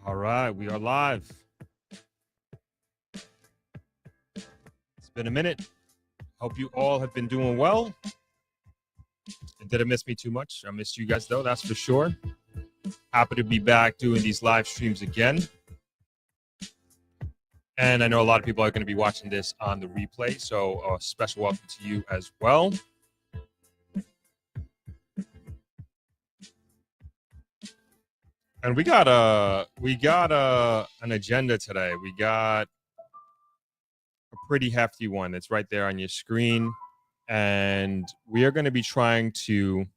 All right, we are live. It's been a minute. Hope you all have been doing well. And didn't miss me too much. I missed you guys, though, that's for sure. Happy to be back doing these live streams again. And I know a lot of people are going to be watching this on the replay, so a special welcome to you as well. And we got an agenda today. We got a pretty hefty one that's right there on your screen. And we are going to be trying to,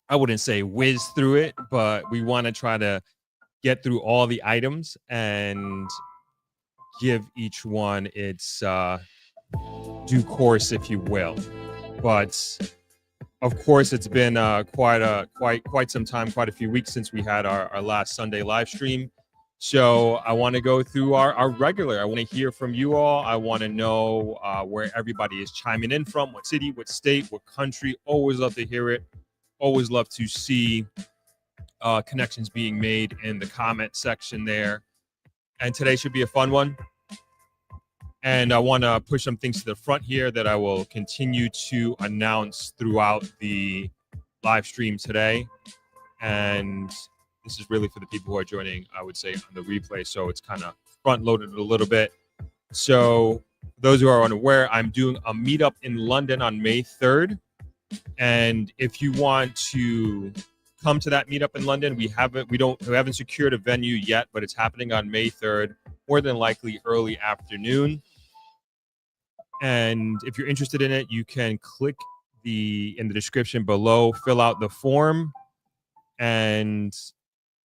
I wouldn't say whiz through it, but we want to try to get through all the items and give each one its due course, if you will. But of course, it's been quite some time, quite a few weeks since we had our last Sunday live stream. So I want to go through our regular. I want to hear from you all. I want to know where everybody is chiming in from, what city, what state, what country. Always love to hear it. Always love to see connections being made in the comment section there. And today should be a fun one. And I want to push some things to the front here that I will continue to announce throughout the live stream today. And this is really for the people who are joining, I would say, on the replay. So it's kind of front loaded a little bit. So those who are unaware, I'm doing a meetup in London on May 3rd. And if you want to come to that meetup in London, we haven't secured a venue yet, but it's happening on May 3rd, more than likely early afternoon. And if you're interested in it, you can click in the description below, fill out the form, and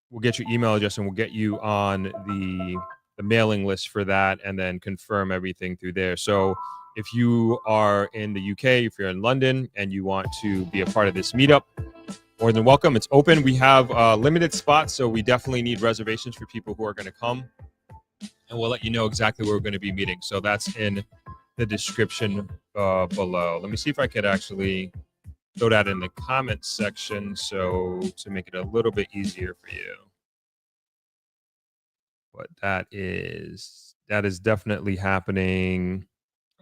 we'll get your email address and we'll get you on the mailing list for that and then confirm everything through there. So if you are in the UK, if you're in London and you want to be a part of this meetup, more than welcome. It's open. We have limited spots, so we definitely need reservations for people who are going to come. And we'll let you know exactly where we're going to be meeting. So that's in the description below. Let me see if I could actually throw that in the comments section so to make it a little bit easier for you. But that is definitely happening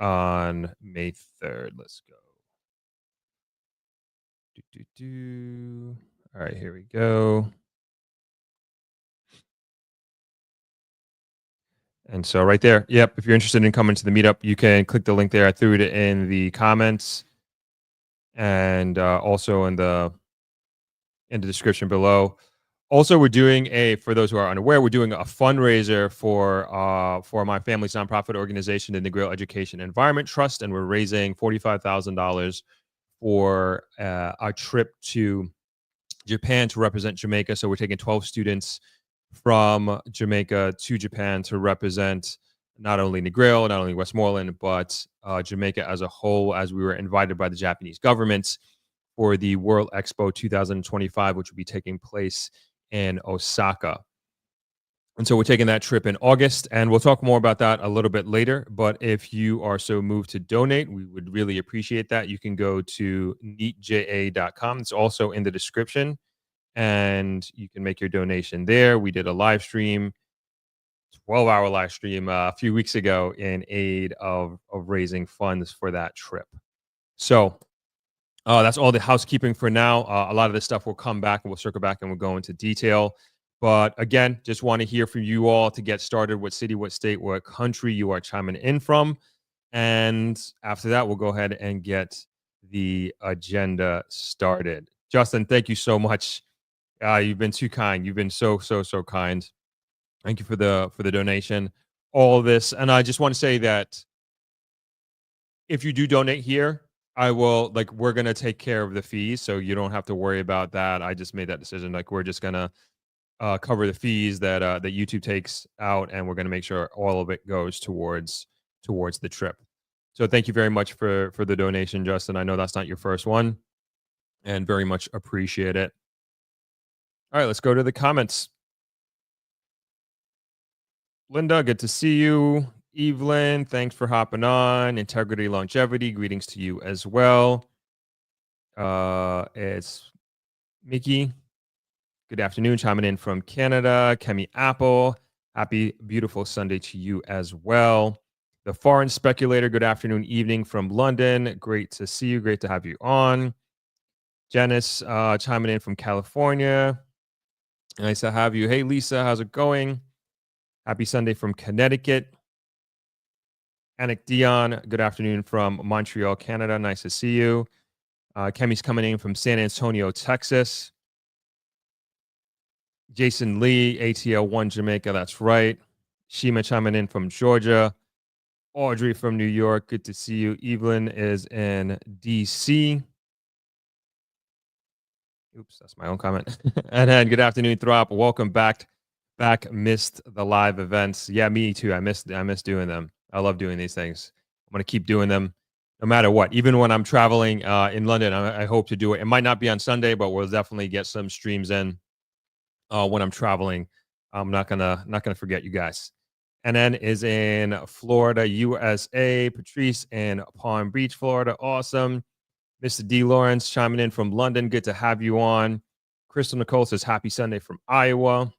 on May 3rd. Let's go. All right, here we go. And so right there, yep, if you're interested in coming to the meetup, you can click the link there. I threw it in the comments and also in the description below. Also, we're doing for those who are unaware, we're doing a fundraiser for my family's nonprofit organization, the Negril Education Environment Trust, and we're raising $45,000 for our trip to Japan to represent Jamaica. So we're taking 12 students from Jamaica to Japan to represent not only Negril, not only Westmoreland, but Jamaica as a whole, as we were invited by the Japanese government for the World Expo 2025, which will be taking place in Osaka. And so we're taking that trip in August, and we'll talk more about that a little bit later. But if you are so moved to donate, we would really appreciate that. You can go to neetja.com. It's also in the description, and you can make your donation there. We did a live stream, 12-hour live stream a few weeks ago in aid of raising funds for that trip. So that's all the housekeeping for now. A lot of this stuff will come back and we'll circle back and we'll go into detail. But again, just want to hear from you all to get started. What city, what state, what country you are chiming in from. And after that, we'll go ahead and get the agenda started. Justin, thank you so much. You've been too kind. You've been so kind. Thank you for the donation. All this, and I just want to say that if you do donate here, I will we're gonna take care of the fees, so you don't have to worry about that. I just made that decision. We're just gonna cover the fees that YouTube takes out, and we're gonna make sure all of it goes towards the trip. So thank you very much for the donation, Justin. I know that's not your first one, and very much appreciate it. All right, let's go to the comments. Linda, good to see you. Evelyn, thanks for hopping on. Integrity Longevity, greetings to you as well. It's Mickey. good afternoon. Chiming in from Canada. Kemi Apple, happy, beautiful Sunday to you as well. The Foreign Speculator, good afternoon, evening from London. Great to see you. Great to have you on. Janice chiming in from California. Nice to have you. Hey, Lisa, how's it going? Happy Sunday from Connecticut. Anik Dion, good afternoon from Montreal, Canada. Nice to see you. Kemi's coming in from San Antonio, Texas. Jason Lee, ATL1 Jamaica, that's right. Shima chiming in from Georgia. Audrey from New York, good to see you. Evelyn is in DC. Oops, that's my own comment. And then good afternoon, Throp. Welcome back. Missed the live events. Yeah, me too. I miss doing them. I love doing these things. I'm gonna keep doing them no matter what. Even when I'm traveling in London, I hope to do it. It might not be on Sunday, but we'll definitely get some streams in when I'm traveling. I'm not gonna forget you guys. And then is in Florida, USA. Patrice in Palm Beach, Florida. Awesome. Mr. D. Lawrence chiming in from London. Good to have you on. Crystal Nicole says happy Sunday from Iowa.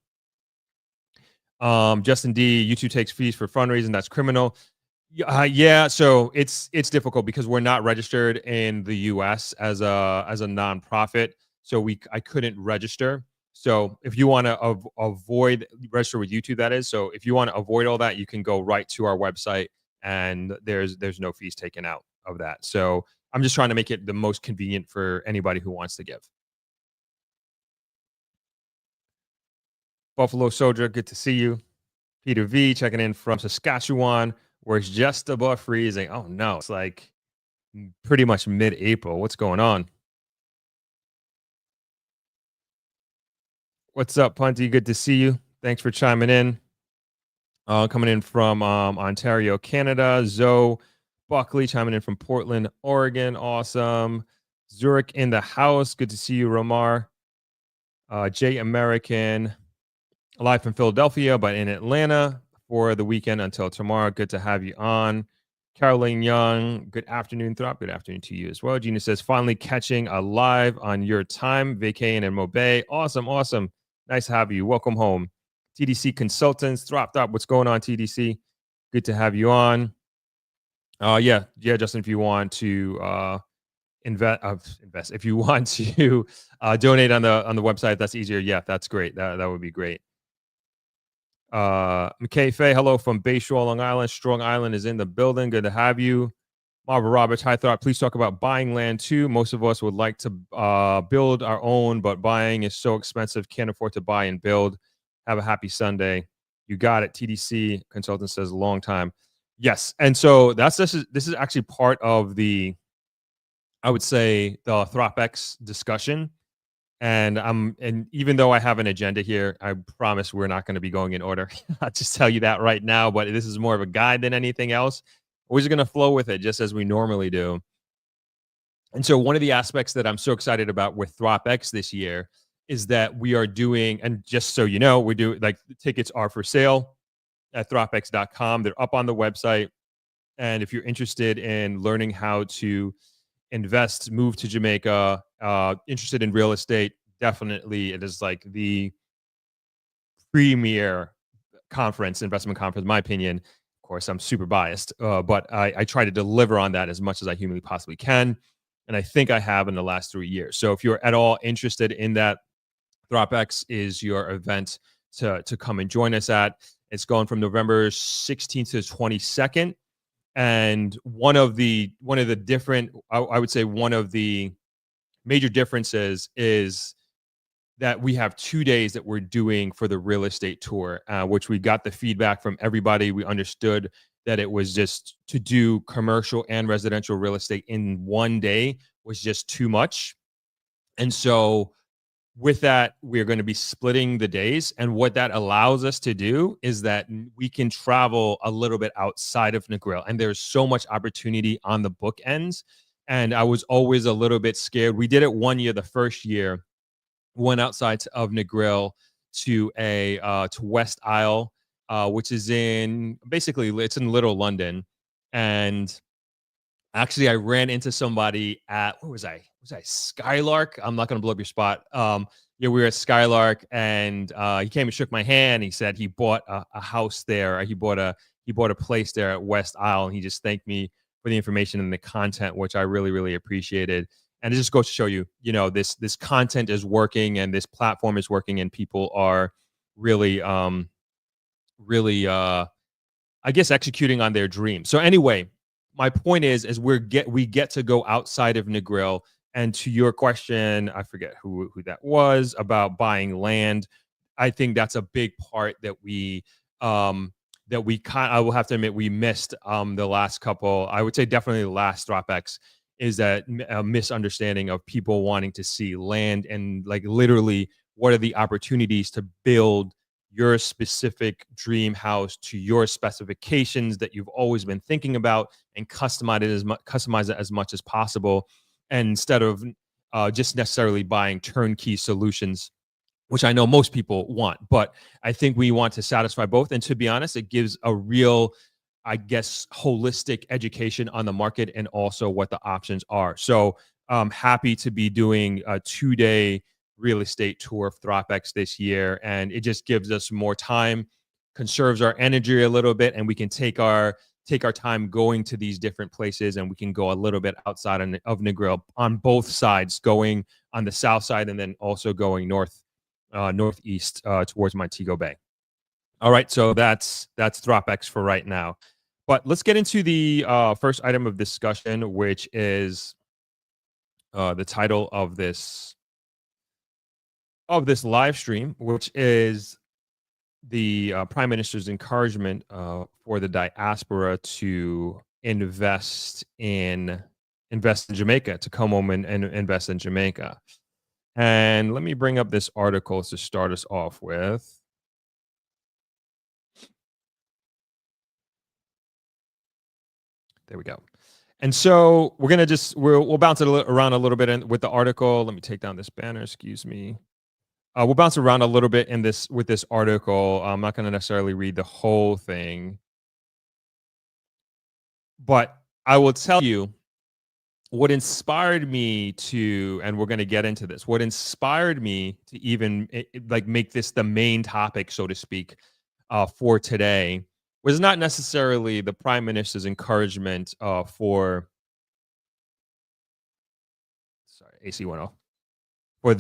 Justin D. YouTube takes fees for fundraising. That's criminal. Yeah. So it's difficult because we're not registered in the U.S. as a nonprofit. So I couldn't register. So if you want to avoid register with YouTube, that is. So if you want to avoid all that, you can go right to our website, and there's no fees taken out of that. So I'm just trying to make it the most convenient for anybody who wants to give. Buffalo Soldier, good to see you. Peter V checking in from Saskatchewan, where it's just above freezing. Oh no, it's like pretty much mid-April. What's going on? What's up, Punty? Good to see you. Thanks for chiming in. Coming in from Ontario, Canada. Zoe Buckley chiming in from Portland, Oregon. Awesome. Zurich in the house. Good to see you, Romar. Jay American, live from Philadelphia, but in Atlanta for the weekend until tomorrow. Good to have you on. Caroline Young, good afternoon, Throp. Good afternoon to you as well. Gina says, finally catching a live on your time, vacating in Mobay. Awesome. Nice to have you. Welcome home. TDC Consultants, Throp. What's going on, TDC? Good to have you on. Yeah, Justin, if you want to invest, if you want to donate on the website, that's easier. Yeah, that's great. That would be great. McKay Faye, hello from Bayshore, Long Island. Strong Island is in the building. Good to have you. Marva Roberts, hi Thought. Please talk about buying land too. Most of us would like to build our own, but buying is so expensive. Can't afford to buy and build. Have a happy Sunday. You got it. TDC consultant says long time. Yes, and so this is actually part of the, I would say, the Throp-X discussion. And even though I have an agenda here, I promise we're not going to be going in order. I'll just tell you that right now, but this is more of a guide than anything else. We're just going to flow with it just as we normally do. And so one of the aspects that I'm so excited about with Throp-X this year is that we are doing, and just so you know, we do, like, the tickets are for sale at thropx.com. They're up on the website. And if you're interested in learning how to invest, move to Jamaica, interested in real estate, definitely it is like the premier investment conference, in my opinion. Of course, I'm super biased, but I try to deliver on that as much as I humanly possibly can. And I think I have in the last 3 years. So if you're at all interested in that, Throp-X is your event to come and join us at. It's going from November 16th to 22nd. And one of the different, I would say one of the major differences is that we have 2 days that we're doing for the real estate tour, which we got the feedback from everybody. We understood that it was just to do commercial and residential real estate in one day was just too much. And so with that, we're going to be splitting the days. And what that allows us to do is that we can travel a little bit outside of Negril. And there's so much opportunity on the bookends. And I was always a little bit scared. We did it one year, the first year, went outside of Negril to West Isle, which is it's in Little London. And actually, I ran into somebody at, where was I? Was I Skylark? I'm not going to blow up your spot. yeah, we were at Skylark, and he came and shook my hand. He said he bought a house there. He bought a place there at West Isle, and he just thanked me for the information and the content, which I really, really appreciated. And it just goes to show you, this content is working, and this platform is working, and people are really, really, I guess, executing on their dream. So anyway, my point is we get to go outside of Negril. And to your question, I forget who that was about buying land. I think that's a big part that I will have to admit we missed the last couple. I would say definitely the last Throp-X is that a misunderstanding of people wanting to see land and like literally what are the opportunities to build your specific dream house to your specifications that you've always been thinking about and customize it as much as possible. And instead of just necessarily buying turnkey solutions, which I know most people want, but I think we want to satisfy both. And to be honest, it gives a real, I guess, holistic education on the market and also what the options are. So I'm happy to be doing a 2-day real estate tour of Throp-X this year. And it just gives us more time, conserves our energy a little bit, and we can take our time going to these different places, and we can go a little bit outside of Negril on both sides, going on the south side and then also going northeast towards Montego Bay. All right, so that's Throp-X for right now. But let's get into the first item of discussion, which is the title of this live stream, which is the Prime Minister's encouragement for the diaspora to invest in Jamaica, to come home and invest in Jamaica. And let me bring up this article to start us off with. There we go. And so we're gonna we'll bounce it around a little bit with the article. Let me take down this banner. Excuse me. We'll bounce around a little bit with this article. I'm not going to necessarily read the whole thing, but I will tell you what inspired me to, and we're going to get into this, what inspired me to even like make this the main topic, so to speak, for today was not necessarily the Prime Minister's encouragement for, sorry, AC went off, for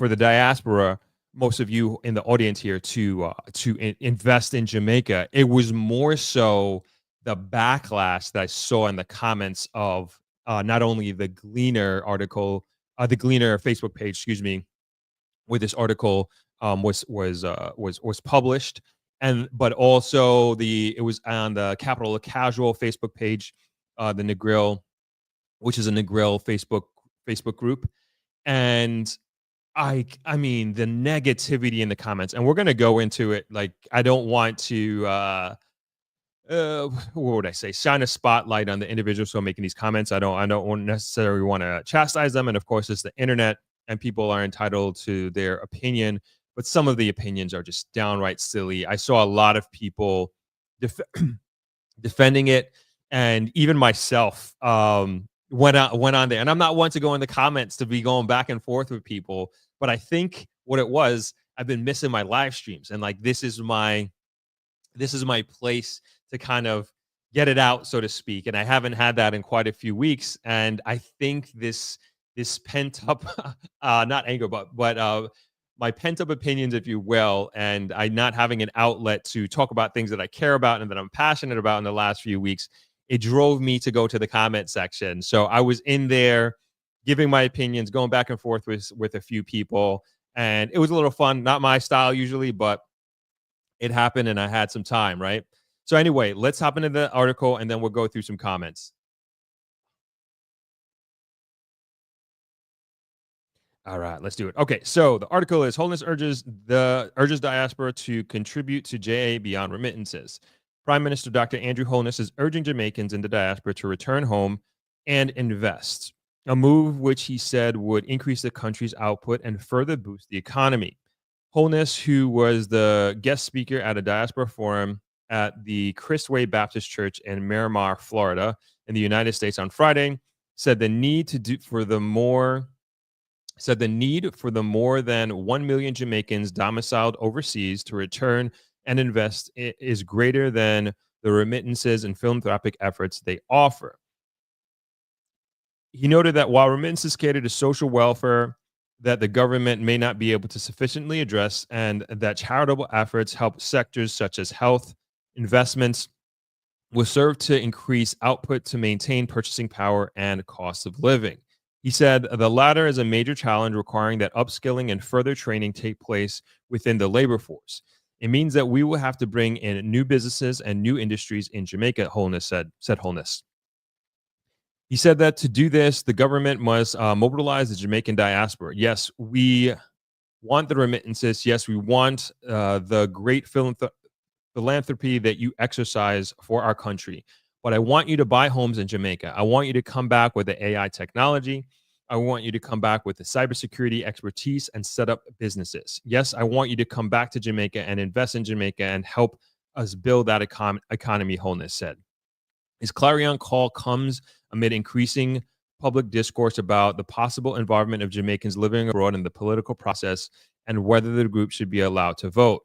the diaspora, most of you in the audience here, to invest in Jamaica. It was more so the backlash that I saw in the comments of not only the Gleaner article, the Gleaner Facebook page, excuse me, where this article was published, but also it was on the Capital Casual Facebook page, the Negril, which is a Negril Facebook group, and I mean the negativity in the comments, and we're gonna go into it. Like, I don't want to what would I say, shine a spotlight on the individuals who are making these comments. I don't necessarily want to chastise them, and of course it's the internet and people are entitled to their opinion, but some of the opinions are just downright silly. I saw a lot of people defending it, and even myself went on there. And I'm not one to go in the comments to be going back and forth with people, but I think what it was, I've been missing my live streams, and like this is my place to kind of get it out, so to speak. And I haven't had that in quite a few weeks, and I think this pent up not anger, but my pent up opinions, if you will, and I not having an outlet to talk about things that I care about and that I'm passionate about in the last few weeks, it drove me to go to the comment section. So I was in there giving my opinions, going back and forth with a few people, and it was a little fun. Not my style usually, but it happened and I had some time, right? So anyway, let's hop into the article and then we'll go through some comments. All right, let's do it. Okay, so the article is Holness urges diaspora to contribute to JA beyond remittances. Prime Minister Dr. Andrew Holness is urging Jamaicans in the diaspora to return home and invest, a move which he said would increase the country's output and further boost the economy. Holness, who was the guest speaker at a diaspora forum at the Christway Baptist Church in Miramar, Florida, in the United States on Friday, said the need to do for the more said the need for the more than 1 million Jamaicans domiciled overseas to return and invest is greater than the remittances and philanthropic efforts they offer. He noted that while remittances cater to social welfare that the government may not be able to sufficiently address, and that charitable efforts help sectors such as health, investments, will serve to increase output to maintain purchasing power and cost of living. He said the latter is a major challenge requiring that upskilling and further training take place within the labor force. It means that we will have to bring in new businesses and new industries in Jamaica, Holness said Holness. He said that to do this, the government must mobilize the Jamaican diaspora. Yes, we want the remittances. Yes, we want the great philanthropy that you exercise for our country. But I want you to buy homes in Jamaica. I want you to come back with the AI technology. I want you to come back with the cybersecurity expertise and set up businesses. Yes, I want you to come back to Jamaica and invest in Jamaica and help us build that economy, Holness said. His clarion call comes amid increasing public discourse about the possible involvement of Jamaicans living abroad in the political process and whether the group should be allowed to vote.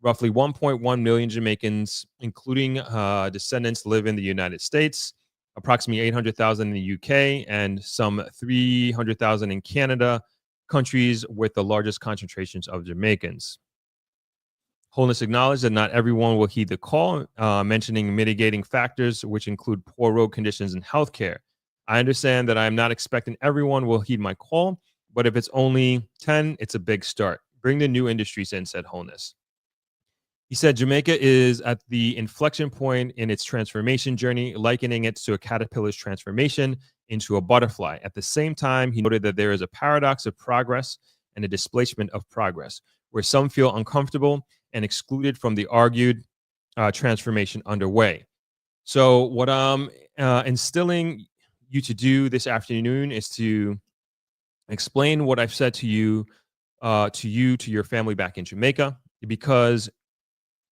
Roughly 1.1 million Jamaicans, including descendants, live in the United States, approximately 800,000 in the UK, and some 300,000 in Canada, countries with the largest concentrations of Jamaicans. Holness acknowledged that not everyone will heed the call, mentioning mitigating factors, which include poor road conditions and healthcare. I understand that I am not expecting everyone will heed my call, but if it's only 10, it's a big start. Bring the new industries in, said Holness. He said Jamaica is at the inflection point in its transformation journey, likening it to a caterpillar's transformation into a butterfly. At the same time, he noted that there is a paradox of progress and a displacement of progress, where some feel uncomfortable and excluded from the argued transformation underway. So what I'm instilling you to do this afternoon is to explain what I've said to you, to your family back in Jamaica, because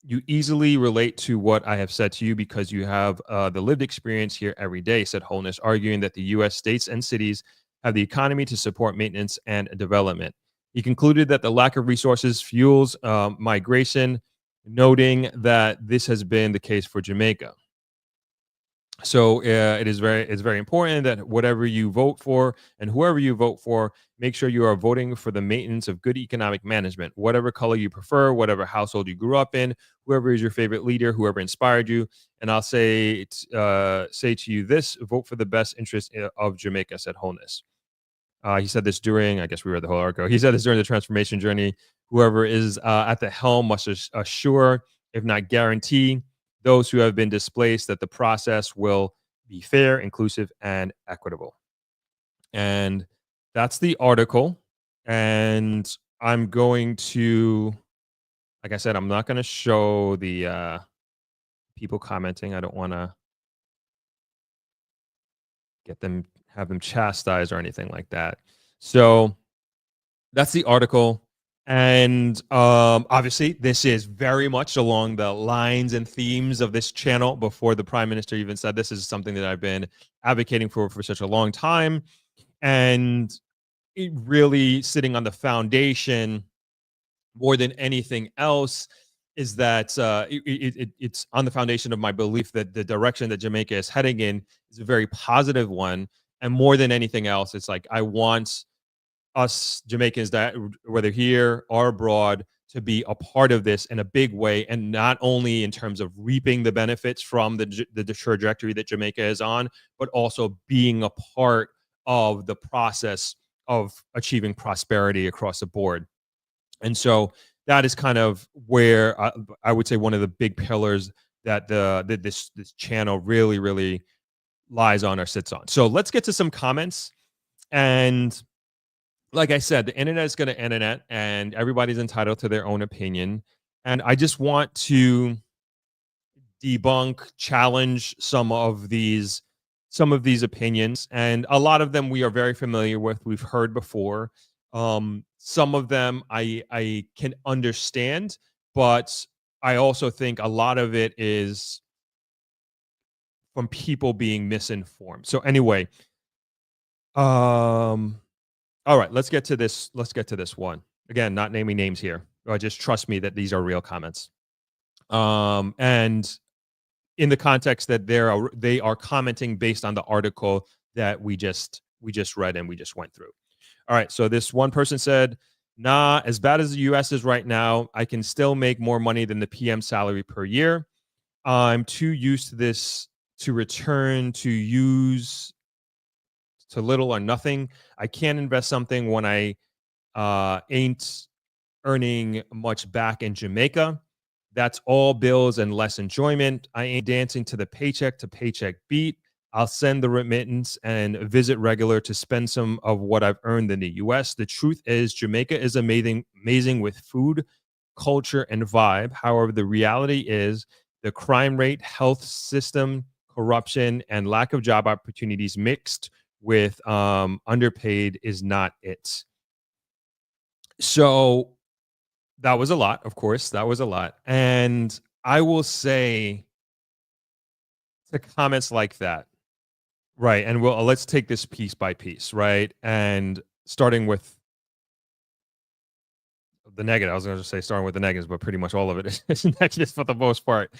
you easily relate to what I have said to you because you have the lived experience here every day, said Holness, arguing that the U.S. states and cities have the economy to support maintenance and development. He concluded that the lack of resources fuels migration, noting that this has been the case for Jamaica. So it's very important that whatever you vote for and whoever you vote for, make sure you are voting for the maintenance of good economic management, whatever color you prefer, whatever household you grew up in, whoever is your favorite leader, whoever inspired you. And I'll say to you this: vote for the best interest of Jamaica, said Holness. He said this during, I guess we read the whole article. He said this during the transformation journey. Whoever is at the helm must assure, if not guarantee, those who have been displaced that the process will be fair, inclusive, and equitable. And that's the article. And I'm going to, like I said, I'm not going to show the people commenting. I don't want to have them chastised or anything like that. So that's the article. And obviously, this is very much along the lines and themes of this channel. Before the Prime Minister even said this is something that I've been advocating for such a long time. And it really sitting on the foundation more than anything else is that it's on the foundation of my belief that the direction that Jamaica is heading in is a very positive one. And more than anything else, it's like I want us Jamaicans, that whether here or abroad, to be a part of this in a big way, and not only in terms of reaping the benefits from the trajectory that Jamaica is on, but also being a part of the process of achieving prosperity across the board. And so that is kind of where I would say one of the big pillars that this channel really lies on or sits on. So let's get to some comments. And like I said, the internet is going to internet, and everybody's entitled to their own opinion. And I just want to debunk, challenge some of these opinions, and a lot of them we are very familiar with. We've heard before. Some of them I can understand, but I also think a lot of it is from people being misinformed. So anyway, All right, let's get to this. Let's get to this one. Again, not naming names here. Just trust me that these are real comments. And in the context that they are commenting based on the article that we just read and we just went through. All right, so this one person said, "Nah, as bad as the US is right now, I can still make more money than the PM salary per year. I'm too used to this to return to use to little or nothing. I can't invest something when I ain't earning much back in Jamaica. That's all bills and less enjoyment. I ain't dancing to the paycheck beat. I'll send the remittance and visit regular to spend some of what I've earned in the US. The truth is, Jamaica is amazing with food, culture, and vibe. However, the reality is the crime rate, health system, corruption, and lack of job opportunities mixed with underpaid is not it." So that was a lot, of course. That was a lot. And I will say to comments like that, right? And let's take this piece by piece, right? And starting with the negative, I was going to say starting with the negatives, but pretty much all of it is negative for the most part.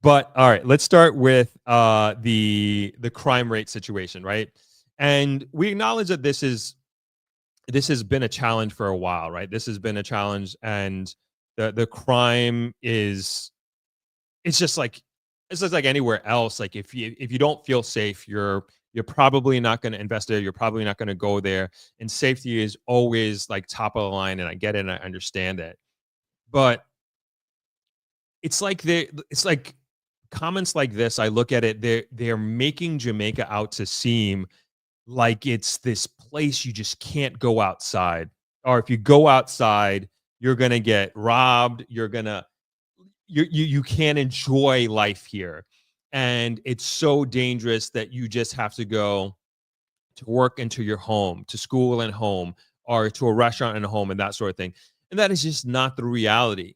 But all right, let's start with the crime rate situation, right? And we acknowledge that this has been a challenge for a while, right? This has been a challenge, and the crime is it's just like anywhere else. Like if you don't feel safe, you're probably not going to invest there. You're probably not going to go there. And safety is always like top of the line, and I get it and I understand it. But it's like comments like this. I look at it. They're making Jamaica out to seem like it's this place you just can't go outside, or if you go outside you're gonna get robbed, you can't enjoy life here, and it's so dangerous that you just have to go to work and to your home, to school and home, or to a restaurant and a home, and that sort of thing. And that is just not the reality.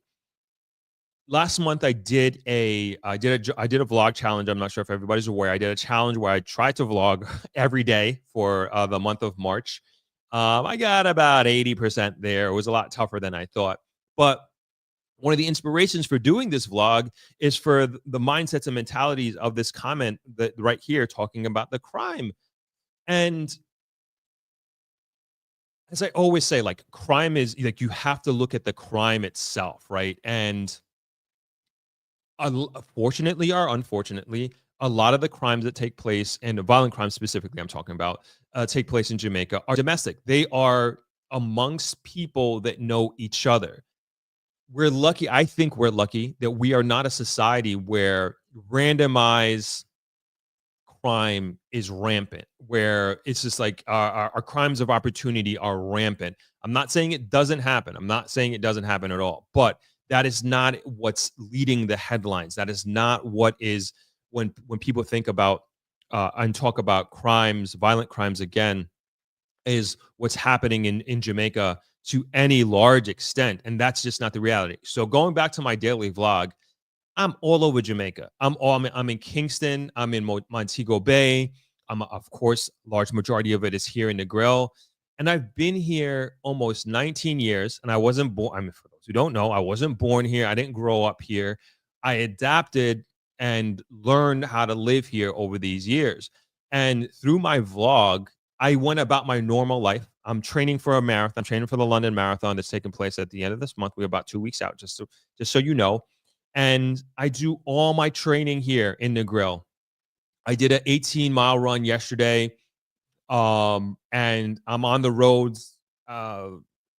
Last month I did a vlog challenge. I'm not sure if everybody's aware. I did a challenge where I tried to vlog every day for the month of March. I got about 80% there. It was a lot tougher than I thought. But one of the inspirations for doing this vlog is for the mindsets and mentalities of this comment that right here talking about the crime. And as I always say, like, crime is like, you have to look at the crime itself, right? And fortunately or unfortunately, a lot of the crimes that take place, and the violent crimes specifically I'm talking about, take place in Jamaica are domestic. They are amongst people that know each other. We're lucky. I think we're lucky that we are not a society where randomized crime is rampant, where it's just like our crimes of opportunity are rampant. I'm not saying it doesn't happen. I'm not saying it doesn't happen at all, but that is not what's leading the headlines. That is not what is when people think about and talk about crimes, violent crimes again, is what's happening in Jamaica to any large extent. And that's just not the reality. So going back to my daily vlog, I'm all over Jamaica. I'm in Kingston. I'm in Montego Bay. Of course, large majority of it is here in Negril. And I've been here almost 19 years, and I wasn't born. I mean, for those who don't know, I wasn't born here. I didn't grow up here. I adapted and learned how to live here over these years. And through my vlog, I went about my normal life. I'm training for a marathon. I'm training for the London Marathon that's taking place at the end of this month. We're about 2 weeks out, just so you know. And I do all my training here in Negril. I did an 18-mile run yesterday, and I'm on the roads. At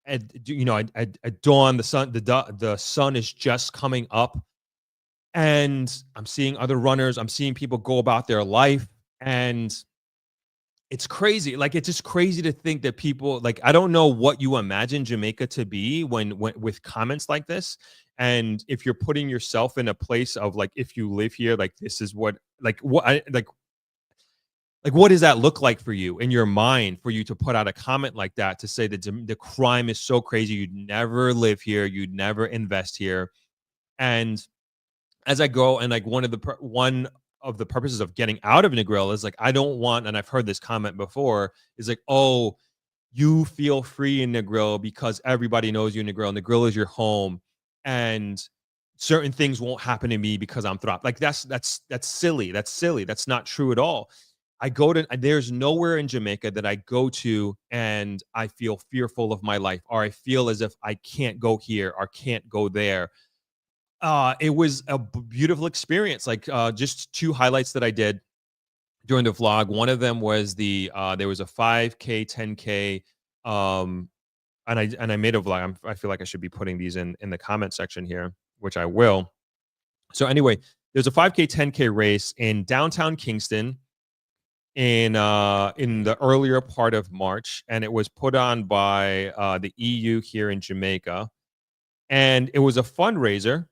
at dawn, the sun is just coming up, and I'm seeing other runners. I'm seeing people go about their life, and it's crazy. Like, it's just crazy to think that people, like, I don't know what you imagine Jamaica to be when with comments like this. And if you're putting yourself in a place of, like, if you live here, like, this is what, like what does that look like for you in your mind, for you to put out a comment like that, to say that the crime is so crazy, you'd never live here, you'd never invest here. And as I go, and like one of the purposes of getting out of Negril is like, I don't want, and I've heard this comment before, is like, oh, you feel free in Negril because everybody knows you in Negril. Negril is your home, and certain things won't happen to me because I'm Throp. Like that's silly. That's silly. That's not true at all. I go to there's nowhere in Jamaica that I go to and I feel fearful of my life, or I feel as if I can't go here or can't go there. It was a beautiful experience. Like just two highlights that I did during the vlog. One of them was there was a 5K, 10K, and I made a vlog. I feel like I should be putting these in the comment section here, which I will. So anyway, there's a 5K, 10K race in downtown Kingston in the earlier part of March, and it was put on by the EU here in Jamaica, and it was a fundraiser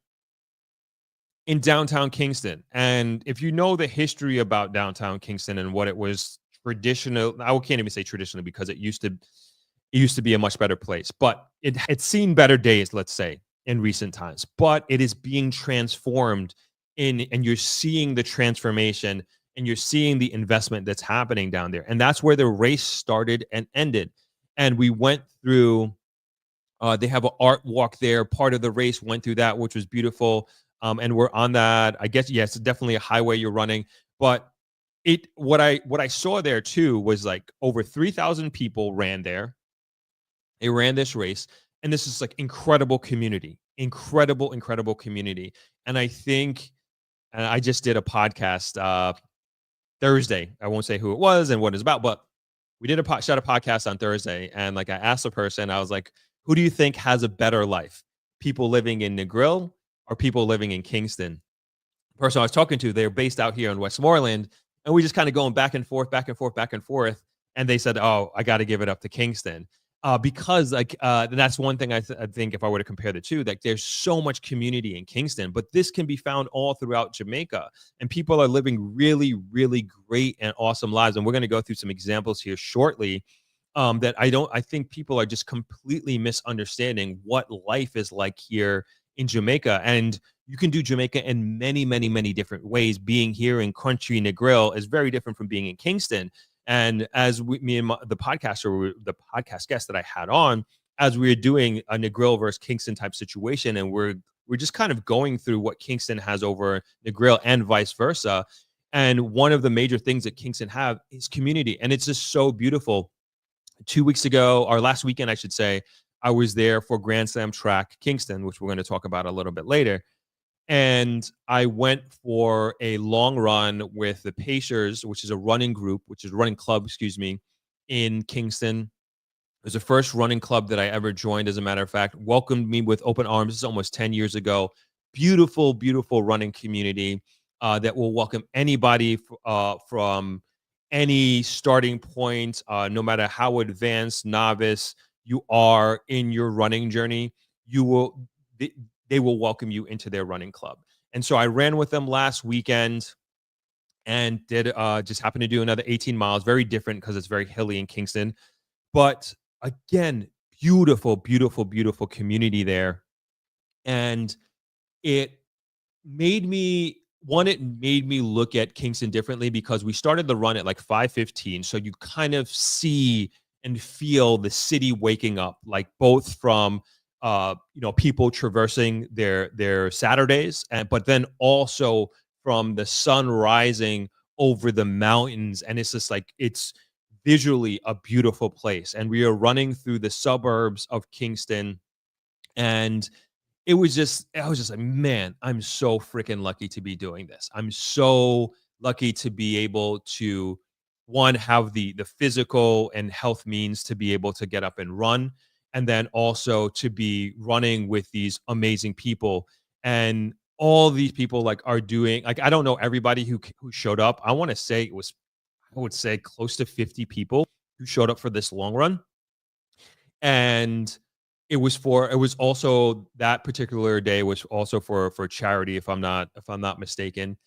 in downtown Kingston. And if you know the history about downtown Kingston and what it was traditional, I can't even say traditionally because it used to be a much better place, but it's seen better days, let's say, in recent times. But it is being transformed and you're seeing the transformation and you're seeing the investment that's happening down there. And that's where the race started and ended. And we went through they have an art walk there. Part of the race went through that, which was beautiful. And we're on that. I guess yes, it's definitely a highway you're running. But what I saw there too was like over 3,000 people ran there. They ran this race, and this is like incredible community, incredible community. And I think, and I just did a podcast Thursday. I won't say who it was and what it's about, but we did shot a podcast on Thursday, and like I asked the person, I was like, who do you think has a better life? People living in Negril or people living in Kingston? The person I was talking to, they're based out here in Westmoreland, and we just kind of going back and forth, back and forth, back and forth. And they said, oh, I got to give it up to Kingston. Because like that's one thing I think if I were to compare the two, like there's so much community in Kingston, but this can be found all throughout Jamaica, and people are living really great and awesome lives. And we're going to go through some examples here shortly that I think people are just completely misunderstanding what life is like here in Jamaica. And you can do Jamaica in many different ways. Being here in country Negril is very different from being in Kingston. And as me and the podcast guest that I had on, as we were doing a Negril versus Kingston type situation, and we're just kind of going through what Kingston has over Negril and vice versa. And one of the major things that Kingston have is community, and it's just so beautiful. 2 weeks ago, or last weekend, I should say, I was there for Grand Slam Track Kingston, which we're going to talk about a little bit later. And I went for a long run with the Pacers, which is a running group, which is a running club, excuse me, in Kingston. It was the first running club that I ever joined, as a matter of fact. Welcomed me with open arms. This is almost 10 years ago. Beautiful running community that will welcome anybody from any starting point, no matter how advanced, novice you are in your running journey. They will welcome you into their running club. And so I ran with them last weekend and did just happened to do another 18 miles. Very different because it's very hilly in Kingston. But again, beautiful community there. And it made me look at Kingston differently, because we started the run at like 5:15. So you kind of see and feel the city waking up, like both from people traversing their Saturdays, but then also from the sun rising over the mountains. And it's just like, it's visually a beautiful place. And we are running through the suburbs of Kingston, and I was just like, man, I'm so freaking lucky to be doing this. I'm so lucky to be able to, one, have the physical and health means to be able to get up and run, and then also to be running with these amazing people. And all these people like are doing, like, I don't know everybody who showed up. I would say close to 50 people who showed up for this long run. And it was also, that particular day was also for charity, if I'm not mistaken.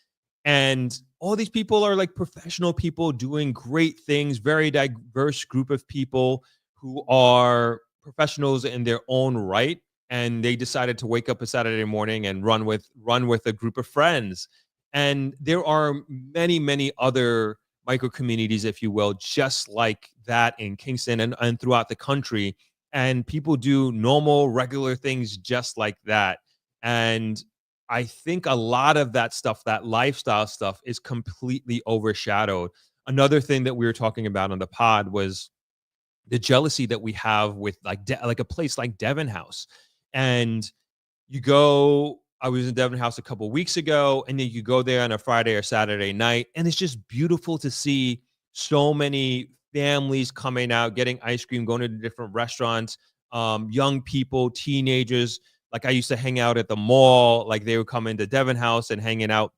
And all these people are like professional people doing great things, very diverse group of people who are professionals in their own right. And they decided to wake up a Saturday morning and run with a group of friends. And there are many other micro communities, if you will, just like that in Kingston and throughout the country. And people do normal, regular things just like that. And I think a lot of that stuff, that lifestyle stuff, is completely overshadowed. Another thing that we were talking about on the pod was the jealousy that we have with like a place like Devon House. And you go, I was in Devon House a couple weeks ago, and then you go there on a Friday or Saturday night, and it's just beautiful to see so many families coming out, getting ice cream, going to different restaurants, young people, teenagers. Like I used to hang out at the mall, like they would come into Devon House and hanging out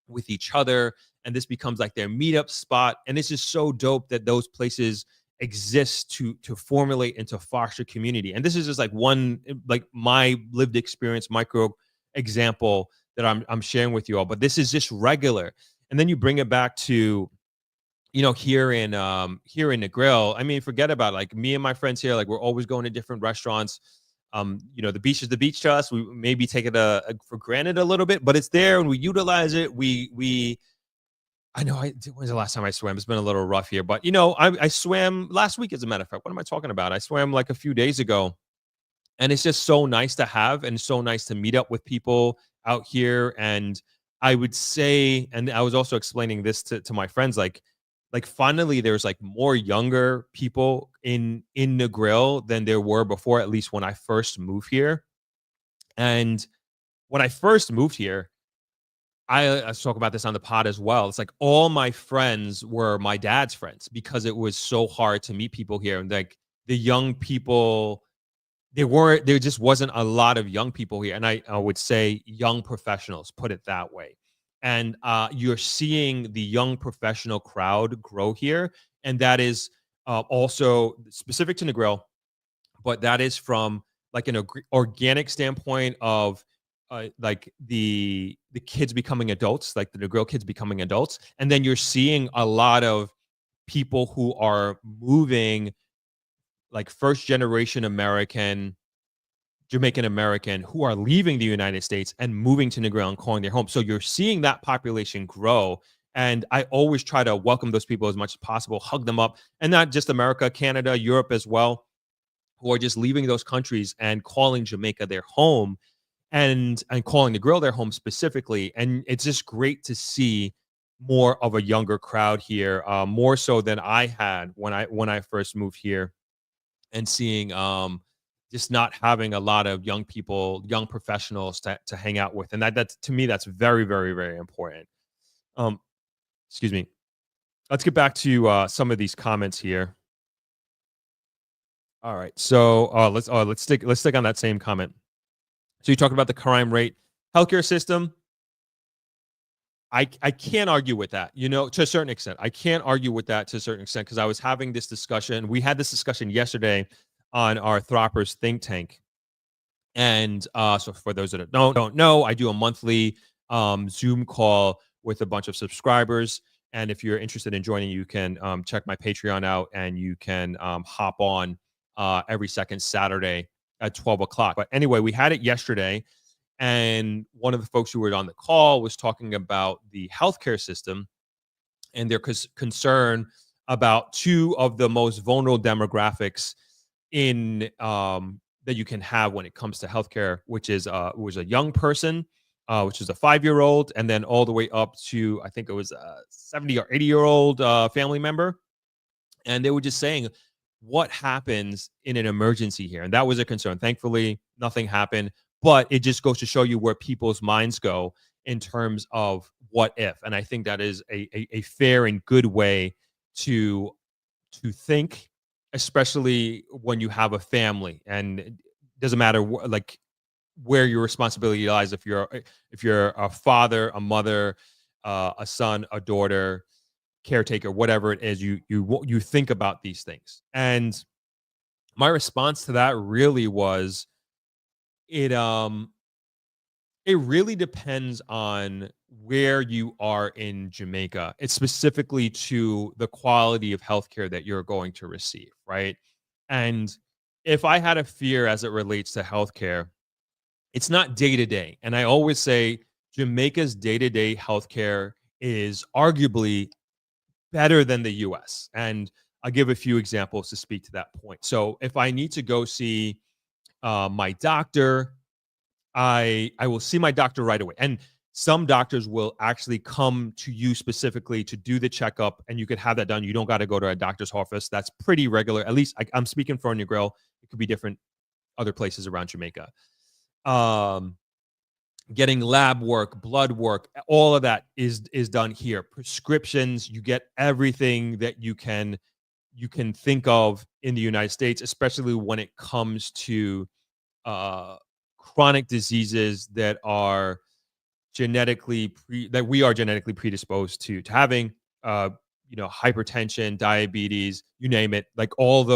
with each other, and this becomes like their meetup spot. And it's just so dope that those places exist to formulate and to foster community. And this is just like one, like my lived experience micro example that I'm sharing with you all, but this is just regular. And then you bring it back to, here in Negril. I mean, forget about it. Like me and my friends here, like we're always going to different restaurants. The beach is the beach to us. We maybe take it for granted a little bit, but it's there and we utilize it. I know. When's the last time I swam? It's been a little rough here, but I swam last week. As a matter of fact, what am I talking about? I swam like a few days ago, and it's just so nice to have, and so nice to meet up with people out here. And I would say, and I was also explaining this to my friends, like finally there's like more younger people in Negril than there were before, at least when I first moved here. And when I first moved here, I talk about this on the pod as well. It's like all my friends were my dad's friends because it was so hard to meet people here. And like the young people, there just wasn't a lot of young people here. And I would say young professionals, put it that way. And you're seeing the young professional crowd grow here. And that is also specific to Negril, but that is from like an organic standpoint of like the kids becoming adults, like the Negril kids becoming adults. And then you're seeing a lot of people who are moving, like first generation Jamaican American, who are leaving the United States and moving to Negril and calling their home. So you're seeing that population grow. And I always try to welcome those people as much as possible, hug them up, and not just America, Canada, Europe as well, who are just leaving those countries and calling Jamaica their home, and calling Negril their home specifically. And it's just great to see more of a younger crowd here, more so than I had when I first moved here, and seeing just not having a lot of young people, young professionals to hang out with. And that's to me, that's very, very, very important. Excuse me. Let's get back to some of these comments here. All right. So let's stick on that same comment. So you talk about the crime rate, healthcare system. I can't argue with that, to a certain extent. I can't argue with that to a certain extent, because I was having this discussion. We had this discussion yesterday on our Throppers think tank. And so for those that don't know, I do a monthly Zoom call with a bunch of subscribers. And if you're interested in joining, you can check my Patreon out, and you can hop on every second Saturday at 12 o'clock. But anyway, we had it yesterday. And one of the folks who were on the call was talking about the healthcare system and their concern about two of the most vulnerable demographics in that you can have when it comes to healthcare, which is was a young person, which is a 5-year-old, and then all the way up to, I think it was a 70 or 80-year-old family member. And they were just saying, what happens in an emergency here? And that was a concern. Thankfully, nothing happened. But it just goes to show you where people's minds go in terms of what if. And I think that is a fair and good way to think, especially when you have a family. And it doesn't matter where your responsibility lies. If you're a father, a mother, a son, a daughter, caretaker, whatever it is, you think about these things. And my response to that really was, it really depends on where you are in Jamaica. It's specifically to the quality of healthcare that you're going to receive, right? And if I had a fear as it relates to healthcare, it's not day to day. And I always say Jamaica's day to day healthcare is arguably better than the US. And I'll give a few examples to speak to that point. So if I need to go see my doctor, I will see my doctor right away. And some doctors will actually come to you specifically to do the checkup, and you could have that done. You don't got to go to a doctor's office. That's pretty regular. At least I'm speaking for Negril. It could be different other places around Jamaica. Getting lab work, blood work, all of that is done here. Prescriptions, you get everything that you can think of in the United States, especially when it comes to chronic diseases that are that we are genetically predisposed to having. Hypertension, diabetes, you name it. Like all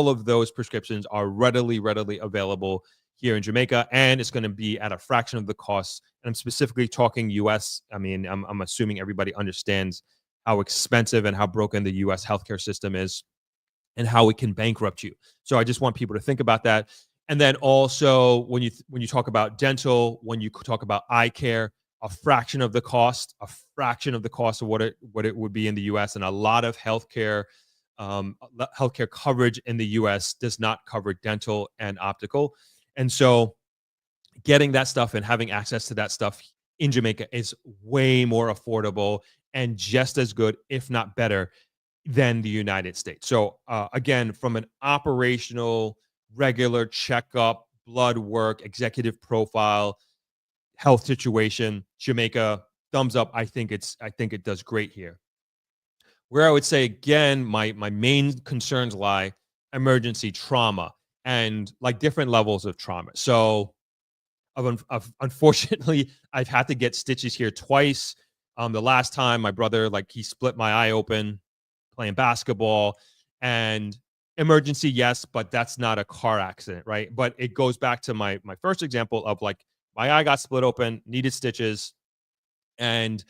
of those prescriptions are readily available here in Jamaica, and it's going to be at a fraction of the cost. And I'm specifically talking US. I mean, I'm assuming everybody understands how expensive and how broken the US healthcare system is and how it can bankrupt you. So I just want people to think about that. And then also when you talk about dental, when you talk about eye care, a fraction of the cost of what it would be in the US. And a lot of healthcare coverage in the US does not cover dental and optical. And so getting that stuff and having access to that stuff in Jamaica is way more affordable and just as good, if not better, than the United States. So again, from an operational, regular checkup, blood work, executive profile, health situation, Jamaica, thumbs up. I think it does great here. Where I would say again, my main concerns lie emergency trauma and like different levels of trauma. So unfortunately, I've had to get stitches here twice. The last time my brother, he split my eye open playing basketball, and emergency, yes, but that's not a car accident, right? But it goes back to my first example of my eye got split open, needed stitches, and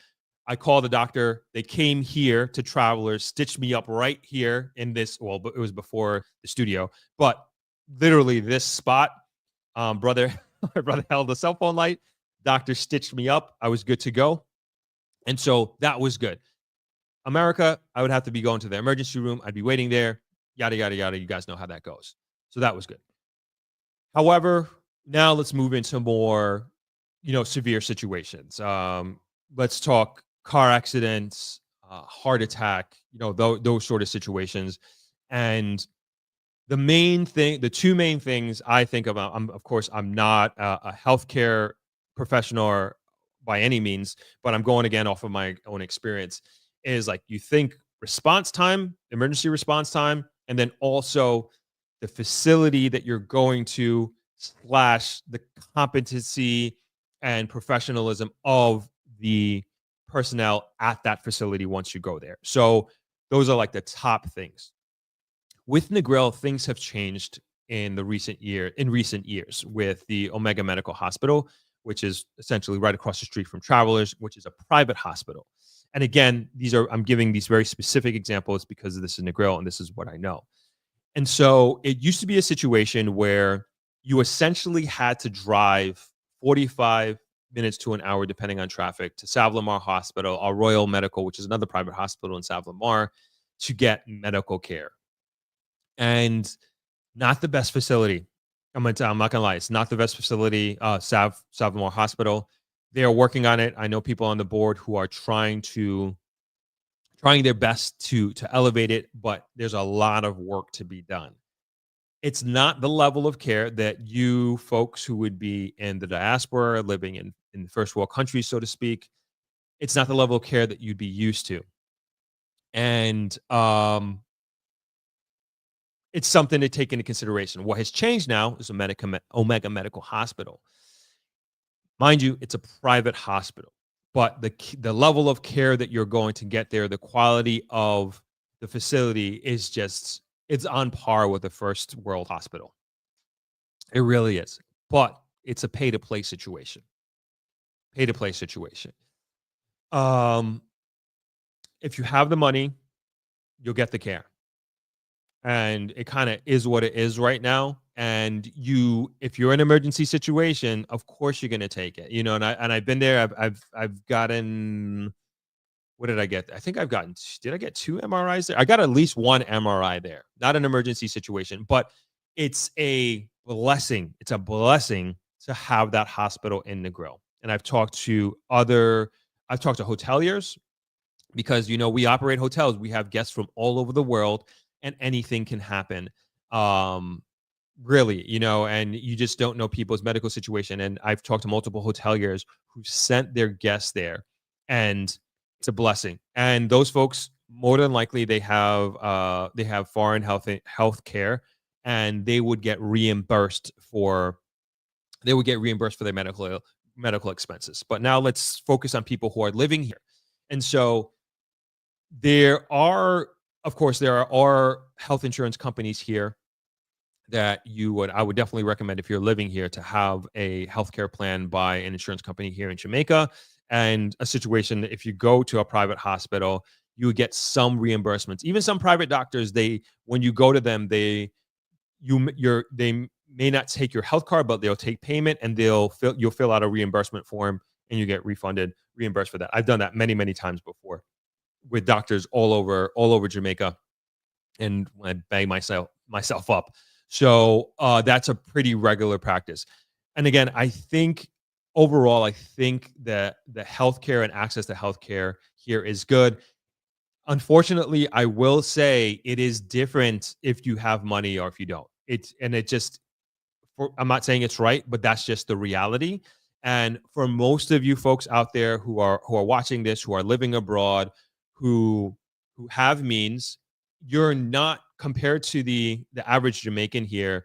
I called the doctor. They came here to Travelers, stitched me up right here in this. Well, it was before the studio, but literally this spot, my brother held the cell phone light. Doctor stitched me up. I was good to go. And so that was good. America, I would have to be going to the emergency room. I'd be waiting there, yada, yada, yada. You guys know how that goes. So that was good. However, now let's move into more, severe situations. Let's talk car accidents, heart attack, those sort of situations. And the two main things I think about, of course, I'm not a healthcare professional by any means, but I'm going again off of my own experience, is you think response time, emergency response time, and then also the facility that you're going to / the competency and professionalism of the personnel at that facility once you go there. So those are the top things. With Negril, things have changed in recent years with the Omega Medical Hospital, which is essentially right across the street from Travelers, which is a private hospital. And again, I'm giving these very specific examples because this is Negril and this is what I know. And so it used to be a situation where you essentially had to drive 45 minutes to an hour, depending on traffic, to Savlamar Hospital, or Royal Medical, which is another private hospital in Savlamar, to get medical care. And not the best facility. I'm not gonna lie, it's not the best facility. Savlamar Hospital. They are working on it. I know people on the board who are trying their best to elevate it, but there's a lot of work to be done. It's not the level of care that you folks who would be in the diaspora, living in first world countries, so to speak, it's not the level of care that you'd be used to. And it's something to take into consideration. What has changed now is Omega Medical Hospital. Mind you, it's a private hospital, but the level of care that you're going to get there, the quality of the facility is it's on par with a first world hospital. It really is. But it's a pay-to-play situation. If you have the money, you'll get the care. And it kind of is what it is right now. And if you're in an emergency situation, of course you're going to take it, and I've been there. I've gotten what did I get? I think I've gotten, did I get 2 MRIs there? I got at least 1 MRI there. Not an emergency situation, but it's a blessing. It's a blessing to have that hospital in Negril. And I've talked to hoteliers because, we operate hotels. We have guests from all over the world and anything can happen. Really, and you just don't know people's medical situation. And I've talked to multiple hoteliers who sent their guests there, and it's a blessing. And those folks, more than likely, they have foreign health care, and they would get reimbursed for their medical expenses. But now let's focus on people who are living here. And so of course, there are health insurance companies here that I would definitely recommend if you're living here to have a healthcare plan by an insurance company here in Jamaica. And a situation, if you go to a private hospital, you would get some reimbursements. Even some private doctors, when you go to them, they may not take your health card, but they'll take payment, and you'll fill out a reimbursement form and you get reimbursed for that. I've done that many, many times before with doctors all over Jamaica, and I bang myself up. So that's a pretty regular practice. And again, I think overall, that the healthcare and access to healthcare here is good. Unfortunately, I will say it is different if you have money or if you don't. I'm not saying it's right, but that's just the reality. And for most of you folks out there who are watching this, who are living abroad, who have means, you're not, compared to the average Jamaican here,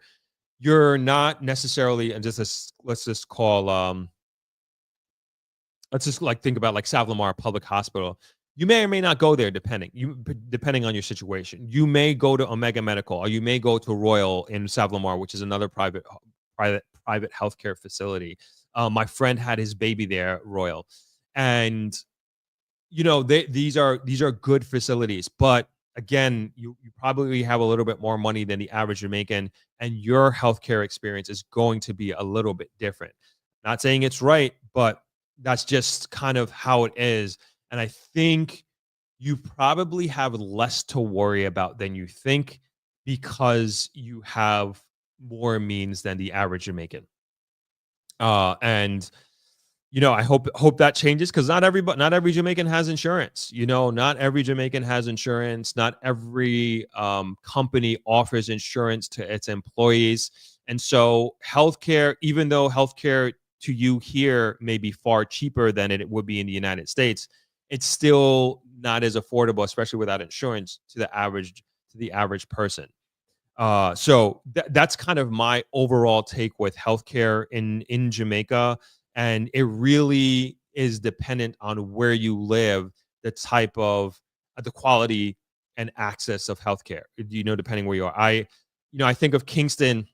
you're not necessarily, and let's just think about like Savlamar Public Hospital. You may or may not go there depending on your situation. You may go to Omega Medical, or you may go to Royal in Savlamar, which is another private healthcare facility. My friend had his baby there at Royal, and these are good facilities, but again, you probably have a little bit more money than the average Jamaican, and your healthcare experience is going to be a little bit different. Not saying it's right, but that's just kind of how it is. And I think you probably have less to worry about than you think, because you have more means than the average Jamaican. And I hope that changes, because not every Jamaican has insurance. Not every Jamaican has insurance. Not every company offers insurance to its employees. And so healthcare, even though healthcare to you here may be far cheaper than it would be in the United States, it's still not as affordable, especially without insurance, to the average person. So that's kind of my overall take with healthcare in Jamaica. And it really is dependent on where you live, the type of the quality and access of healthcare, depending where you are. I think of Kingston,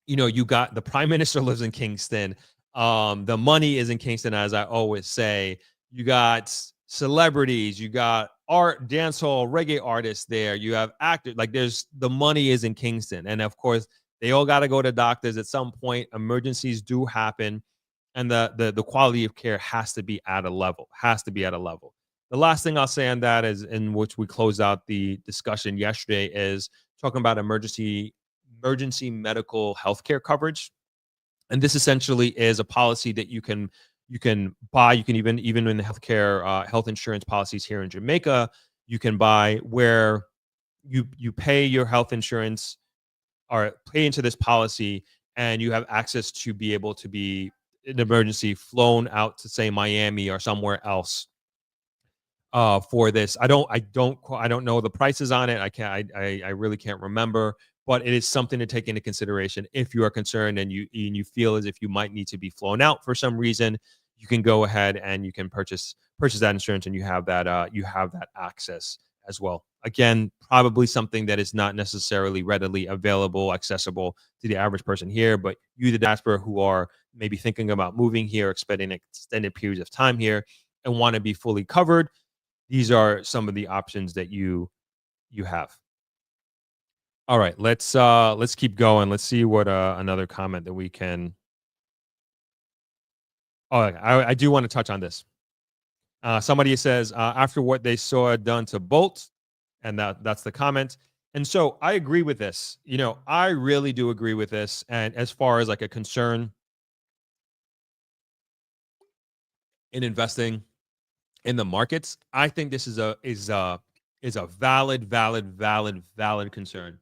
you got the prime minister lives in Kingston. The money is in Kingston, as I always say. You got celebrities, you got art, dancehall, reggae artists there. You have actors. Like, the money is in Kingston. And of course, they all got to go to doctors at some point. Emergencies do happen. And the quality of care has to be at a level. The last thing I'll say on that is, in which we closed out the discussion yesterday, is talking about emergency medical healthcare coverage. And this essentially is a policy that you can buy. You can even in the health insurance policies here in Jamaica, you can buy where you pay your health insurance or pay into this policy, and you have access to be able to be an emergency flown out to, say, Miami or somewhere else for this. I don't know the prices on it. I really can't remember, but it is something to take into consideration if you are concerned and you feel as if you might need to be flown out for some reason. You can go ahead and you can purchase that insurance, and you have that access as well. Again, probably something that is not necessarily readily available, accessible to the average person here, but you, the diaspora, who are maybe thinking about moving here, spending extended periods of time here, and want to be fully covered, these are some of the options that you have. All right, let's keep going. Let's see what another comment that we can. Oh, I do want to touch on this. Somebody says, after what they saw done to Bolt, and that's the comment. And so I agree with this. I really do agree with this. And as far as like a concern in investing in the markets, I think this is a valid concern.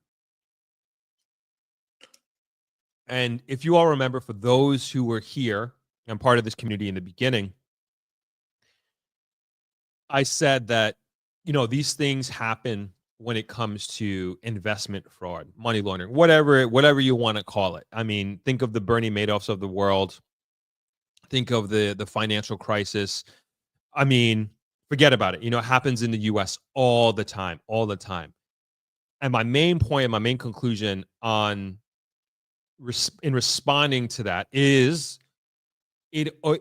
And if you all remember, for those who were here and part of this community in the beginning, I said that, these things happen when it comes to investment fraud, money laundering, whatever you want to call it. I mean, think of the Bernie Madoffs of the world. Think of the financial crisis. I mean, forget about it. It happens in the US all the time, all the time. And my main point, my main conclusion in responding to that is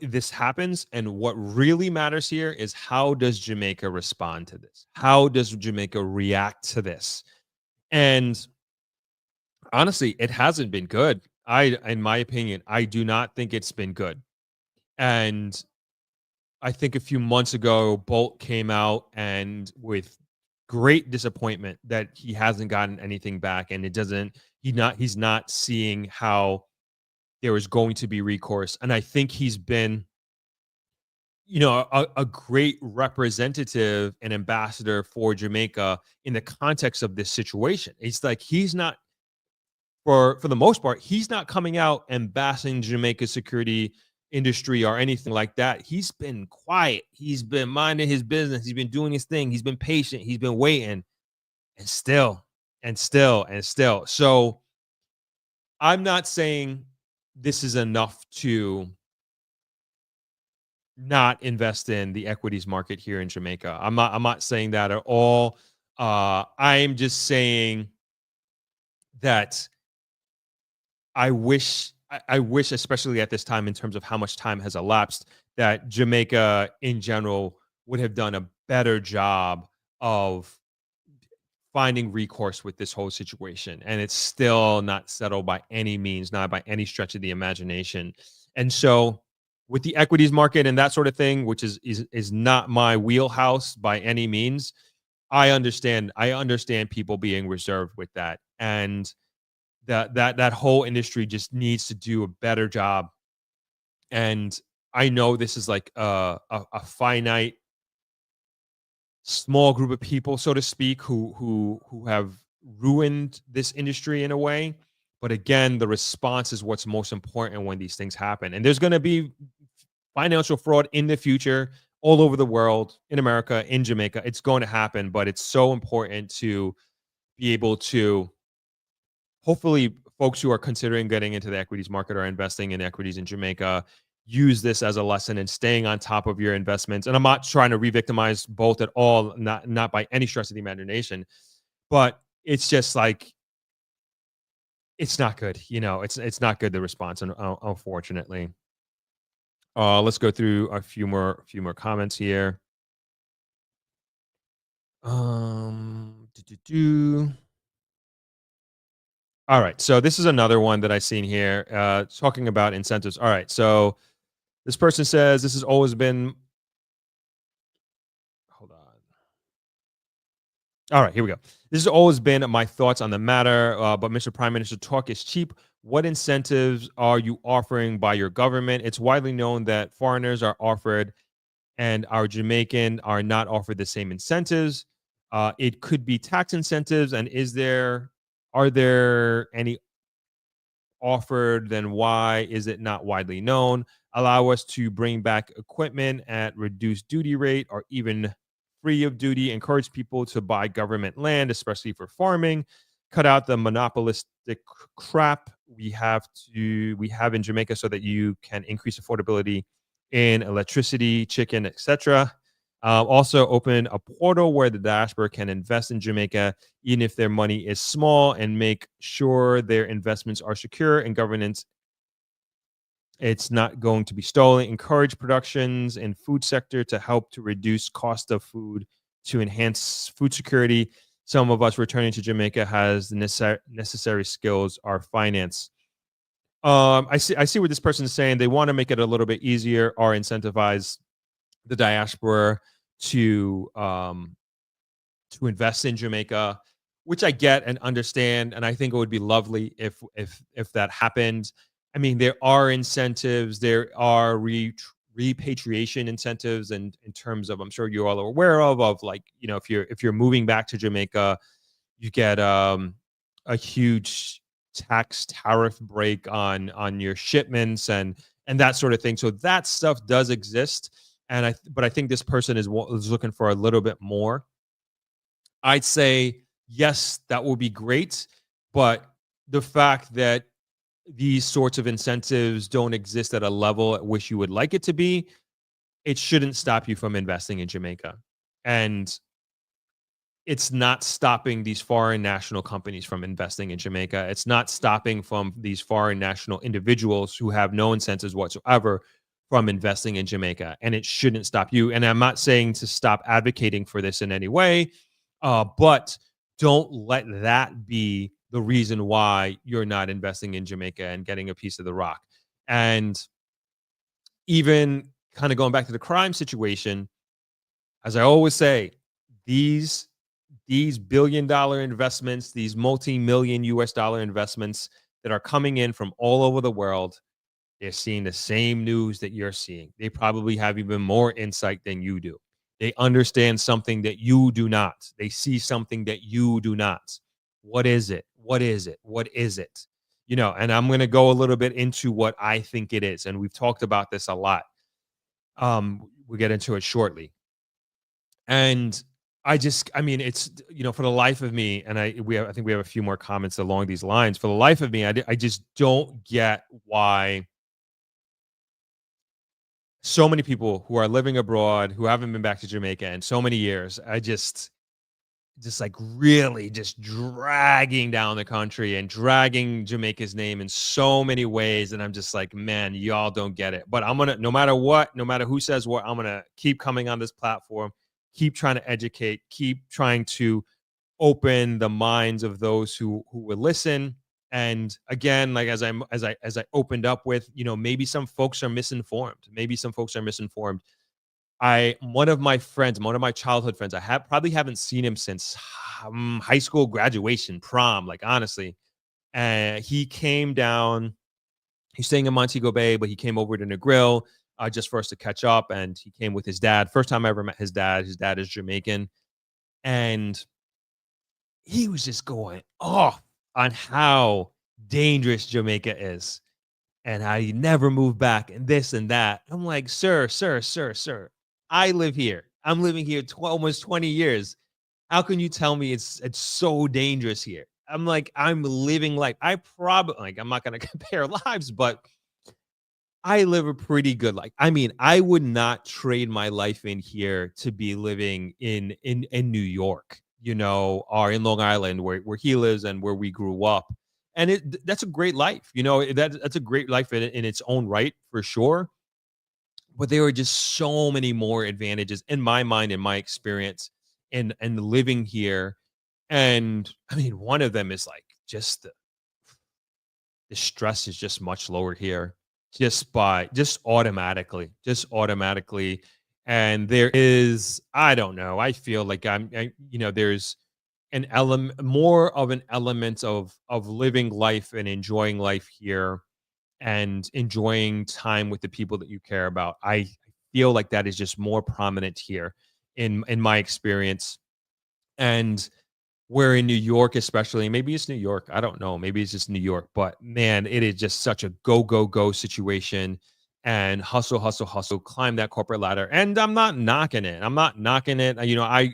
this happens, and what really matters here is, how does Jamaica respond to this? How does Jamaica react to this? And honestly, it hasn't been good. In my opinion, I do not think it's been good. And I think a few months ago, Bolt came out and with great disappointment that he hasn't gotten anything back, and he's not seeing how there is going to be recourse. And I think he's been, a great representative and ambassador for Jamaica in the context of this situation. It's like he's not, for the most part, he's not coming out and bashing Jamaica's security industry or anything like that. He's been quiet. He's been minding his business. He's been doing his thing. He's been patient. He's been waiting, and still. So I'm not saying this is enough to not invest in the equities market here in Jamaica. I'm not saying that at all. I'm just saying that I wish, especially at this time, in terms of how much time has elapsed, that Jamaica in general would have done a better job of finding recourse with this whole situation. And it's still not settled by any means, not by any stretch of the imagination. And so with the equities market and that sort of thing, which is not my wheelhouse by any means, I understand people being reserved with that. And that whole industry just needs to do a better job. And I know this is like a finite small group of people, so to speak, who have ruined this industry in a way. But again, the response is what's most important when these things happen. And there's going to be financial fraud in the future all over the world, in America, in Jamaica. It's going to happen, but it's so important to be able to, hopefully, folks who are considering getting into the equities market or investing in equities in Jamaica, use this as a lesson in staying on top of your investments. And I'm not trying to re-victimize Bolt at all, not by any stretch of the imagination, but it's just like, it's not good. It's not good, the response, unfortunately. Let's go through a few more comments here. All right, so this is another one that I seen here, talking about incentives. All right, so this person says, this has always been, hold on. All right, here we go. This has always been my thoughts on the matter, but Mr. Prime Minister, talk is cheap. What incentives are you offering by your government? It's widely known that foreigners are offered and our Jamaican are not offered the same incentives. It could be tax incentives, and are there any offered? Then why is it not widely known? Allow us to bring back equipment at reduced duty rate or even free of duty. Encourage people to buy government land, especially for farming. Cut out the monopolistic crap we have in Jamaica so that you can increase affordability in electricity, chicken, etc. Also open a portal where the diaspora can invest in Jamaica, even if their money is small, and make sure their investments are secure and governance, it's not going to be stolen. Encourage productions in food sector to help to reduce cost of food to enhance food security. Some of us returning to Jamaica has the necessary skills or finance. I see what this person is saying. They want to make it a little bit easier or incentivize the diaspora to invest in Jamaica, which I get and understand, and I think it would be lovely if that happened. I mean, there are incentives, there are repatriation incentives, and in terms of, I'm sure you all are aware of like, if you're moving back to Jamaica, you get a huge tax tariff break on your shipments and that sort of thing. So that stuff does exist, and but I think this person is looking for a little bit more. I'd say yes, that would be great, but the fact that these sorts of incentives don't exist at a level at which you would like it to be, it shouldn't stop you from investing in Jamaica. And it's not stopping these foreign national companies from investing in Jamaica. It's not stopping from these foreign national individuals who have no incentives whatsoever from investing in Jamaica. And it shouldn't stop you. And I'm not saying to stop advocating for this in any way, but don't let that be the reason why you're not investing in Jamaica and getting a piece of the rock. And even kind of going back to the crime situation, as I always say, these billion-dollar investments, these multi-million US dollar investments that are coming in from all over the world, they're seeing the same news that you're seeing. They probably have even more insight than you do. They understand something that you do not. They see something that you do not. What is it? What is it? What is it? And I'm going to go a little bit into what I think it is. And we've talked about this a lot. We'll get into it shortly. And I mean, it's, for the life of me, and I think we have a few more comments along these lines. For the life of me, I just don't get why so many people who are living abroad, who haven't been back to Jamaica in so many years, I just like really just dragging down the country and dragging Jamaica's name in so many ways. And I'm just like, man, y'all don't get it. But I'm going to, no matter what, no matter who says what, I'm going to keep coming on this platform, keep trying to educate, keep trying to open the minds of those who will listen. And again, like as I opened up with, maybe some folks are misinformed. One of my childhood friends, I probably haven't seen him since high school graduation, prom, like honestly. He came down, he's staying in Montego Bay, but he came over to Negril just for us to catch up. And he came with his dad. First time I ever met his dad. His dad is Jamaican. And he was just going off on how dangerous Jamaica is and how you never move back and this and that. I'm like, sir. I live here. I'm living here almost 20 years. How can you tell me it's so dangerous here? I'm like, I'm living life. I'm not going to compare lives, but I live a pretty good life. I mean, I would not trade my life in here to be living in New York, or in Long Island where he lives and where we grew up. And that's a great life. That's a great life in its own right, for sure. But there are just so many more advantages in my mind, in my experience, and living here. And I mean, one of them is like just the stress is just much lower here, just automatically. And there is, I don't know, I feel like there's more of an element of living life and enjoying life here and enjoying time with the people that you care about. I feel like that is just more prominent here in my experience. And where in New York, especially, maybe it's New York, I don't know, maybe it's just New York, but man, it is just such a go situation and hustle, climb that corporate ladder. And I'm not knocking it.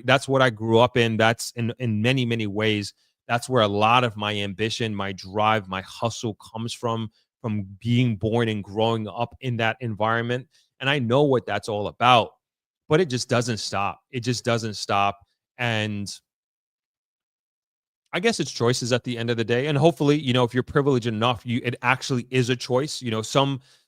That's what I grew up in. That's in many, many ways. That's where a lot of my ambition, my drive, my hustle comes from being born and growing up in that environment. And I know what that's all about, but it just doesn't stop. And I guess it's choices at the end of the day. And hopefully, if you're privileged enough, it actually is a choice.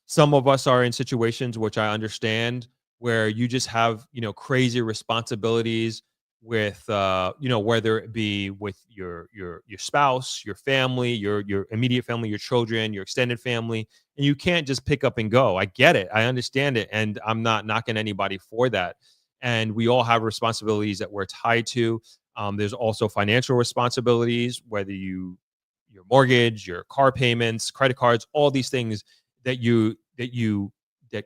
Some of us are in situations, which I understand, where you just have, crazy responsibilities with whether it be with your spouse, your family, your immediate family, your children, your extended family, and you can't just pick up and go. I get it. I understand it, and I'm not knocking anybody for that. And we all have responsibilities that we're tied to. There's also financial responsibilities, whether your mortgage, your car payments, credit cards, all these things that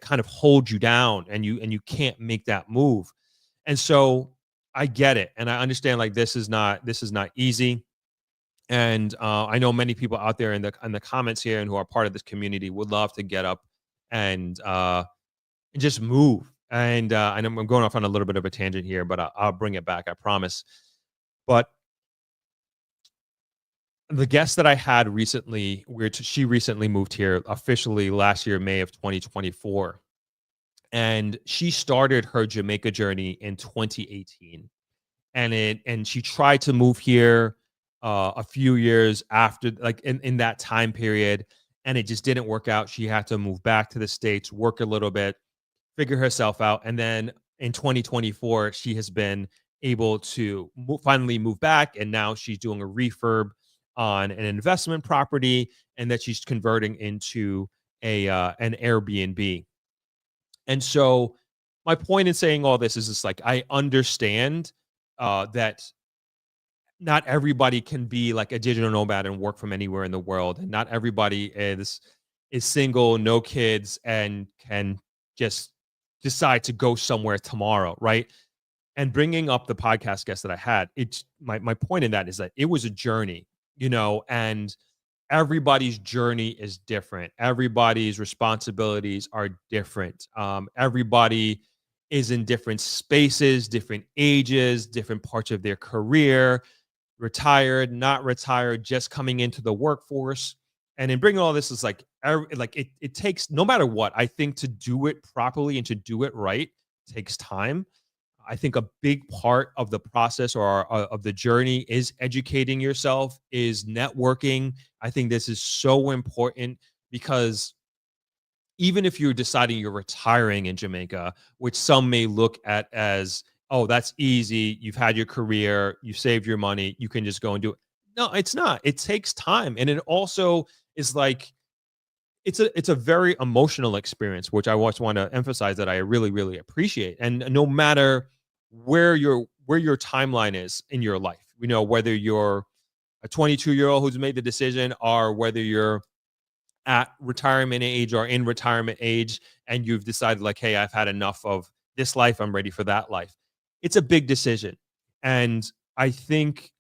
kind of hold you down, and you can't make that move. And so I get it, and I understand, like, this is not easy. And I know many people out there in the comments here and who are part of this community would love to get up and just move. And I'm going off on a little bit of a tangent here, but I'll bring it back, I promise. But the guest that I had recently, she recently moved here officially last year, May of 2024, and she started her Jamaica journey in 2018. And she tried to move here a few years after, like, in that time period, and it just didn't work out. She had to move back to the States, work a little bit, figure herself out, and then in 2024 she has been able to finally move back, and now she's doing a refurb on an investment property, and that she's converting into a an Airbnb. And so my point in saying all this is just, like, I understand that not everybody can be like a digital nomad and work from anywhere in the world, and not everybody is single, no kids, and can just decide to go somewhere tomorrow, right? And bringing up the podcast guest that I had, it's my point in that is that it was a journey, and everybody's journey is different. Everybody's responsibilities are different. Everybody is in different spaces, different ages, different parts of their career, retired, not retired, just coming into the workforce. And in bringing all this is like, it takes, no matter what, I think, to do it properly and to do it right takes time. I think a big part of the process, or of the journey, is educating yourself, is networking. I think this is so important, because even if you're deciding you're retiring in Jamaica, which some may look at as, oh, that's easy. You've had your career, you saved your money, you can just go and do it. No, it's not. It takes time. And it also is like, it's a very emotional experience, which I just want to emphasize that I really, really appreciate. And no matter where your timeline is in your life, whether you're a 22-year-old who's made the decision, or whether you're at retirement age or in retirement age, and you've decided, like, hey, I've had enough of this life, I'm ready for that life. It's a big decision. And I think,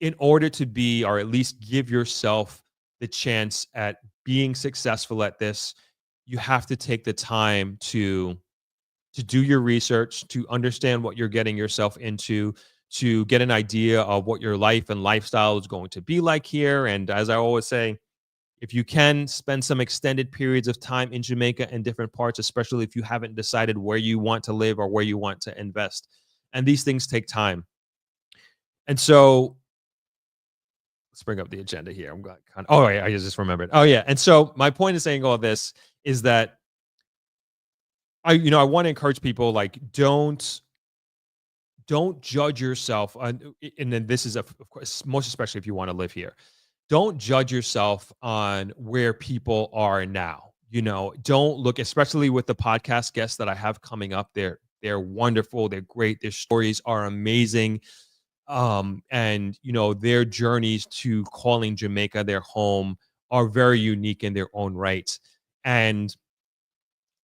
in order to be, or at least give yourself the chance at being successful at this, you have to take the time to do your research, to understand what you're getting yourself into, to get an idea of what your life and lifestyle is going to be like here. And as I always say, if you can spend some extended periods of time in Jamaica and different parts, especially if you haven't decided where you want to live or where you want to invest. And these things take time. And so let's bring up the agenda here. I'm going kind of, oh yeah, I just remembered. Oh yeah. And so my point in saying all this is that I want to encourage people, like, don't judge yourself. And then this is, of course, most especially if you want to live here, don't judge yourself on where people are now. Don't look, especially with the podcast guests that I have coming up. They're wonderful. They're great. Their stories are amazing. And their journeys to calling Jamaica their home are very unique in their own right. And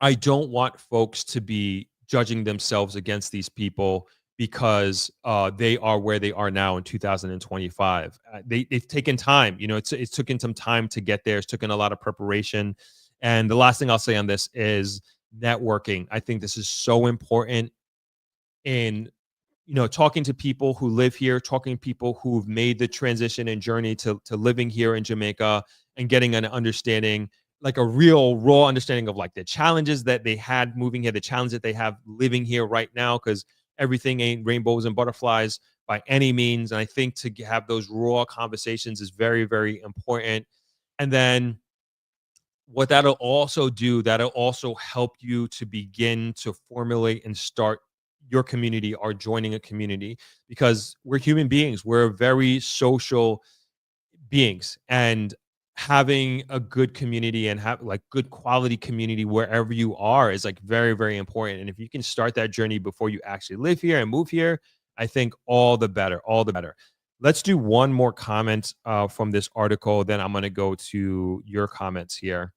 I don't want folks to be judging themselves against these people because they are where they are now in 2025. They've taken time. It's taken some time to get there. It's taken a lot of preparation. And the last thing I'll say on this is networking. I think this is so important in talking to people who live here, talking to people who've made the transition and journey to living here in Jamaica, and getting an understanding, like a real raw understanding of, like, the challenges that they had moving here, the challenge that they have living here right now, because everything ain't rainbows and butterflies by any means. And I think to have those raw conversations is very, very important. And then what that'll also do, that'll also help you to begin to formulate and start your community are joining a community, because we're human beings. We're very social beings, and having a good community and have like good quality community wherever you are is like very, very important. And if you can start that journey before you actually live here and move here, I think all the better, all the better. Let's do one more comment from this article, then I'm going to go to your comments here.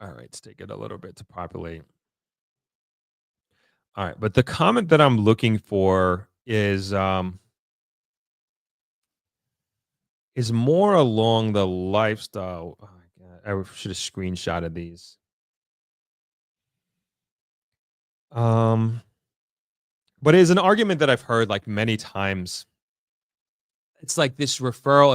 All right, let's take it a little bit to populate. All right, but the comment that I'm looking for is more along the lifestyle. Oh my God, I should have screenshotted these. Um, but it is an argument that I've heard like many times. It's like this referral.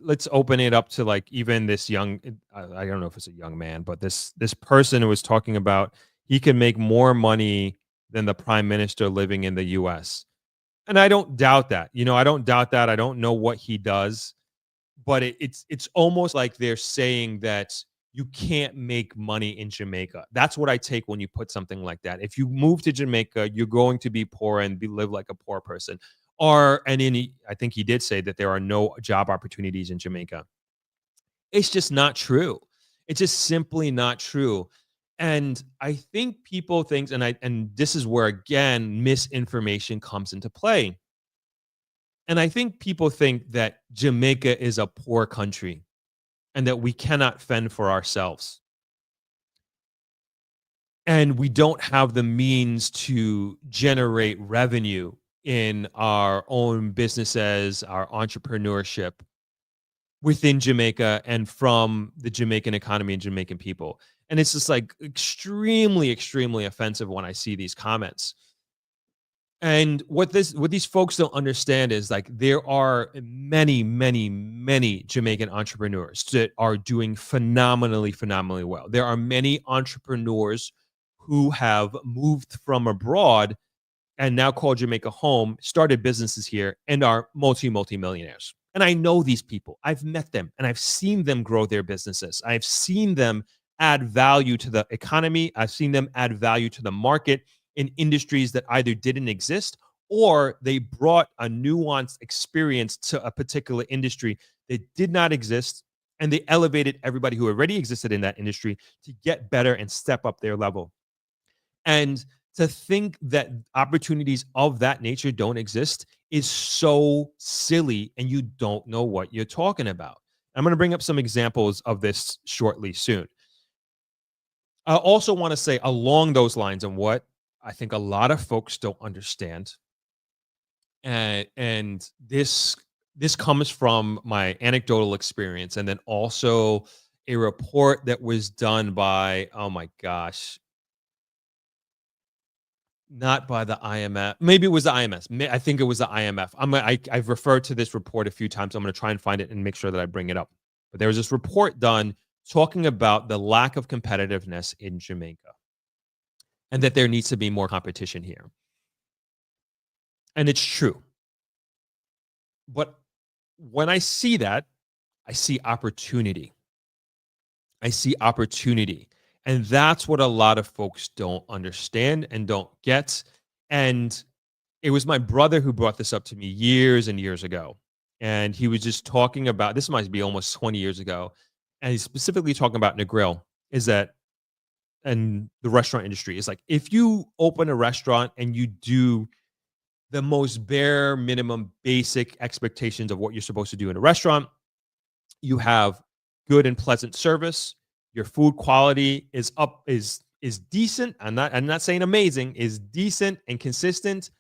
Let's open it up to like even this young. I don't know if it's a young man, but this person who was talking about he can make more money than the prime minister living in the U.S. And I don't doubt that. I don't doubt that. I don't know what he does, but it's almost like they're saying that you can't make money in Jamaica. That's what I take when you put something like that. If you move to Jamaica, you're going to be poor and live like a poor person. I think he did say that there are no job opportunities in Jamaica. It's just not true. It's just simply not true. And I think people think, and this is where again misinformation comes into play. And I think people think that Jamaica is a poor country and that we cannot fend for ourselves. And we don't have the means to generate revenue in our own businesses, our entrepreneurship within Jamaica and from the Jamaican economy and Jamaican people. And it's just like extremely, extremely offensive when I see these comments. And what these folks don't understand is like there are many, many, many Jamaican entrepreneurs that are doing phenomenally, phenomenally well. There are many entrepreneurs who have moved from abroad and now call Jamaica home, started businesses here, and are multi-millionaires. And I know these people. I've met them and I've seen them grow their businesses. I've seen them add value to the economy. I've seen them add value to the market in industries that either didn't exist or they brought a nuanced experience to a particular industry that did not exist. And they elevated everybody who already existed in that industry to get better and step up their level. And to think that opportunities of that nature don't exist is so silly, and you don't know what you're talking about. I'm going to bring up some examples of this shortly soon. I also want to say along those lines, and what I think a lot of folks don't understand, and this comes from my anecdotal experience, and then also a report that was done by, oh my gosh, not by the IMF. Maybe it was the IMF. I think it was the IMF. I've referred to this report a few times. I'm going to try and find it and make sure that I bring it up. But there was this report done talking about the lack of competitiveness in Jamaica and that there needs to be more competition here. And it's true. But when I see that, I see opportunity. I see opportunity. And that's what a lot of folks don't understand and don't get. And it was my brother who brought this up to me years and years ago. And he was just talking about, this might be almost 20 years ago. And he's specifically talking about Negril, is that, and the restaurant industry is like, if you open a restaurant and you do the most bare minimum basic expectations of what you're supposed to do in a restaurant, you have good and pleasant service. Your food quality is decent. I'm not saying amazing, is decent and consistent.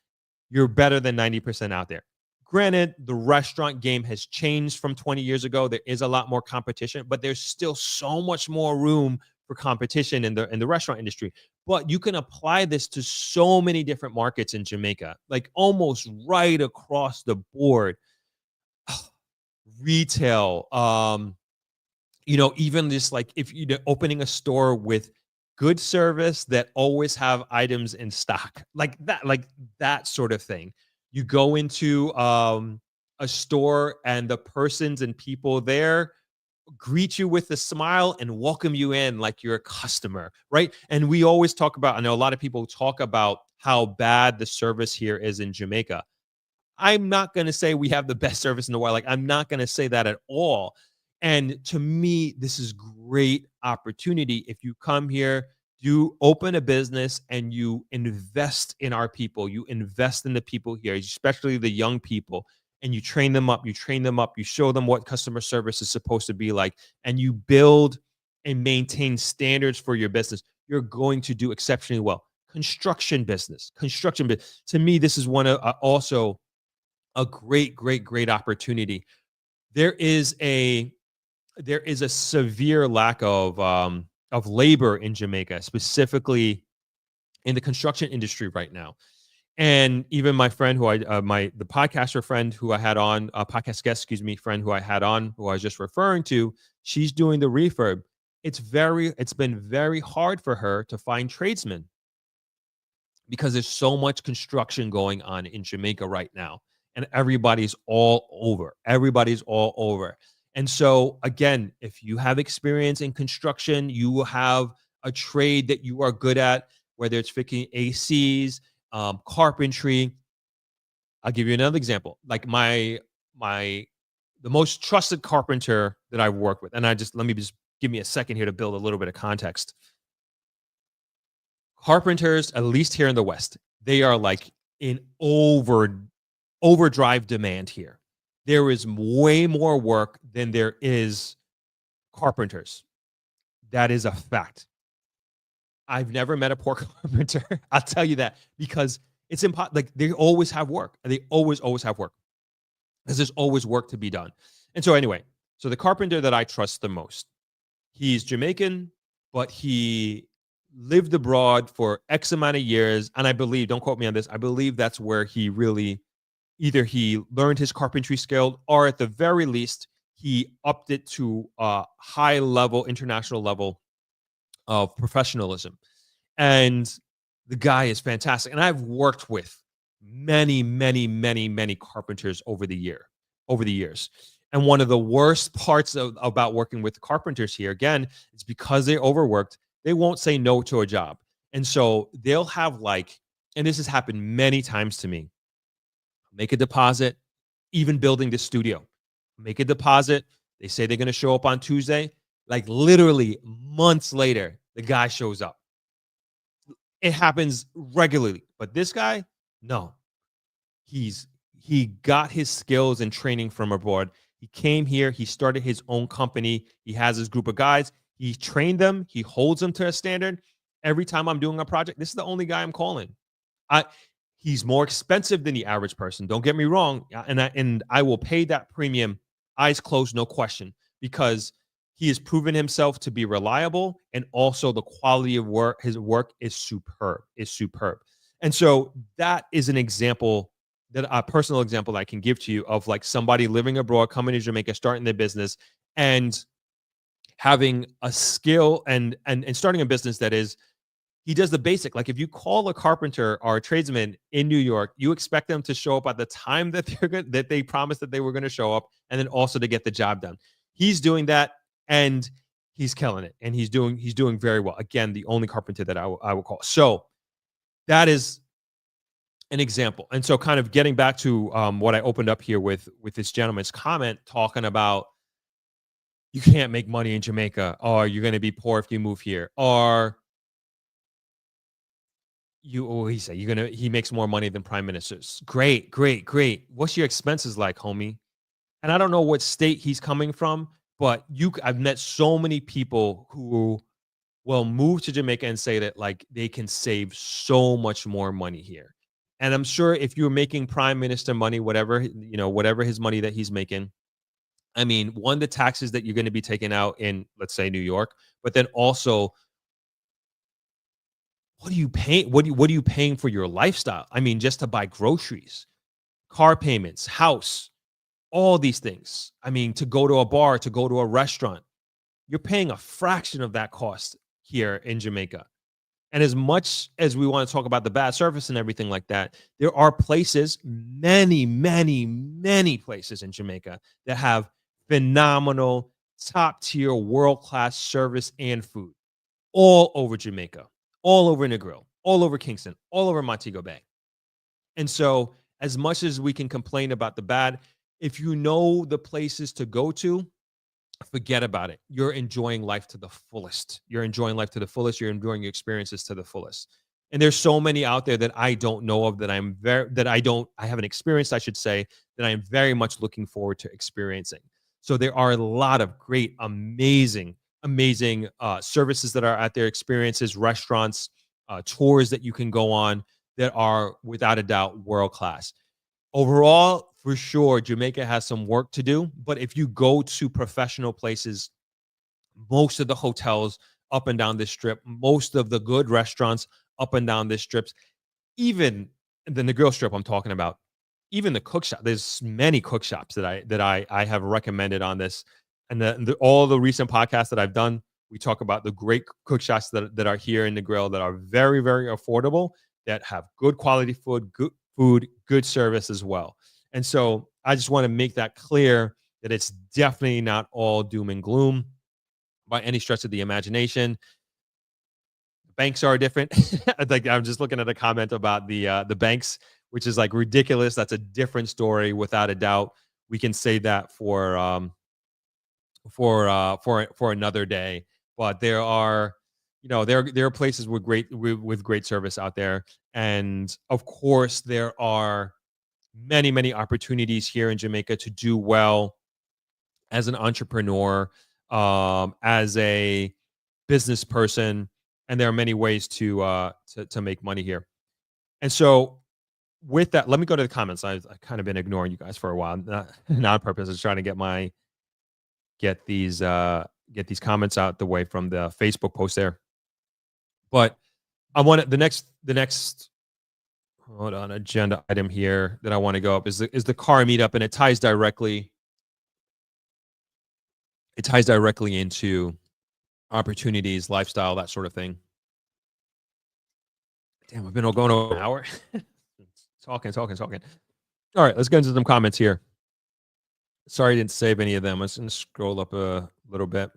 You're better than 90% out there. Granted, the restaurant game has changed from 20 years ago. There is a lot more competition, but there's still so much more room for competition in the restaurant industry. But you can apply this to so many different markets in Jamaica, like almost right across the board. Retail, even just like if you're opening a store with good service that always have items in stock, like that sort of thing. You go into a store and the persons and people there greet you with a smile and welcome you in like you're a customer, right? And we always talk about, I know a lot of people talk about how bad the service here is in Jamaica. I'm not going to say we have the best service in the world. Like, I'm not going to say that at all. And to me, this is great opportunity. If you come here, you open a business and you invest in our people, you invest in the people here, especially the young people, and you train them up, you show them what customer service is supposed to be like, and you build and maintain standards for your business, you're going to do exceptionally well. Construction business, to me, this is one of also a great opportunity. There is a severe lack of labor in Jamaica, specifically in the construction industry right now. And even my friend who the podcaster friend who I had on, podcast guest, friend who I had on, who I was just referring to, she's doing the refurb. It's been very hard for her to find tradesmen because there's so much construction going on in Jamaica right now. And everybody's all over. And so, again, if you have experience in construction, you will have a trade that you are good at, whether it's fixing ACs, carpentry. I'll give you another example. Like the most trusted carpenter that I've worked with, and let me give me a second here to build a little bit of context. Carpenters, at least here in the West, they are like in overdrive demand here. There is way more work than there is carpenters. That is a fact. I've never met a poor carpenter. I'll tell you that, because it's impossible. Like, they always have work. They always have work, because there's always work to be done. And so anyway, so the carpenter that I trust the most, he's Jamaican, but he lived abroad for X amount of years. And I believe, don't quote me on this, I believe that's where he really, either he learned his carpentry skill, or at the very least, he upped it to a high level, international level of professionalism. And the guy is fantastic. And I've worked with many carpenters over the years. And one of the worst parts about working with carpenters here, again, is because they're overworked, they won't say no to a job. And so they'll have, like, and this has happened many times to me, make a deposit, even building the studio, make a deposit. They say they're going to show up on Tuesday. Like, literally months later, the guy shows up. It happens regularly. But this guy, no. He got his skills and training from abroad. He came here. He started his own company. He has his group of guys. He trained them. He holds them to a standard. Every time I'm doing a project, this is the only guy I'm calling. He's more expensive than the average person. Don't get me wrong. And I will pay that premium, eyes closed, no question, because he has proven himself to be reliable, and also the quality of work, his work is superb. And so that is an example, a personal example that I can give to you, of like somebody living abroad, coming to Jamaica, starting their business, and having a skill and starting a business that is, he does the basic. Like, if you call a carpenter or a tradesman in New York, you expect them to show up at the time that they promised that they were going to show up, and then also to get the job done. He's doing that, and he's killing it, and he's doing very well. Again, the only carpenter that I will call. So that is an example. And so, kind of getting back to what I opened up here with this gentleman's comment, talking about, you can't make money in Jamaica, or you're going to be poor if you move here, or he makes more money than prime ministers. Great. What's your expenses like, homie? And I don't know what state he's coming from, but I've met so many people who will move to Jamaica and say that, like, they can save so much more money here. And I'm sure if you're making prime minister money, whatever his money that he's making, I mean, one, the taxes that you're going to be taking out in, let's say, New York, but then also, what are you paying? What are you paying for your lifestyle? I mean, just to buy groceries, car payments, house, all these things. I mean, to go to a bar, to go to a restaurant, you're paying a fraction of that cost here in Jamaica. And as much as we want to talk about the bad service and everything like that, there are places, many places in Jamaica that have phenomenal top tier, world class service and food all over Jamaica, all over Negril, all over Kingston, all over Montego Bay. And so, as much as we can complain about the bad, if you know the places to go to, forget about it. You're enjoying life to the fullest. You're enjoying life to the fullest. You're enjoying your experiences to the fullest. And there's so many out there that I don't know of, that I haven't experienced, I should say, that I am very much looking forward to experiencing. So there are a lot of great, amazing services that are out there, experiences, restaurants, tours that you can go on that are without a doubt world class. Overall, for sure, Jamaica has some work to do. But if you go to professional places, most of the hotels up and down this strip, most of the good restaurants up and down this strips, even the Negril strip I'm talking about, even the cook shop. There's many cook shops that I have recommended on this, and all the recent podcasts that I've done, we talk about the great cook shops that are here in Negril that are very, very affordable, that have good quality food, good service as well. And so I just want to make that clear that it's definitely not all doom and gloom by any stretch of the imagination. Banks are different. Like, I'm just looking at a comment about the banks, which is like ridiculous. That's a different story, without a doubt. We can say that for another day. But there are, there are places with great service out there, and of course there are many opportunities here in Jamaica to do well as an entrepreneur, as a business person, and there are many ways to make money here. And so, with that, let me go to the comments. I've kind of been ignoring you guys for a while, not on purpose. I was trying to get these comments out the way from the Facebook post there. But I want the next hold on, agenda item here that I want to go up is the car meetup, and it ties directly into opportunities, lifestyle, that sort of thing. Damn, we've been going over an hour. talking. All right, let's get into some comments here. Sorry I didn't save any of them. Let's scroll up a little bit.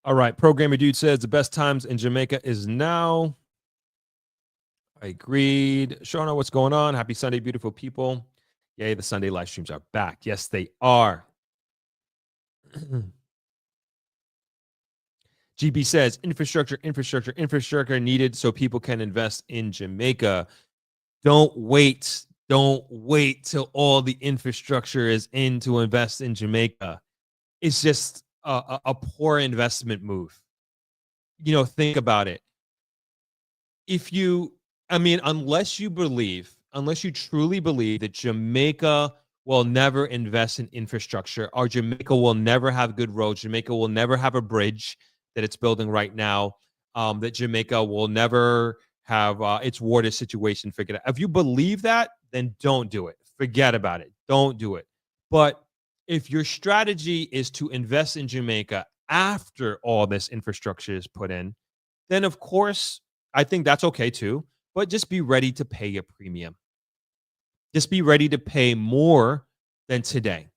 All right, Programmer Dude says the best times in Jamaica is now. I agreed. Shona, what's going on? Happy Sunday, beautiful people. Yay, the Sunday live streams are back. Yes, they are. GB says infrastructure needed so people can invest in Jamaica. Don't wait till all the infrastructure is in to invest in Jamaica. It's just a poor investment move. Think about it. Unless you truly believe that Jamaica will never invest in infrastructure, or Jamaica will never have good roads, Jamaica will never have a bridge that it's building right now, that Jamaica will never have its water situation figured out. If you believe that, then don't do it. Forget about it. Don't do it. But if your strategy is to invest in Jamaica after all this infrastructure is put in, then of course, I think that's okay too. But just be ready to pay a premium. Just be ready to pay more than today.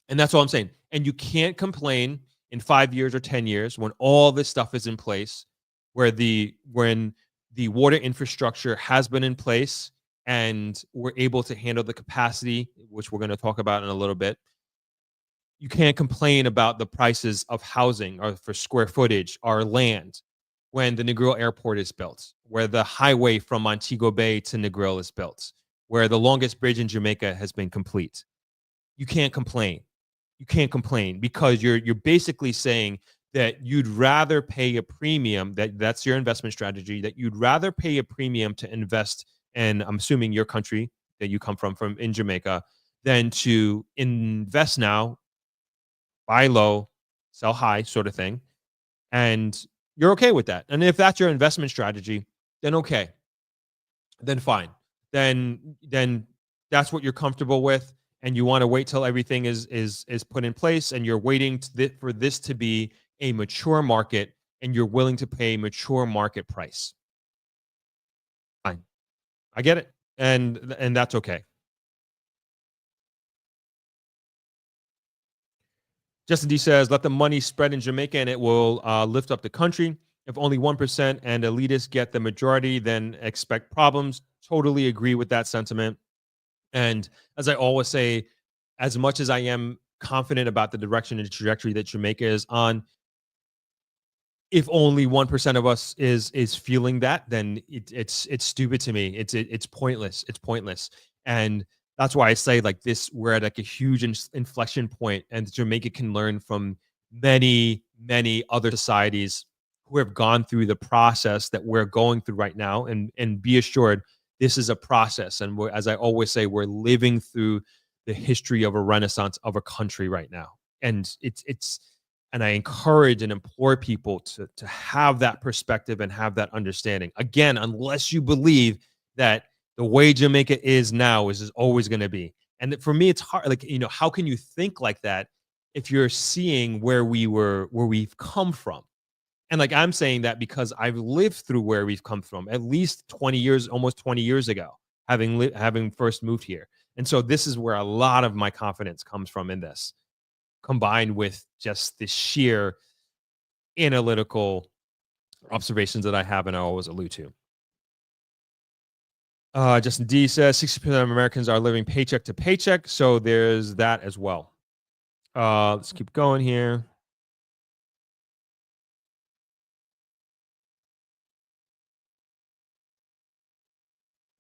And that's all I'm saying. And you can't complain in 5 years or 10 years when all this stuff is in place, when the water infrastructure has been in place and we're able to handle the capacity, which we're going to talk about in a little bit. You can't complain about the prices of housing or for square footage or land when the Negril airport is built, where the highway from Montego Bay to Negril is built, where the longest bridge in Jamaica has been complete. You can't complain. You can't complain because you're basically saying that you'd rather pay a premium, that's your investment strategy, that you'd rather pay a premium to invest in, I'm assuming your country that you come from in Jamaica, than to invest now, buy low, sell high sort of thing. And you're okay with that. And if that's your investment strategy, then okay. Then fine. Then that's what you're comfortable with. And you want to wait till everything is put in place, and you're waiting for this to be a mature market, and you're willing to pay mature market price. Fine. I get it. And that's okay. Justin D says, let the money spread in Jamaica and it will lift up the country. If only 1% and elitists get the majority, then expect problems. Totally agree with that sentiment. And as I always say, as much as I am confident about the direction and trajectory that Jamaica is on, if only 1% of us is feeling that, then it's stupid to me. It's pointless. It's pointless. And that's why I say like this, we're at like a huge inflection point, and Jamaica can learn from many other societies who have gone through the process that we're going through right now. And be assured, this is a process. And we're, as I always say, we're living through the history of a renaissance of a country right now. And it's and I encourage and implore people to have that perspective and have that understanding. Again, unless you believe that the way Jamaica is now is always going to be. And for me, it's hard. Like, you know, how can you think like that if you're seeing where we've come from? And like I'm saying that because I've lived through where we've come from at least 20 years, almost 20 years ago, having first moved here. And so this is where a lot of my confidence comes from in this, combined with just the sheer analytical observations that I have and I always allude to. Justin D says 60% of Americans are living paycheck to paycheck, so there's that as well. Let's keep going here.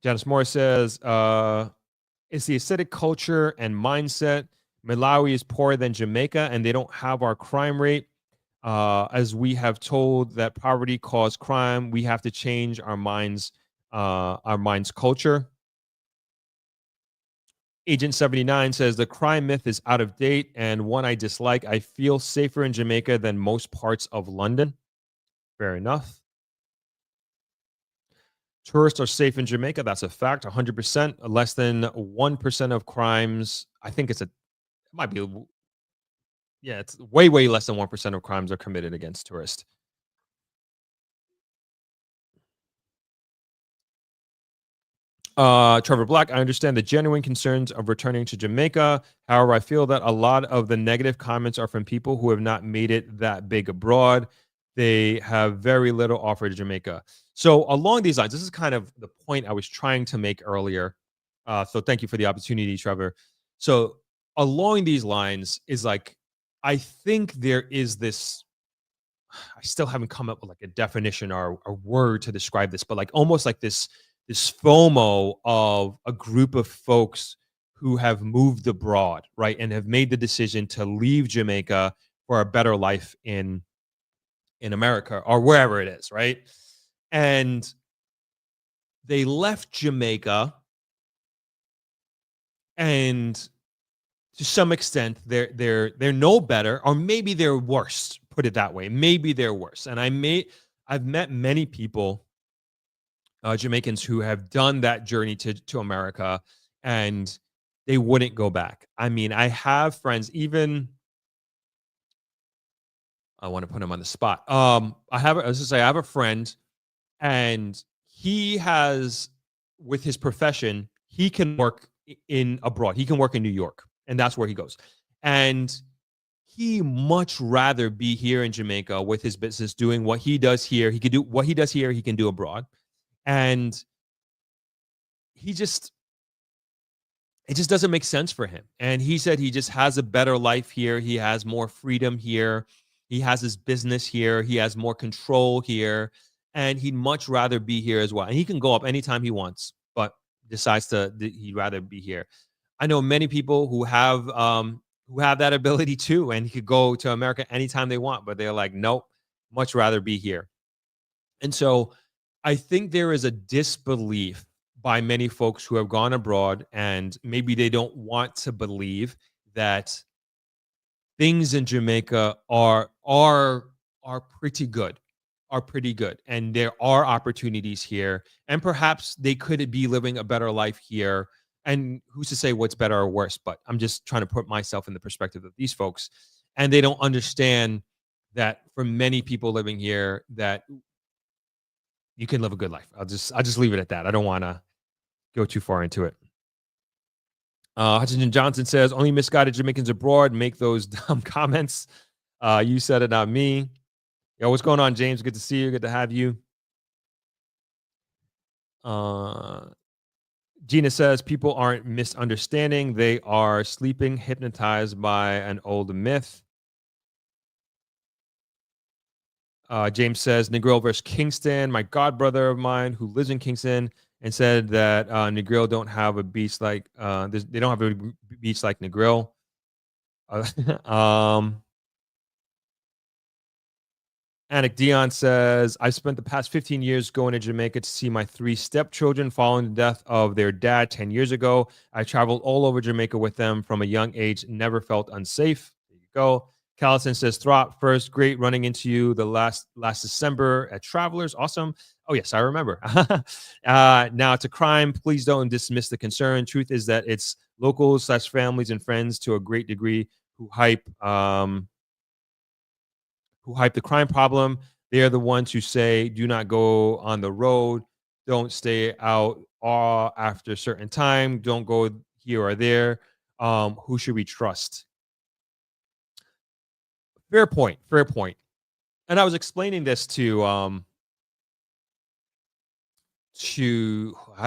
Janice Moore says, it's the aesthetic culture and mindset. Malawi is poorer than Jamaica, and they don't have our crime rate. As we have told that poverty caused crime, we have to change our minds culture. Agent 79 says the crime myth is out of date and one I dislike. I feel safer in Jamaica than most parts of London. Fair enough. Tourists are safe in Jamaica. That's a fact. 100%. Less than 1% of crimes. I think it might be, yeah, it's way less than 1% of crimes are committed against tourists. Trevor Black, I understand the genuine concerns of returning to Jamaica. However, I feel that a lot of the negative comments are from people who have not made it that big abroad. They have very little offer to Jamaica. So along these lines, this is kind of the point I was trying to make earlier. So thank you for the opportunity, Trevor. So along these lines is like, I think there is this, I still haven't come up with like a definition or a word to describe this, but like almost like this FOMO of a group of folks who have moved abroad, right, and have made the decision to leave Jamaica for a better life in America or wherever it is, right? And they left Jamaica, and to some extent they're no better, or maybe they're worse, put it that way. Maybe they're worse. And I've met many people, Jamaicans, who have done that journey to America, and they wouldn't go back. I mean, I have friends, even I want to put him on the spot. I have a friend, and he has, with his profession, he can work in abroad. He can work in New York, and that's where he goes. And he much rather be here in Jamaica with his business, doing what he does here. He can do what he does here, he can do abroad. And it just doesn't make sense for him. And he said he just has a better life here. He has more freedom here. He has his business here. He has more control here. And he'd much rather be here as well. And he can go up anytime he wants, but decides he'd rather be here. I know many people who have that ability too, and he could go to America anytime they want, but they're like, nope, much rather be here. And so I think there is a disbelief by many folks who have gone abroad, and maybe they don't want to believe that things in Jamaica are pretty good, and there are opportunities here, and perhaps they could be living a better life here. And who's to say what's better or worse? But I'm just trying to put myself in the perspective of these folks, and they don't understand that for many people living here, that you can live a good life. I'll just leave it at that. I don't want to go too far into it. Hutchinson Johnson says, only misguided Jamaicans abroad make those dumb comments. You said it, not me. Yo, what's going on, James? Good to see you. Good to have you. Gina says, people aren't misunderstanding. They are sleeping, hypnotized by an old myth. James says, Negril versus Kingston. My god brother of mine who lives in Kingston and said that Negril don't have a beach like they don't have a beach like Negril. Anik Dion says, I spent the past 15 years going to Jamaica to see my 3 stepchildren following the death of their dad 10 years ago. I traveled all over Jamaica with them from a young age, never felt unsafe. There you go. Callison says, Throp, first, great running into you the last December at Travelers. Awesome. Oh, yes, I remember. Now, to crime, please don't dismiss the concern. Truth is that it's locals / families and friends to a great degree who hype the crime problem. They are the ones who say, do not go on the road, don't stay out after a certain time, don't go here or there. Who should we trust? Fair point. And I was explaining this to I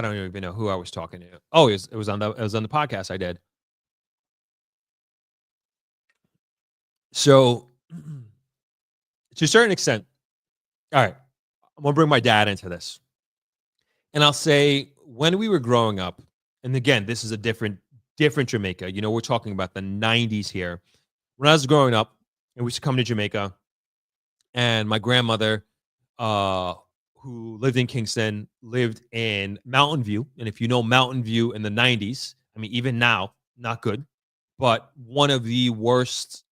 don't even know who I was talking to. Oh, it was on the podcast I did. So to a certain extent, all right, I'm gonna bring my dad into this. And I'll say, when we were growing up, and again, this is a different Jamaica. You know, we're talking about the 90s here. When I was growing up, and we used to come to Jamaica, and my grandmother, who lived in Kingston, lived in Mountain View. And if you know Mountain View in the 90s, I mean, even now, not good, but one of the worst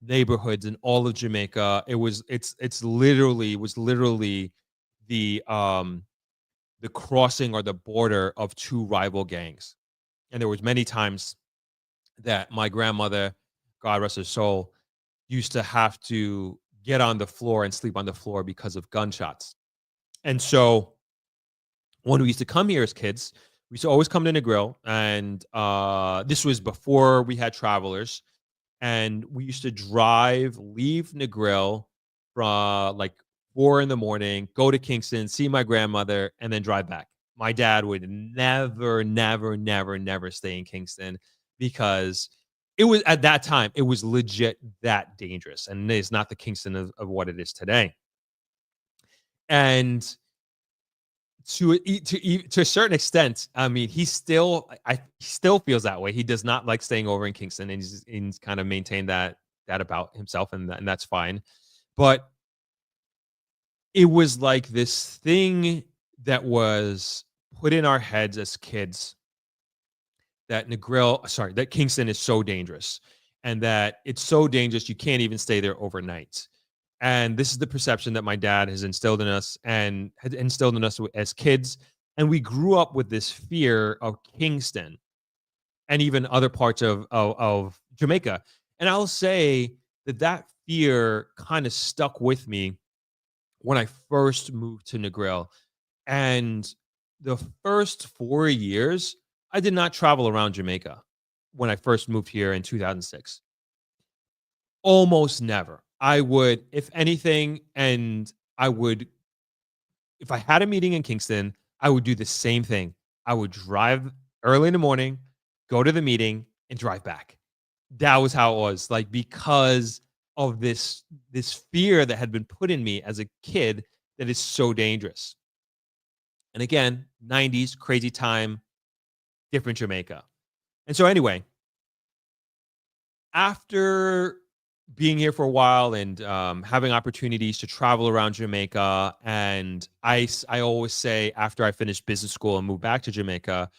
neighborhoods in all of Jamaica. It's literally the crossing or the border of 2 rival gangs. And there was many times that my grandmother, God rest her soul, used to have to get on the floor and sleep on the floor because of gunshots. And so when we used to come here as kids, we used to always come to Negril, and this was before we had Travelers. And we used to leave Negril from like 4 in the morning, go to Kingston, see my grandmother, and then drive back. My dad would never stay in Kingston because it was, at that time, it was legit that dangerous. And it's not the Kingston of what it is today. And to a certain extent, I mean, he still feels that way. He does not like staying over in Kingston, and he's kind of maintained that about himself, and that's fine. But it was like this thing that was put in our heads as kids that that Kingston is so dangerous, and that it's so dangerous you can't even stay there overnight. And this is the perception that my dad has instilled in us, and had instilled in us as kids. And we grew up with this fear of Kingston and even other parts of Jamaica. And I'll say that fear kind of stuck with me when I first moved to Negril. And the first 4 years, I did not travel around Jamaica when I first moved here in 2006. Almost never. I would, if anything, if I had a meeting in Kingston, I would do the same thing. I would drive early in the morning, go to the meeting, and drive back. That was how it was, like, because of this fear that had been put in me as a kid that is so dangerous. And again, 90s, crazy time, different Jamaica. And so anyway, after being here for a while and having opportunities to travel around Jamaica, and I always say, after I finished business school and moved back to Jamaica,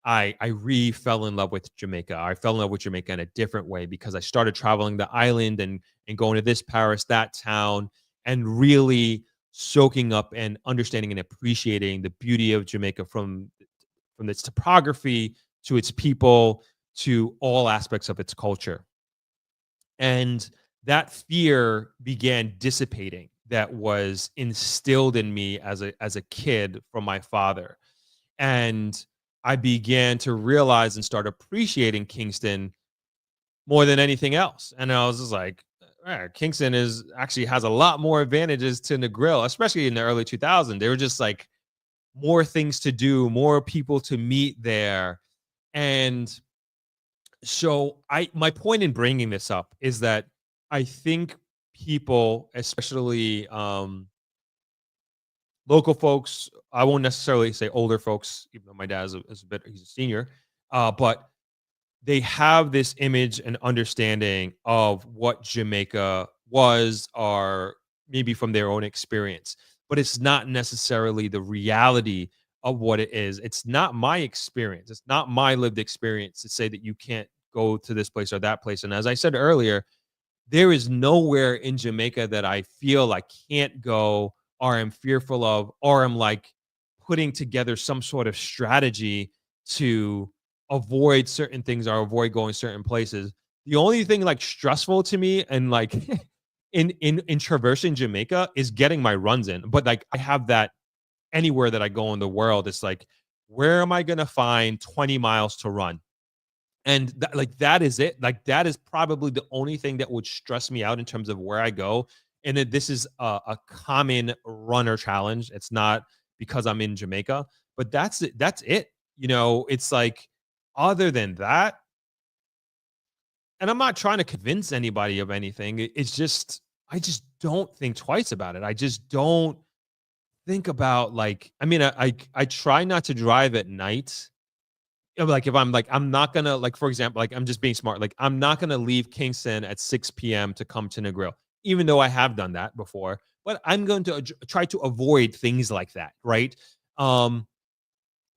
I fell in love with Jamaica. I fell in love with Jamaica in a different way because I started traveling the island and going to this Paris, that town, and really soaking up and understanding and appreciating the beauty of Jamaica from its topography to its people to all aspects of its culture. And that fear began dissipating, that was instilled in me as a kid from my father. And I began to realize and start appreciating Kingston more than anything else. And I was just like, Kingston is actually has a lot more advantages to Negril, especially in the early 2000s. They were just like more things to do, more people to meet there. And so my point in bringing this up is that I think people, especially local folks, I won't necessarily say older folks, even though my dad is a bit, he's a senior, but they have this image and understanding of what Jamaica was, or maybe from their own experience, but it's not necessarily the reality of what it is. It's not my experience. It's not my lived experience to say that you can't go to this place or that place. And as I said earlier, there is nowhere in Jamaica that I feel I can't go, or I'm fearful of, or I'm like putting together some sort of strategy to avoid certain things or avoid going certain places. The only thing like stressful to me and like in traversing Jamaica is getting my runs in. But like I have that anywhere that I go in the world. It's like, where am I gonna find 20 miles to run? And like that is it. Like that is probably the only thing that would stress me out in terms of where I go. And that this is a common runner challenge. It's not because I'm in Jamaica, but that's it. That's it. It's like other than that, and I'm not trying to convince anybody of anything. It's just I just don't think twice about it. I just don't think about like. I mean, I try not to drive at night. Like, if I'm like, I'm not gonna like, for example, like, I'm just being smart. Like, I'm not gonna leave Kingston at 6 p.m. to come to Negril, even though I have done that before. But I'm going to try to avoid things like that, right? Um,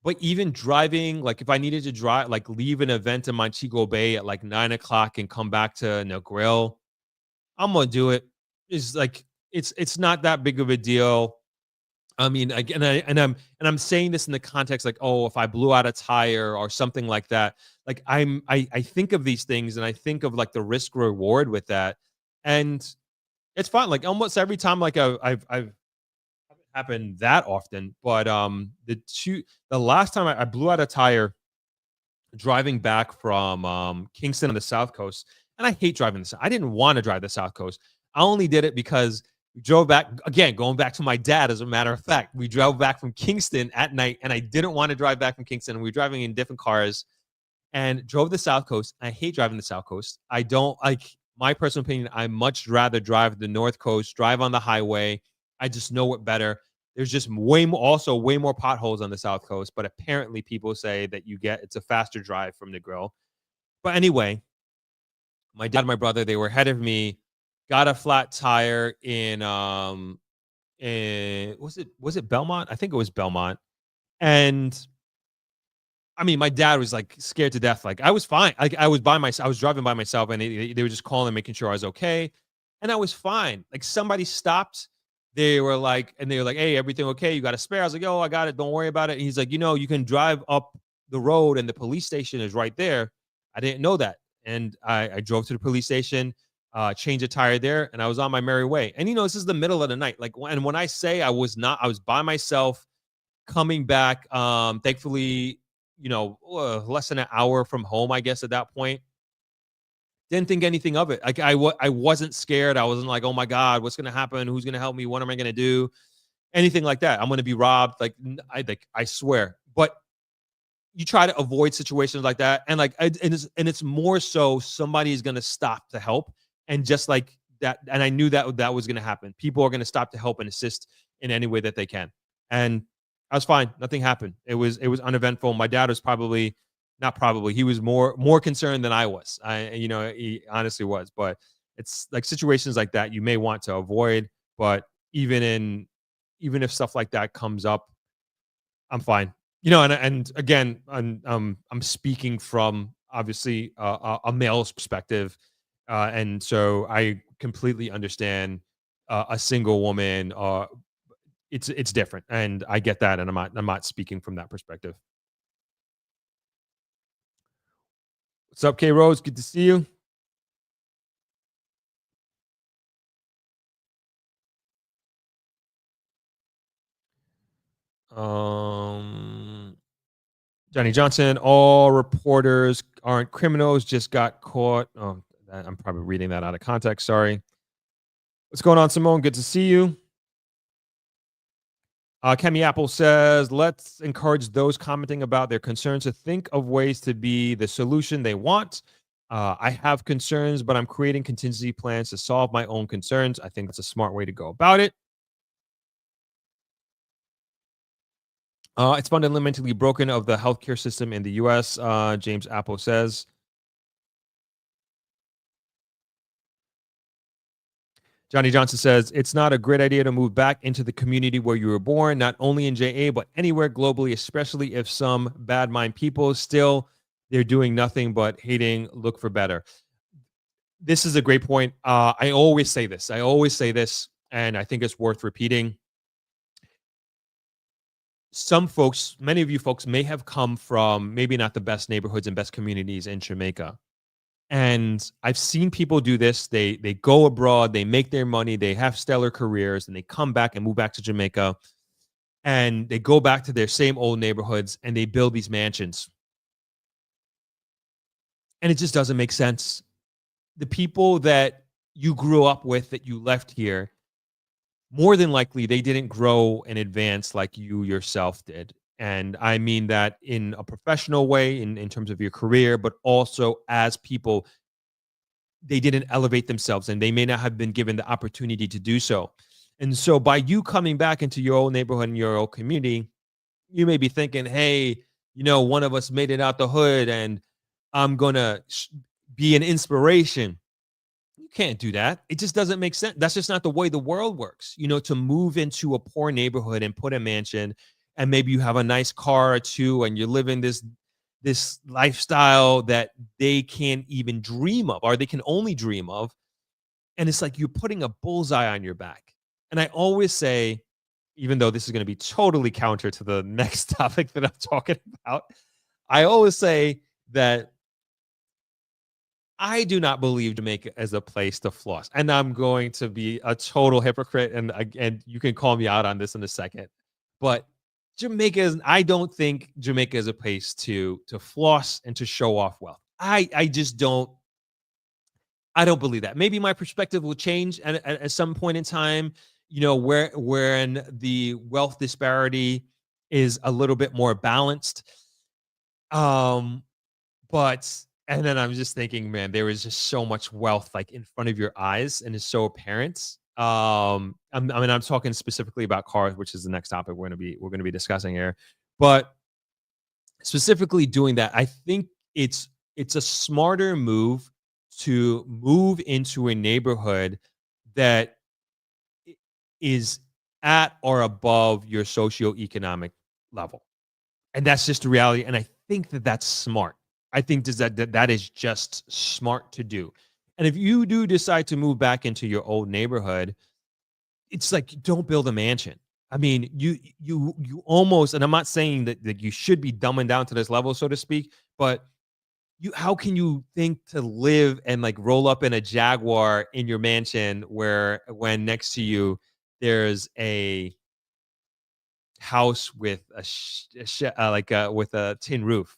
but even driving, like, if I needed to drive, like, leave an event in Montego Bay at like 9 o'clock and come back to Negril, I'm gonna do it. It's like it's not that big of a deal. I mean, again, I'm saying this in the context like, oh, if I blew out a tire or something like that, like I think of these things and I think of like the risk reward with that, and it's fun. Like almost every time, like I've haven't happened that often, but the last time I blew out a tire driving back from Kingston on the South Coast, and I hate driving this. I didn't want to drive the South Coast. I only did it because we drove back again, going back to my dad. As a matter of fact, we drove back from Kingston at night, and I didn't want to drive back from Kingston. We were driving in different cars and drove the South Coast. I hate driving the South Coast. I don't like my personal opinion. I much rather drive the North Coast, drive on the highway. I just know it better. There's just also way more potholes on the South Coast, but apparently people say that it's a faster drive from the grill. But anyway, my dad and my brother, they were ahead of me, got a flat tire in was it Belmont? I think it was Belmont. And I mean, my dad was like scared to death. Like I was fine. Like I was by myself. I was driving by myself, and they were just calling, making sure I was okay, and I was fine. Like somebody stopped. They were like, "Hey, everything okay? You got a spare?" I was like, "Oh, I got it. Don't worry about it." And he's like, you can drive up the road, and the police station is right there." I didn't know that, and I drove to the police station, changed a tire there, and I was on my merry way. And this is the middle of the night. Like, when I say I was by myself coming back, thankfully, less than an hour from home, I guess, at that point. Didn't think anything of it. Like I wasn't scared. I wasn't like, oh my God, what's gonna happen? Who's gonna help me? What am I gonna do? Anything like that. I'm gonna be robbed. I swear. But you try to avoid situations like that. And it's more so somebody is gonna stop to help. And just like that, and I knew that was gonna happen. People are gonna stop to help and assist in any way that they can. And I was fine. Nothing happened. It was uneventful. My dad was probably not probably. He was more concerned than I was. He honestly was. But it's like situations like that you may want to avoid. But even if stuff like that comes up, I'm fine. And again, I'm speaking from obviously a male's perspective, and so I completely understand a single woman. It's different, and I get that, and I'm not speaking from that perspective. What's up, K Rose? Good to see you. Um, Johnny Johnson, all reporters aren't criminals, just got caught. Oh, I'm probably reading that out of context. Sorry. What's going on, Simone? Good to see you. Kemi Apple says, let's encourage those commenting about their concerns to think of ways to be the solution they want. I have concerns, but I'm creating contingency plans to solve my own concerns. I think that's a smart way to go about it. It's fundamentally broken of the healthcare system in the U.S., James Apple says. Johnny Johnson says, it's not a great idea to move back into the community where you were born, not only in JA, but anywhere globally, especially if some bad mind people still, they're doing nothing but hating, look for better. This is a great point. I always say this. And I think it's worth repeating. Some folks, many of you folks may have come from maybe not the best neighborhoods and best communities in Jamaica. And I've seen people do this. They go abroad, they make their money, they have stellar careers, and they come back and move back to Jamaica, and they go back to their same old neighborhoods and they build these mansions. And it just doesn't make sense. The people that you grew up with that you left here, more than likely they didn't grow and advance like you yourself did. And I mean that in a professional way, in terms of your career, but also as people, they didn't elevate themselves and they may not have been given the opportunity to do so. And so by you coming back into your old neighborhood and your old community, you may be thinking, hey, one of us made it out the hood and I'm going to be an inspiration. You can't do that. It just doesn't make sense. That's just not the way the world works. To move into a poor neighborhood and put a mansion, and maybe you have a nice car or two and you're living this lifestyle that they can't even dream of, or they can only dream of. And it's like you're putting a bullseye on your back. And I always say, even though this is going to be totally counter to the next topic that I'm talking about, I always say that I do not believe Jamaica as a place to floss. And I'm going to be a total hypocrite. And you can call me out on this in a second. But I don't think Jamaica is a place to floss and to show off wealth. I just don't. I don't believe that. Maybe my perspective will change at some point in time, wherein the wealth disparity is a little bit more balanced. But and then I'm just thinking, man, there is just so much wealth like in front of your eyes and it's so apparent. I'm talking specifically about cars, which is the next topic we're going to be discussing here. But specifically doing that, I think it's a smarter move to move into a neighborhood that is at or above your socioeconomic level. And that's just the reality. And I think that that's smart. I think that is just smart to do. And if you do decide to move back into your old neighborhood, it's like, don't build a mansion. I mean, you almost, and I'm not saying that you should be dumbing down to this level, so to speak, but how can you think to live and like roll up in a Jaguar in your mansion when next to you there's a house with with a tin roof?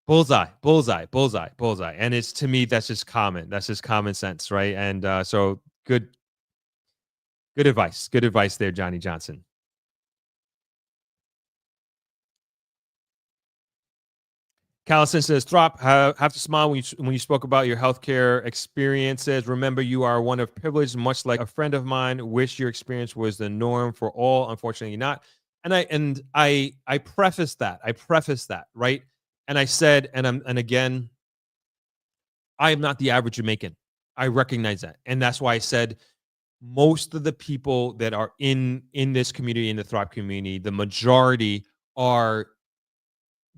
Bullseye. And it's, to me, that's just common. That's just common sense, right? And so good advice. Good advice there, Johnny Johnson. Callison says, Throp, have to smile when you spoke about your healthcare experiences. Remember, you are one of privilege, much like a friend of mine. Wish your experience was the norm for all. Unfortunately, not. And I preface that, right? And I said, and again, I am not the average Jamaican. I recognize that. And that's why I said most of the people that are in this community, in the Throp community, the majority are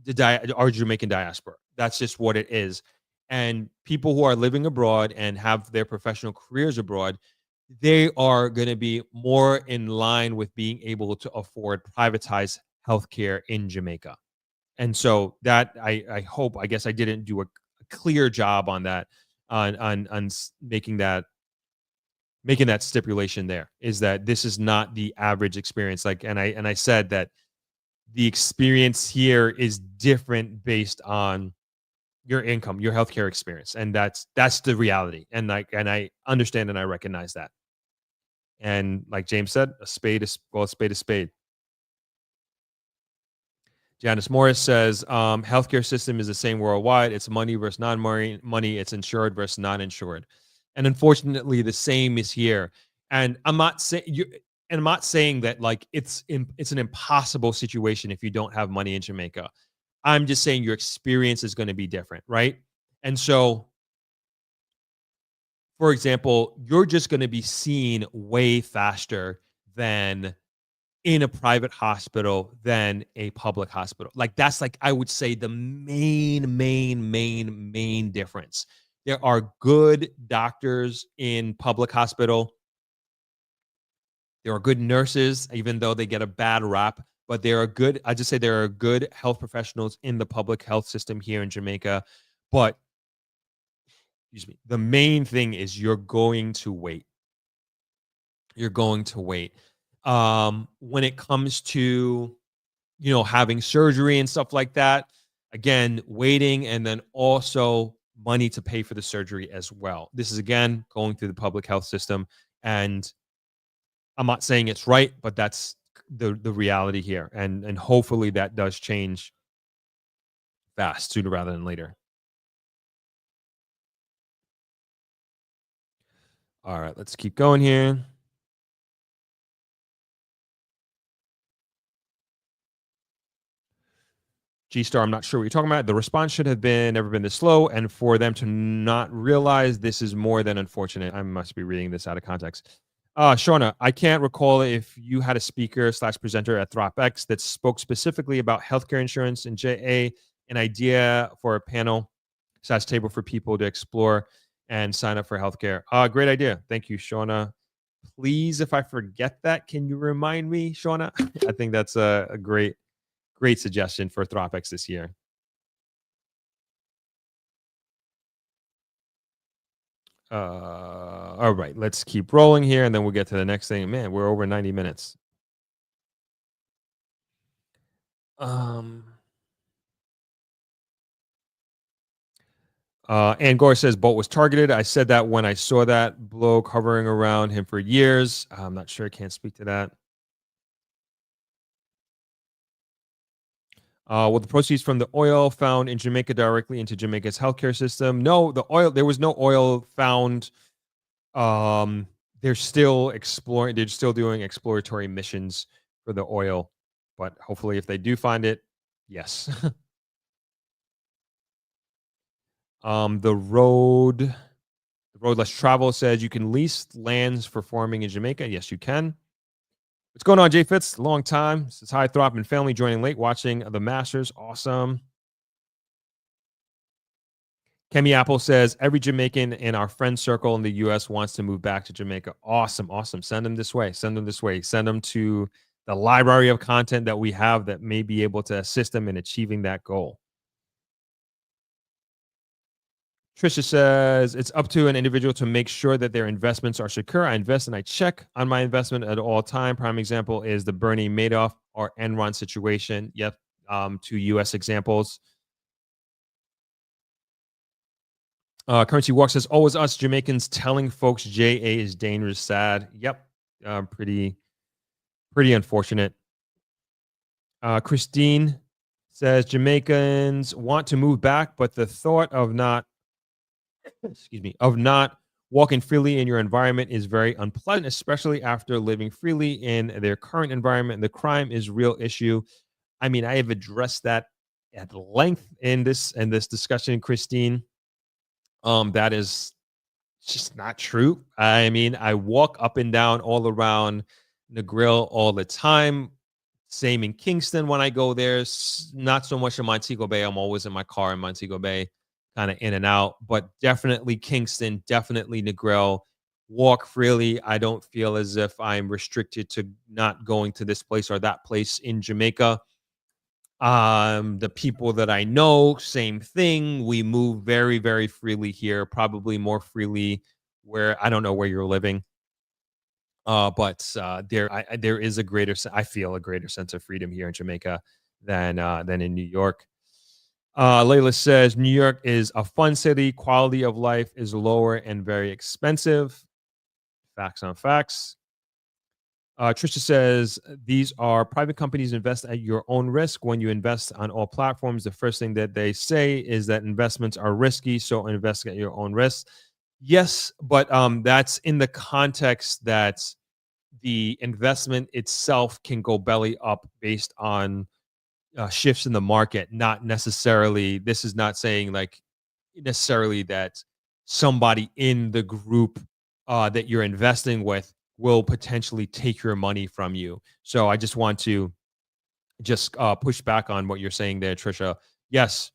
Jamaican diaspora. That's just what it is. And people who are living abroad and have their professional careers abroad, they are going to be more in line with being able to afford privatized healthcare in Jamaica. And so that I hope, I guess I didn't do a clear job on that, on making that stipulation there, is that this is not the average experience. Like, and I said that the experience here is different based on your income, your healthcare experience, and that's the reality. And I understand and I recognize that. And like James said, a spade is well, a spade is spade. Janice Morris says, healthcare system is the same worldwide. It's money versus non-money. Money, it's insured versus non-insured. And unfortunately, the same is here. And I'm not saying and I'm not saying that like it's an impossible situation if you don't have money in Jamaica. I'm just saying your experience is going to be different, right? And so, for example, you're just going to be seen way faster than in a private hospital than a public hospital. Like that's like I would say the main difference. There are good doctors in public hospital. There are good nurses, even though they get a bad rap. But there are good, I just say there are good health professionals in the public health system here in Jamaica. But excuse me, the main thing is you're going to wait. You're going to wait. When it comes to, having surgery and stuff like that, again, waiting and then also money to pay for the surgery as well. This is again going through the public health system. And I'm not saying it's right, but that's the reality here. And hopefully that does change fast, sooner rather than later. All right, let's keep going here. G-Star, I'm not sure what you're talking about. The response should have never been this slow, and for them to not realize this is more than unfortunate. I must be reading this out of context. Shauna, I can't recall if you had a speaker/presenter at Throp-X that spoke specifically about healthcare insurance and JA, an idea for a panel/table for people to explore and sign up for healthcare. Great idea. Thank you, Shauna. Please, if I forget that, can you remind me, Shauna? I think that's a great suggestion for Thropex this year. All right, let's keep rolling here, and then we'll get to the next thing. Man, we're over 90 minutes. Ann Gore says Bolt was targeted. I said that when I saw that blow covering around him for years. I'm not sure. I can't speak to that. Will the proceeds from the oil found in Jamaica directly into Jamaica's healthcare system? No, there was no oil found. They're still exploring. They're still doing exploratory missions for the oil, but hopefully, if they do find it, yes. The road less travel says you can lease lands for farming in Jamaica. Yes, you can. What's going on, Jay Fitz? Long time. This is Hi Throp and family joining late, watching the Masters. Awesome. Kemi Apple says every Jamaican in our friend circle in the U.S. wants to move back to Jamaica. Awesome. Send them this way. Send them to the library of content that we have that may be able to assist them in achieving that goal. Trisha says it's up to an individual to make sure that their investments are secure. I invest and I check on my investment at all time. Prime example is the Bernie Madoff or Enron situation. Yep. 2 U.S. examples. Currency Walk says, always us Jamaicans telling folks JA is dangerous, sad. Yep. Pretty unfortunate. Christine says Jamaicans want to move back, but the thought of not walking freely in your environment is very unpleasant, especially after living freely in their current environment. The crime is a real issue. I mean, I have addressed that at length in this discussion, Christine. That is just not true. I mean, I walk up and down all around Negril all the time. Same in Kingston when I go there. Not so much in Montego Bay. I'm always in my car in Montego Bay, kind of in and out. But definitely Kingston, definitely Negril. Walk freely. I don't feel as if I'm restricted to not going to this place or that place in Jamaica. The people that I know, same thing. We move very, very freely here, probably more freely where I don't know where you're living. But there is I feel a greater sense of freedom here in Jamaica than in New York. Layla says New York is a fun city. Quality of life is lower and very expensive. Facts on facts. Trisha says these are private companies invest at your own risk. When you invest on all platforms, the first thing that they say is that investments are risky, so invest at your own risk. Yes, but that's in the context that the investment itself can go belly up based on shifts in the market. Not necessarily. This is not saying like necessarily that somebody in the group that you're investing with will potentially take your money from you. So I just want to push back on what you're saying there, Trisha. Yes,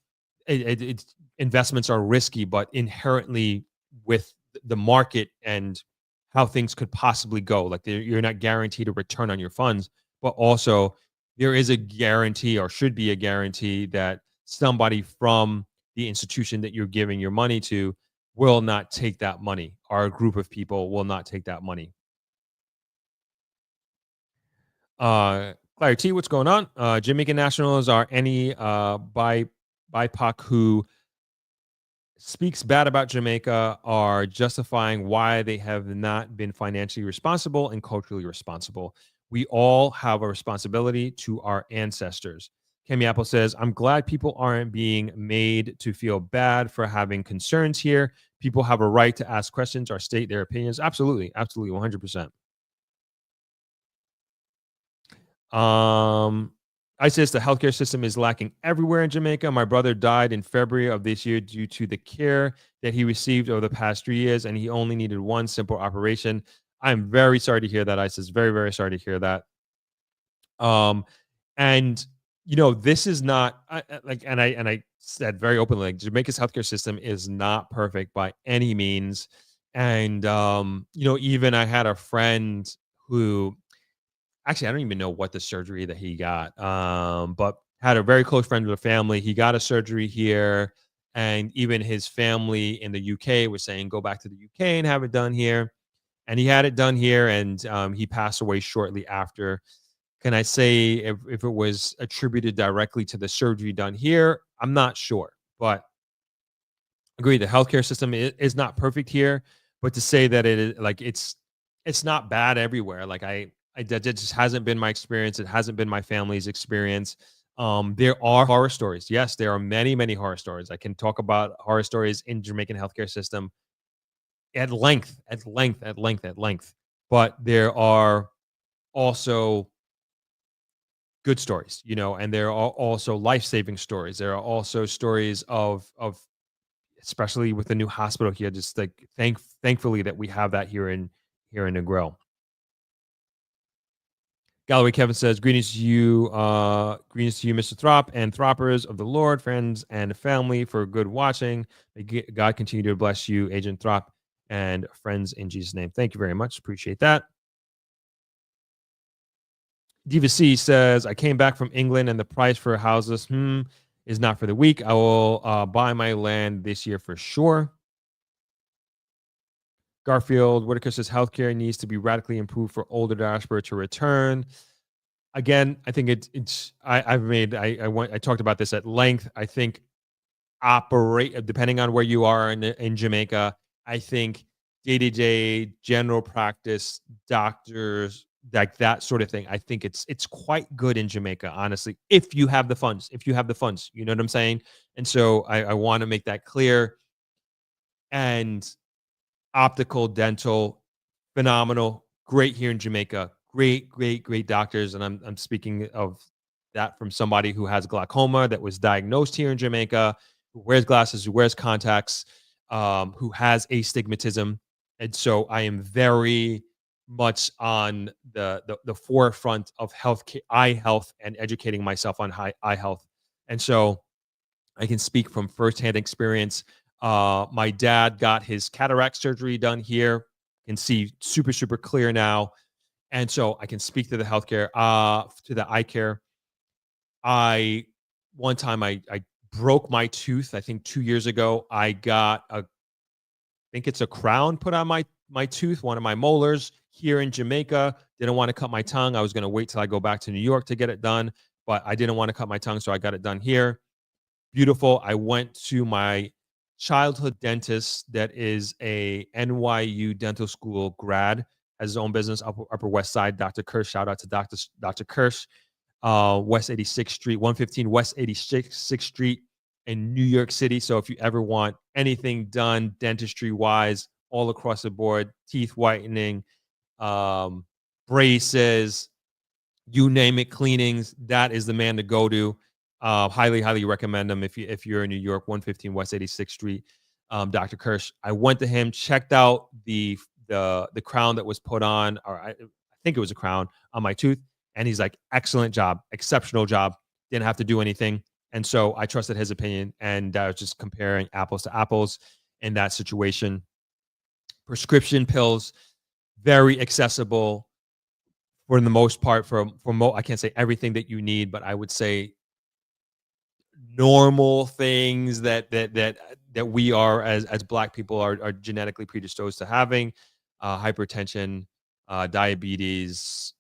it's investments are risky, but inherently with the market and how things could possibly go, like you're not guaranteed a return on your funds, but also there is a guarantee or should be a guarantee that somebody from the institution that you're giving your money to will not take that money, or a group of people will not take that money. Claire T, what's going on? Jamaican nationals are any BIPOC who speaks bad about Jamaica are justifying why they have not been financially responsible and culturally responsible. We all have a responsibility to our ancestors. Kemi Apple says, I'm glad people aren't being made to feel bad for having concerns here. People have a right to ask questions or state their opinions. Absolutely. Absolutely. 100%. ISIS, the healthcare system is lacking everywhere in Jamaica. My brother died in February of this year due to the care that he received over the past 3 years, and he only needed one simple operation. I'm very sorry to hear that, ISIS. Very, very sorry to hear that. And this is not and I said very openly, like Jamaica's healthcare system is not perfect by any means. And even I had a friend who actually, I don't even know what the surgery that he got, but had a very close friend with the family. He got a surgery here, and even his family in the UK was saying, go back to the UK and have it done here. And he had it done here, and he passed away shortly after. Can I say if it was attributed directly to the surgery done here? I'm not sure, but agree the healthcare system is not perfect here. But to say that it is like it's not bad everywhere. Like that just hasn't been my experience. It hasn't been my family's experience. There are horror stories. Yes, there are many, many horror stories. I can talk about horror stories in Jamaican healthcare system at length, at length, at length, at length. But there are also good stories, and there are also life-saving stories. There are also stories of especially with the new hospital here, just like thankfully that we have that here in Negril. Galloway Kevin says, greetings to you, Mr. Throp and Throppers of the Lord, friends and family for good watching. May God continue to bless you, Agent Throp, and friends in Jesus' name. Thank you very much. Appreciate that. Diva C says, I came back from England and the price for houses is not for the weak. I will buy my land this year for sure. Garfield Whitaker says healthcare needs to be radically improved for older diaspora to return. Again, I think I talked about this at length. I think depending on where you are in Jamaica, I think day-to-day general practice doctors, like that sort of thing, I think it's quite good in Jamaica, honestly, if you have the funds, you know what I'm saying? And so I want to make that clear. And optical, dental, phenomenal, great here in Jamaica, great doctors. And I'm speaking of that from somebody who has glaucoma that was diagnosed here in Jamaica, who wears glasses, who wears contacts, who has astigmatism. And so I am very much on the forefront of eye health and educating myself on eye health. And so I can speak from firsthand experience. My dad got his cataract surgery done here. Can see super clear now. And so I can speak to the healthcare, to the eye care. One time I broke my tooth, I think 2 years ago. I got I think it's a crown put on my tooth, one of my molars here in Jamaica. Didn't want to cut my tongue. I was going to wait till I go back to New York to get it done. but I didn't want to cut my tongue, so I got it done here. Beautiful. I went to my childhood dentist that is a NYU dental school grad, has his own business, Upper West Side, Dr. Kirsch. Shout out to Dr. Kirsch, West 86th Street, 115 West 86th Street in New York City. So if you ever want anything done dentistry wise, all across the board, teeth whitening, um, braces, you name it, cleanings, that is the man to go to. Highly recommend him if you're in New York, 115 West 86th Street. Dr. Kirsch. I went to him, checked out the crown that was put on, or I think it was a crown on my tooth, and he's like, excellent job, exceptional job. Didn't have to do anything, and so I trusted his opinion, and I was just comparing apples to apples in that situation. Prescription pills, very accessible for the most part. I can't say everything that you need, but I would say normal things that we are as Black people are genetically predisposed to having, hypertension, diabetes,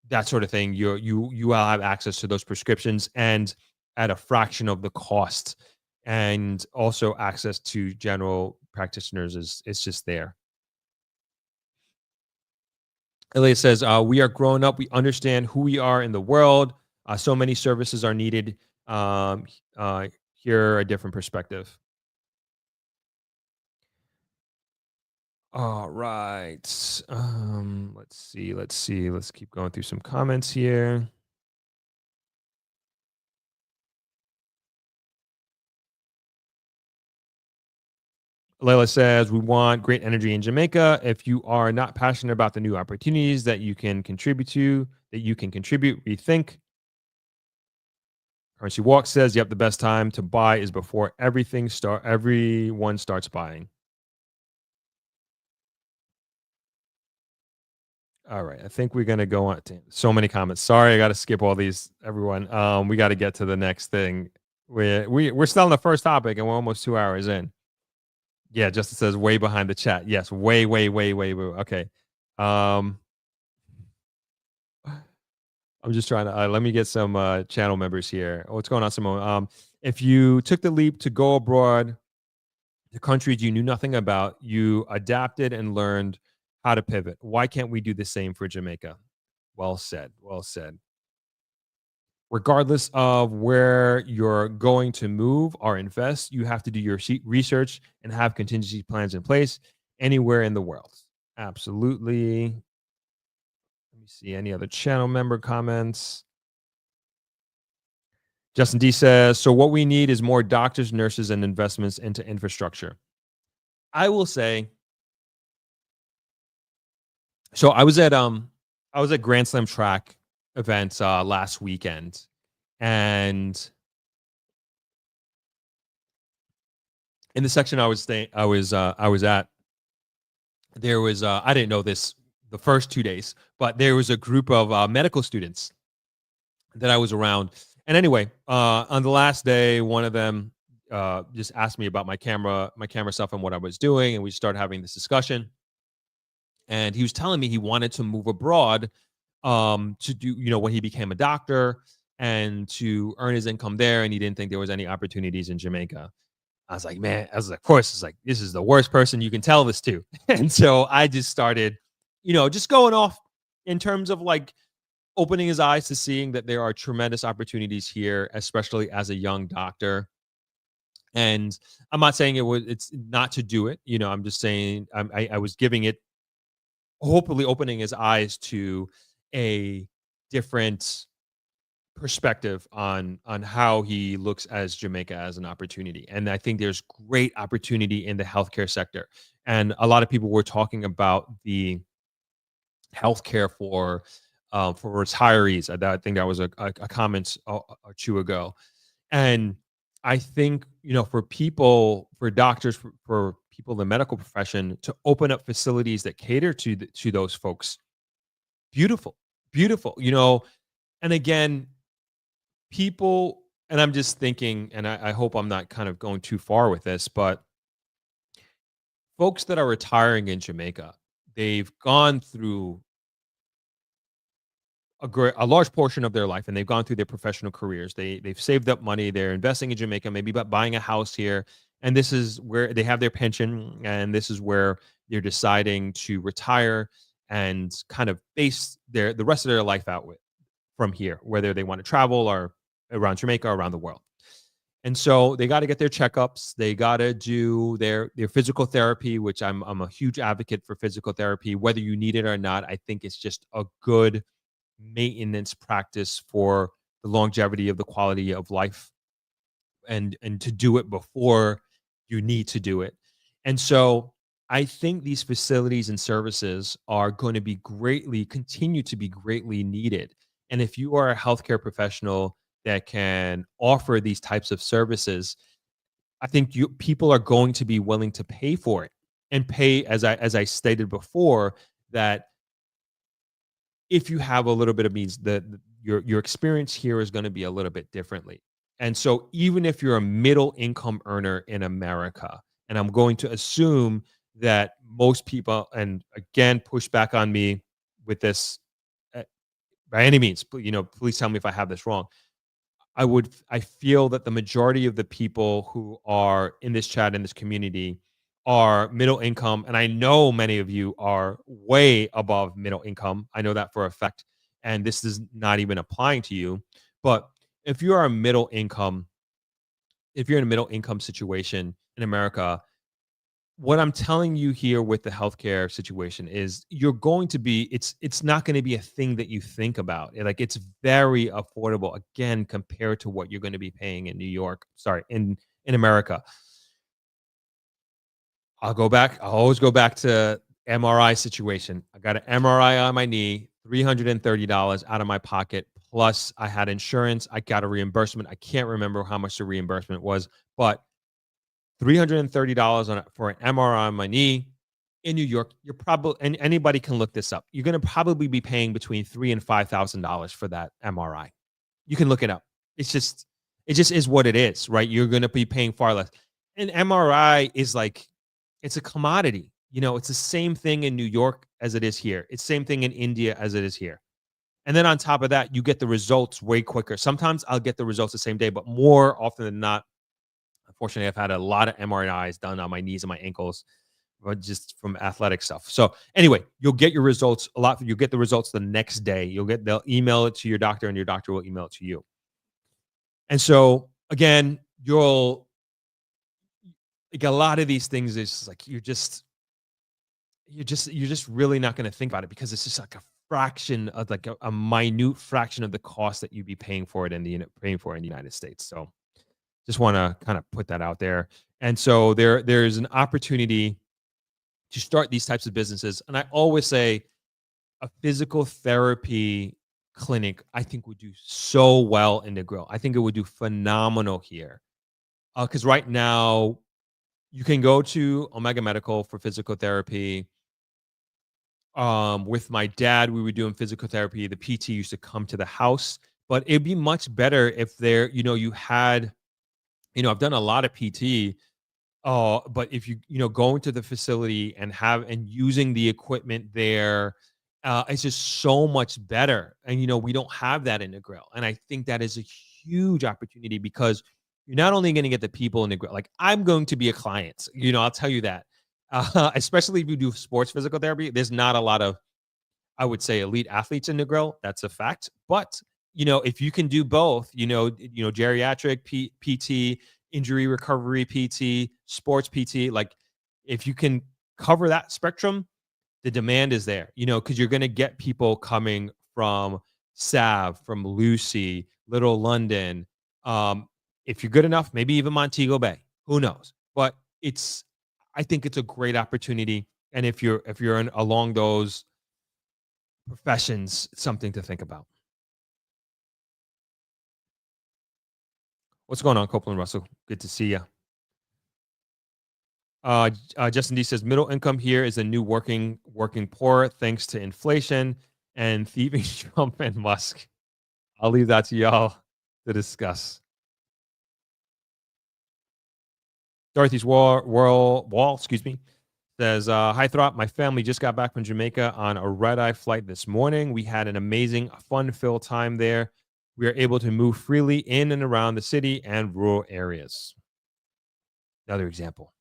that sort of thing. You will have access to those prescriptions, and at a fraction of the cost, and also access to general practitioners is just there. Elliot says, we are growing up. We understand who we are in the world. So many services are needed. Here, a different perspective. All right. Let's see. Let's keep going through some comments here. Layla says, we want great energy in Jamaica. If you are not passionate about the new opportunities that you can contribute, rethink. Currency Walk says, yep, the best time to buy is before everyone starts buying. All right. I think we're going to go on. Damn, so many comments. Sorry, I got to skip all these, everyone. We got to get to the next thing. We're still on the first topic, and we're almost 2 hours in. Yeah, Justin says way behind the chat. Yes, way. Okay. I'm just trying to let me get some channel members here. What's going on, Simone? If you took the leap to go abroad, the countries you knew nothing about, you adapted and learned how to pivot. Why can't we do the same for Jamaica? Well said. Well said. Regardless of where you're going to move or invest, you have to do your research and have contingency plans in place anywhere in the world. Absolutely. Let me see any other channel member comments. Justin D says, so what we need is more doctors, nurses, and investments into infrastructure. I will say, so I was at Grand Slam track events last weekend, and in the section I was at, there was I didn't know this the first 2 days, but there was a group of medical students that I was around. And anyway, on the last day, one of them just asked me about my camera stuff and what I was doing, and we started having this discussion. And he was telling me he wanted to move abroad to do, when he became a doctor, and to earn his income there, and he didn't think there was any opportunities in Jamaica. I was like, man, of course, it's like, this is the worst person you can tell this to. And so I just started, just going off in terms of like opening his eyes to seeing that there are tremendous opportunities here, especially as a young doctor. And I'm not saying it's not to do it. I'm just saying I was giving it, hopefully opening his eyes to a different perspective on how he looks as Jamaica as an opportunity. And I think there's great opportunity in the healthcare sector. And a lot of people were talking about the healthcare for retirees. I think that was a comment or two ago. And I think, for doctors, for people in the medical profession, to open up facilities that cater to those folks, beautiful. And again, people, and I'm just thinking, and I hope I'm not kind of going too far with this, but folks that are retiring in Jamaica, they've gone through a large portion of their life, and they've gone through their professional careers. They've saved up money. They're investing in Jamaica, maybe buying a house here, and this is where they have their pension, and this is where they're deciding to retire and kind of base the rest of their life out with from here, whether they want to travel or around Jamaica or around the world. And so they got to get their checkups. They got to do their physical therapy, which I'm a huge advocate for physical therapy, whether you need it or not. I think it's just a good maintenance practice for the longevity of the quality of life, and to do it before you need to do it. And so I think these facilities and services are going to be continue to be greatly needed. And if you are a healthcare professional that can offer these types of services, I think people are going to be willing to pay for it, and pay, as I stated before, that if you have a little bit of means, your experience here is going to be a little bit differently. And so even if you're a middle income earner in America, and I'm going to assume that most people, and again, push back on me with this, uh, by any means, please tell me if I have this wrong. I feel that the majority of the people who are in this chat, in this community, are middle income, and I know many of you are way above middle income. I know that for a fact, and this is not even applying to you. But if you are a middle income, if you're in a middle income situation in America, what I'm telling you here with the healthcare situation is you're going to be, it's not going to be a thing that you think about. Like, it's very affordable, again, compared to what you're going to be paying in New York, sorry, in America. I'll always go back to MRI situation. I got an MRI on my knee, $330 out of my pocket. Plus I had insurance. I got a reimbursement. I can't remember how much the reimbursement was, but $330 for an MRI on my knee in New York. You're probably, and anybody can look this up, you're going to probably be paying between $3,000 and $5,000 for that MRI. You can look it up. It just is what it is, right? You're going to be paying far less. An MRI is like, it's a commodity. It's the same thing in New York as it is here. It's the same thing in India as it is here. And then on top of that, you get the results way quicker. Sometimes I'll get the results the same day, but more often than not, unfortunately, I've had a lot of MRIs done on my knees and my ankles, but just from athletic stuff. So anyway, you'll get your results you'll get the results the next day. They'll email it to your doctor, and your doctor will email it to you. And so again, like, a lot of these things is like, you're just really not going to think about it, because it's just like a fraction of, like, a minute fraction of the cost that you'd be paying for it in the United States. So just want to kind of put that out there. And so there's an opportunity to start these types of businesses. And I always say a physical therapy clinic, I think, would do so well in Negril. I think it would do phenomenal here. Because right now you can go to Omega Medical for physical therapy. With my dad, we were doing physical therapy. The PT used to come to the house, but it'd be much better if you had, I've done a lot of PT. But if you go into the facility and using the equipment there, it's just so much better. And we don't have that in Negril, and I think that is a huge opportunity, because you're not only going to get the people in Negril. Like, I'm going to be a client. I'll tell you that. Especially if you do sports physical therapy, there's not a lot of, I would say, elite athletes in Negril. That's a fact. But if you can do both, geriatric PT, injury recovery PT, sports PT, like, if you can cover that spectrum, the demand is there, because you're going to get people coming from Sav, from Lucy, Little London. If you're good enough, maybe even Montego Bay, who knows? But I think it's a great opportunity. And if you're along those professions, it's something to think about. What's going on, Copeland Russell? Good to see you. Justin D says middle income here is a new working poor, thanks to inflation and thieving Trump and Musk. I'll leave that to y'all to discuss. Dorothy's wall, excuse me. Says, hi, Throp. My family just got back from Jamaica on a red-eye flight this morning. We had an amazing, fun-filled time there. We are able to move freely in and around the city and rural areas. Another example.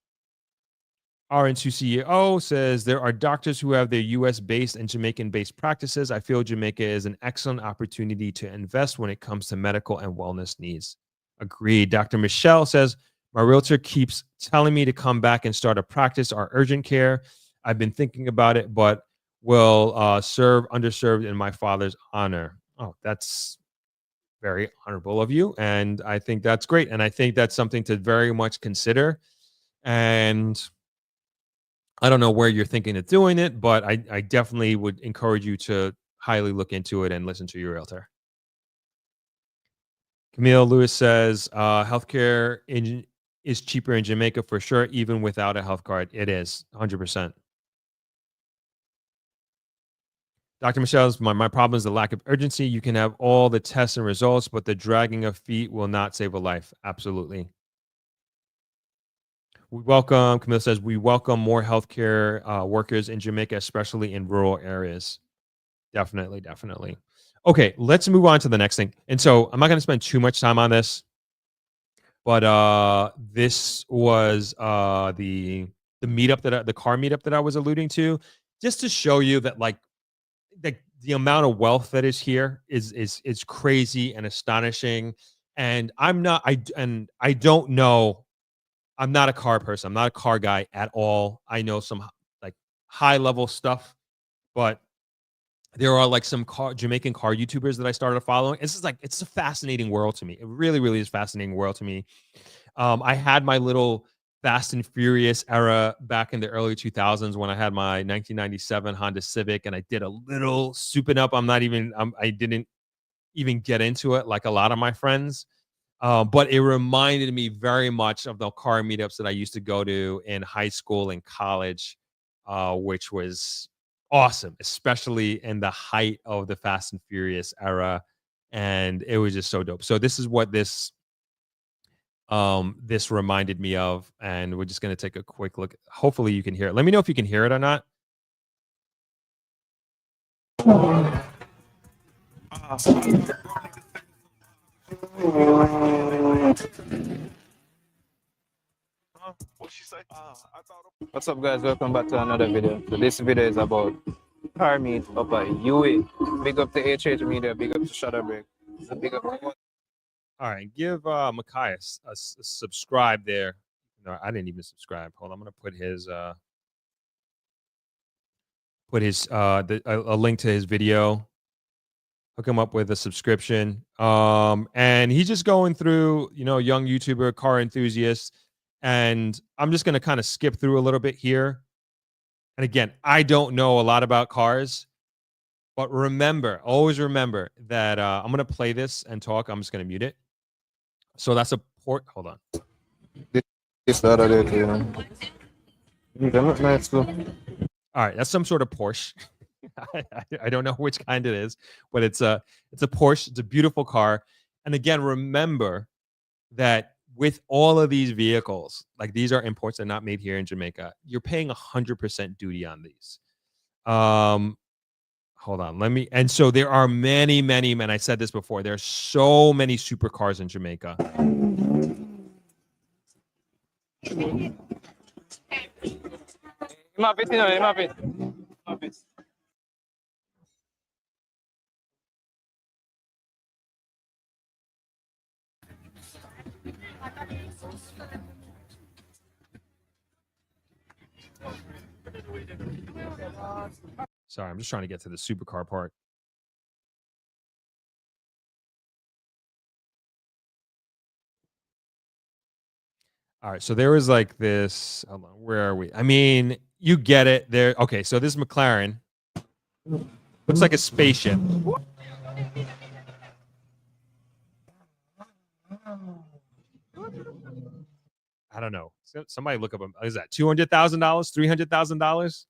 RN2CEO says, there are doctors who have their US-based and Jamaican-based practices. I feel Jamaica is an excellent opportunity to invest when it comes to medical and wellness needs. Agreed. Dr. Michelle says, my realtor keeps telling me to come back and start a practice or urgent care. I've been thinking about it, but will serve underserved in my father's honor. Oh, that's very honorable of you. And I think that's great. And I think that's something to very much consider. And I don't know where you're thinking of doing it, but I definitely would encourage you to highly look into it and listen to your realtor. Camille Lewis says, healthcare is cheaper in Jamaica for sure, even without a health card. It is 100%. Dr. Michelle's, my problem is the lack of urgency. You can have all the tests and results, but the dragging of feet will not save a life. Absolutely. We welcome, Camille says, we welcome more healthcare workers in Jamaica, especially in rural areas. Definitely, definitely. Okay, let's move on to the next thing. And so I'm not going to spend too much time on this, but this was the meetup the car meetup that I was alluding to, just to show you that like the amount of wealth that is here is crazy and astonishing. And I don't know. I'm not a car person. I'm not a car guy at all. I know some like high level stuff, but there are like some Jamaican car YouTubers that I started following. It's just like, it's a fascinating world to me. It really, really is a fascinating world to me. I had my little Fast and Furious era back in the early 2000s when I had my 1997 Honda Civic and I did a little souping up. I didn't even get into it like a lot of my friends. But it reminded me very much of the car meetups that I used to go to in high school and college, which was awesome, especially in the height of the Fast and Furious era. And it was just so dope. So this is what this reminded me of. And we're just going to take a quick look. Hopefully you can hear it. Let me know if you can hear it or not. What's up, guys? Welcome back to another video. So this video is about car meet up at UA. Big up to HH Media, big up to Shutterbreak. Big up to all right, give Machias a subscribe there. No, I didn't even subscribe. Hold on, I'm gonna put a link to his video. Hook him up with a subscription. And he's just going through, young YouTuber, car enthusiast. And I'm just gonna kind of skip through a little bit here. And again, I don't know a lot about cars, but always remember that I'm gonna play this and talk. I'm just gonna mute it. So that's a port. Hold on. this other day, you know. Nice too. All right, that's some sort of Porsche. I don't know which kind it is, but it's a Porsche. It's a beautiful car. And again, remember that with all of these vehicles, like these are imports, they're not made here in Jamaica. You're paying 100% duty on these. Hold on, and so there are many, and I said this before, there's so many supercars in Jamaica. Sorry, I'm just trying to get to the supercar part. All right, so there was like this. Hold on, where are we? I mean, you get it. There. Okay, so this McLaren looks like a spaceship. I don't know. Somebody look up. Is that $200,000, $300,000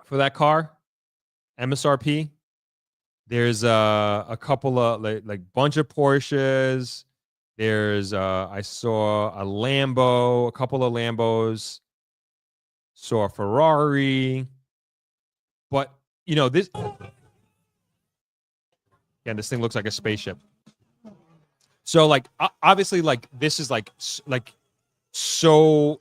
for that car? MSRP. There's a couple of like bunch of Porsches. There's I saw a Lambo, a couple of Lambos. saw a Ferrari, but you know this. Yeah, this thing looks like a spaceship. So like obviously like this is like so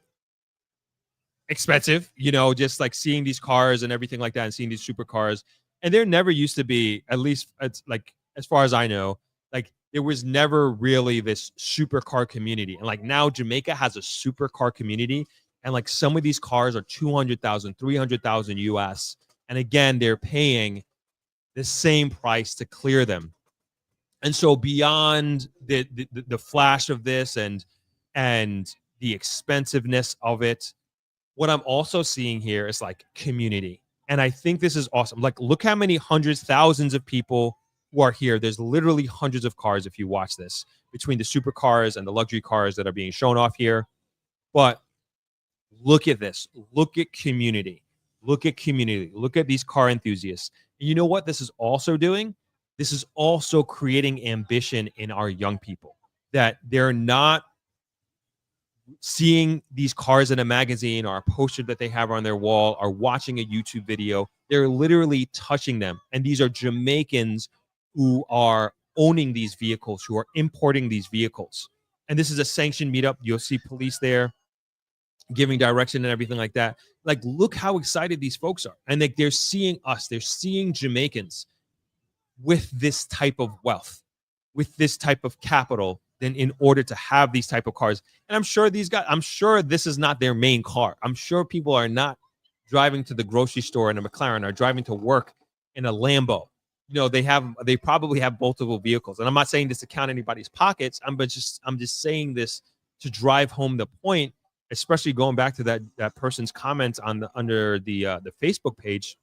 expensive, you know, just like seeing these cars and everything like that and seeing these supercars. And there never used to be, at least it's like as far as I know, like there was never really this supercar community. And like now Jamaica has a supercar community, and like some of these cars are 200,000, 300,000 US. And again, they're paying the same price to clear them. And so beyond the flash of this and the expensiveness of it, what I'm also seeing here is like community. And I think this is awesome. Like, look how many hundreds, thousands of people who are here. There's literally hundreds of cars if you watch this, between the supercars and the luxury cars that are being shown off here. But look at this. Look at community. Look at community. Look at these car enthusiasts. And you know what this is also doing? This is also creating ambition in our young people, that they're not seeing these cars in a magazine or a poster that they have on their wall or watching a YouTube video. They're literally touching them. And these are Jamaicans who are owning these vehicles, who are importing these vehicles. And this is a sanctioned meetup. You'll see police there giving direction and everything like that. Like, look how excited these folks are. And like, they're seeing us, they're seeing Jamaicans with this type of wealth, with this type of capital, then in order to have these type of cars. And I'm sure these guys, I'm sure this is not their main car. I'm sure people are not driving to the grocery store in a McLaren, or driving to work in a Lambo. You know, they probably have multiple vehicles. And I'm not saying this to count anybody's pockets. I'm just saying this to drive home the point, especially going back to that person's comments on under the Facebook page,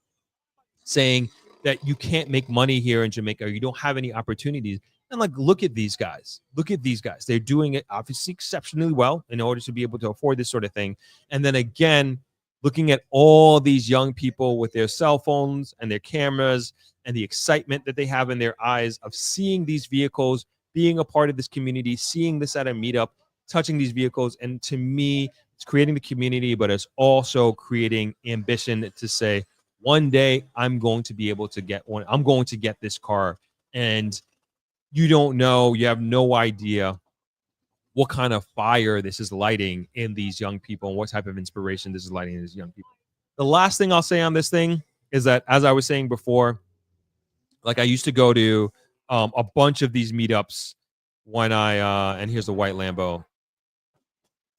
saying that you can't make money here in Jamaica, or you don't have any opportunities. And like, look at these guys. Look at these guys. They're doing it obviously exceptionally well in order to be able to afford this sort of thing. And then again, looking at all these young people with their cell phones and their cameras and the excitement that they have in their eyes of seeing these vehicles, being a part of this community, seeing this at a meetup, touching these vehicles. And to me, it's creating the community, but it's also creating ambition to say, one day I'm going to be able to get one. I'm going to get this car. And you don't know, you have no idea what kind of fire this is lighting in these young people and what type of inspiration this is lighting in these young people. The last thing I'll say on this thing is that, as I was saying before, like I used to go to a bunch of these meetups when and here's the white Lambo.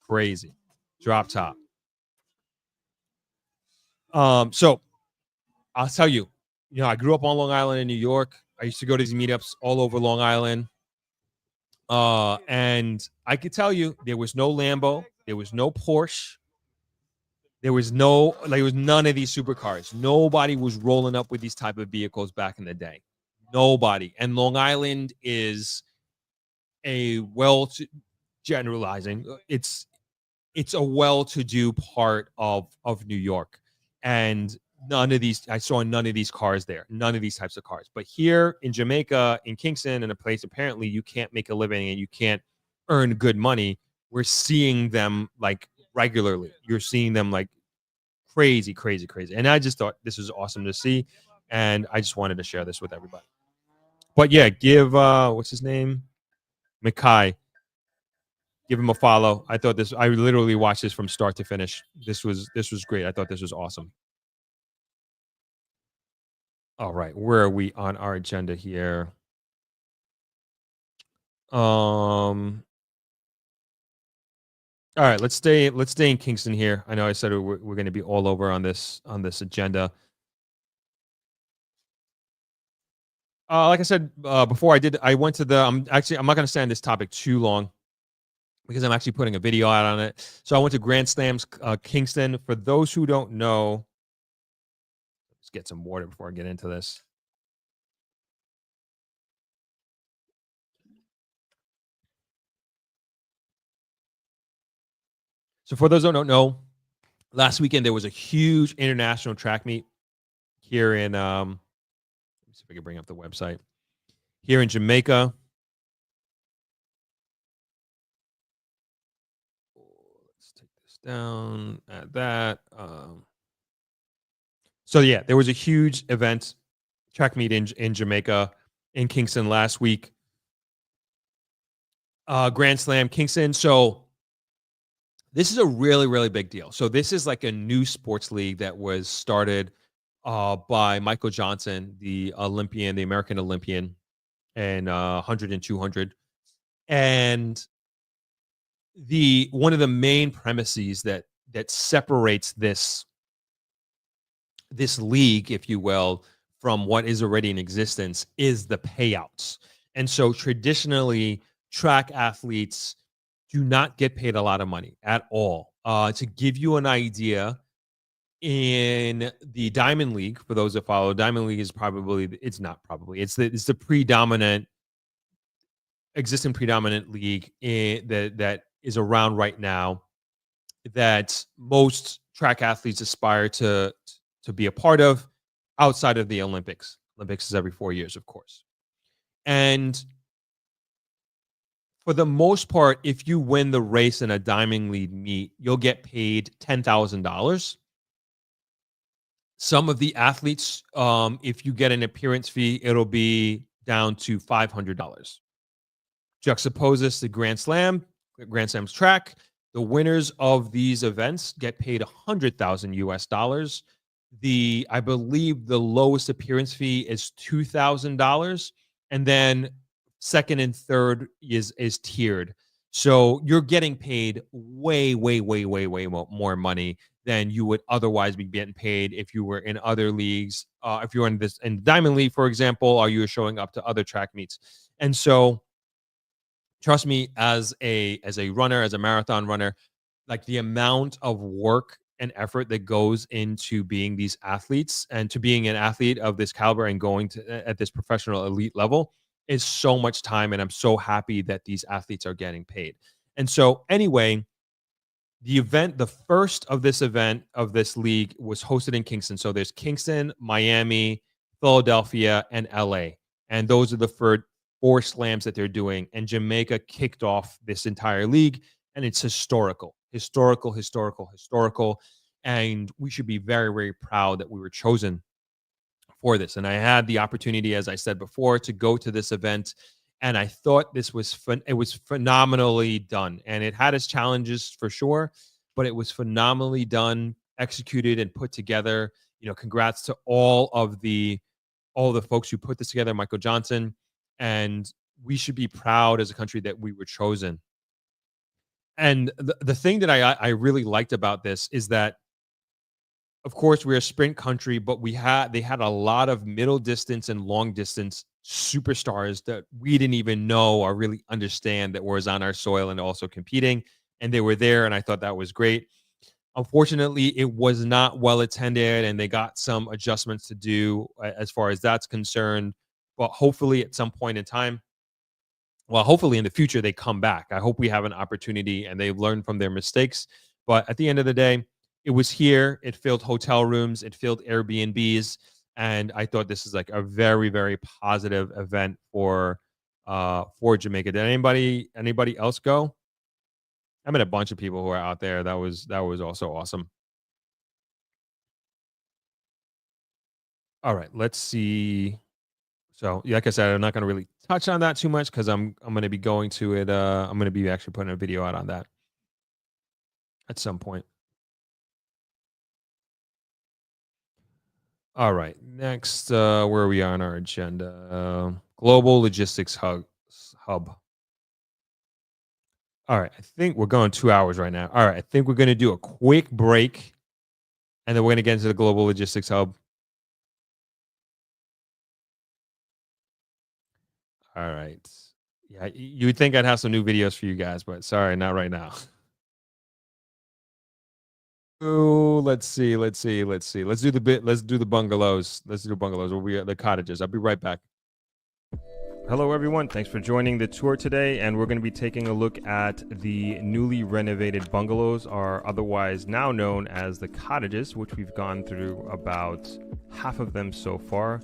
Crazy. Drop top. So I'll tell you, I grew up on Long Island in New York. I used to go to these meetups all over Long Island. And I could tell you, there was no Lambo, there was no Porsche, there was none of these supercars. Nobody was rolling up with these type of vehicles back in the day. Nobody. And Long Island is generalizing, it's a well-to-do part of New York. And I saw none of these cars there, none of these types of cars. But here in Jamaica, in Kingston, in a place apparently you can't make a living and you can't earn good money, we're seeing them like regularly. You're seeing them like crazy. And I just thought this was awesome to see. And I just wanted to share this with everybody. But yeah, give, what's his name? Mackay. Give him a follow. I literally watched this from start to finish. This was great. I thought this was awesome. All right, where are we on our agenda here? All right, let's stay in Kingston here. I know I said we're going to be all over on this agenda. Like I said before, I went to I'm not going to stay on this topic too long, because I'm actually putting a video out on it. So I went to Grand Slams Kingston. For those who don't know, let's get some water before I get into this. So for those who don't know, last weekend there was a huge international track meet here in let me see if I can bring up the website. Here in Jamaica. Let's take this down at that. So yeah, there was a huge event, track meet in Jamaica, in Kingston last week. Grand Slam Kingston. So this is a really, really big deal. So this is like a new sports league that was started by Michael Johnson, the Olympian, the American Olympian, and 100 and 200. And one of the main premises that separates this league, if you will, from what is already in existence is the payouts. And so traditionally, track athletes do not get paid a lot of money at all. To give you an idea, in the Diamond League, for those that follow, Diamond League is it's the predominant league that is around right now, that most track athletes aspire to be a part of, outside of the Olympics. Olympics is every 4 years, of course. And for the most part, if you win the race in a Diamond League meet, you'll get paid $10,000. Some of the athletes, if you get an appearance fee, it'll be down to $500. Juxtapose this to Grand Slam's track. The winners of these events get paid $100,000 US. I believe the lowest appearance fee is $2,000, and then second and third is tiered. So you're getting paid way more money than you would otherwise be getting paid if you were in other leagues. If you're in Diamond League, for example, or you were showing up to other track meets. And so, trust me, as a runner, as a marathon runner, like the amount of work and effort that goes into being these athletes and to being an athlete of this caliber and going to at this professional elite level is so much time. And I'm so happy that these athletes are getting paid. And so anyway, the first of this league was hosted in Kingston. So there's Kingston, Miami, Philadelphia, and LA. And those are the four slams that they're doing. And Jamaica kicked off this entire league, and it's historical. And we should be very, very proud that we were chosen for this. And I had the opportunity, as I said before, to go to this event, and I thought this was fun. It was phenomenally done, and it had its challenges for sure, but it was phenomenally done, executed, and put together. Congrats to all the folks who put this together, Michael Johnson, and we should be proud as a country that we were chosen. And the thing that I really liked about this is that, of course, we're a sprint country, but they had a lot of middle distance and long distance superstars that we didn't even know or really understand that was on our soil and also competing. And they were there, and I thought that was great. Unfortunately, it was not well attended, and they got some adjustments to do as far as that's concerned. But hopefully at some point in time, hopefully in the future, they come back. I hope we have an opportunity and they learn from their mistakes. But at the end of the day, it was here. It filled hotel rooms. It filled Airbnbs. And I thought this is like a very, very positive event for Jamaica. Did anybody else go? I met a bunch of people who are out there. That was also awesome. All right, let's see. So, like I said, I'm not going to really touch on that too much because I'm going to be going to it. I'm going to be actually putting a video out on that at some point. All right, next, where are we on our agenda? Global Logistics Hub. All right, I think we're going 2 hours right now. All right, I think we're going to do a quick break, and then we're going to get into the Global Logistics Hub. All right. Yeah, you would think I'd have some new videos for you guys, but sorry, not right now. Oh, let's see. Let's do the bungalows. We'll be at the cottages. I'll be right back. Hello, everyone. Thanks for joining the tour today, and we're going to be taking a look at the newly renovated bungalows, or otherwise now known as the cottages, which we've gone through about half of them so far.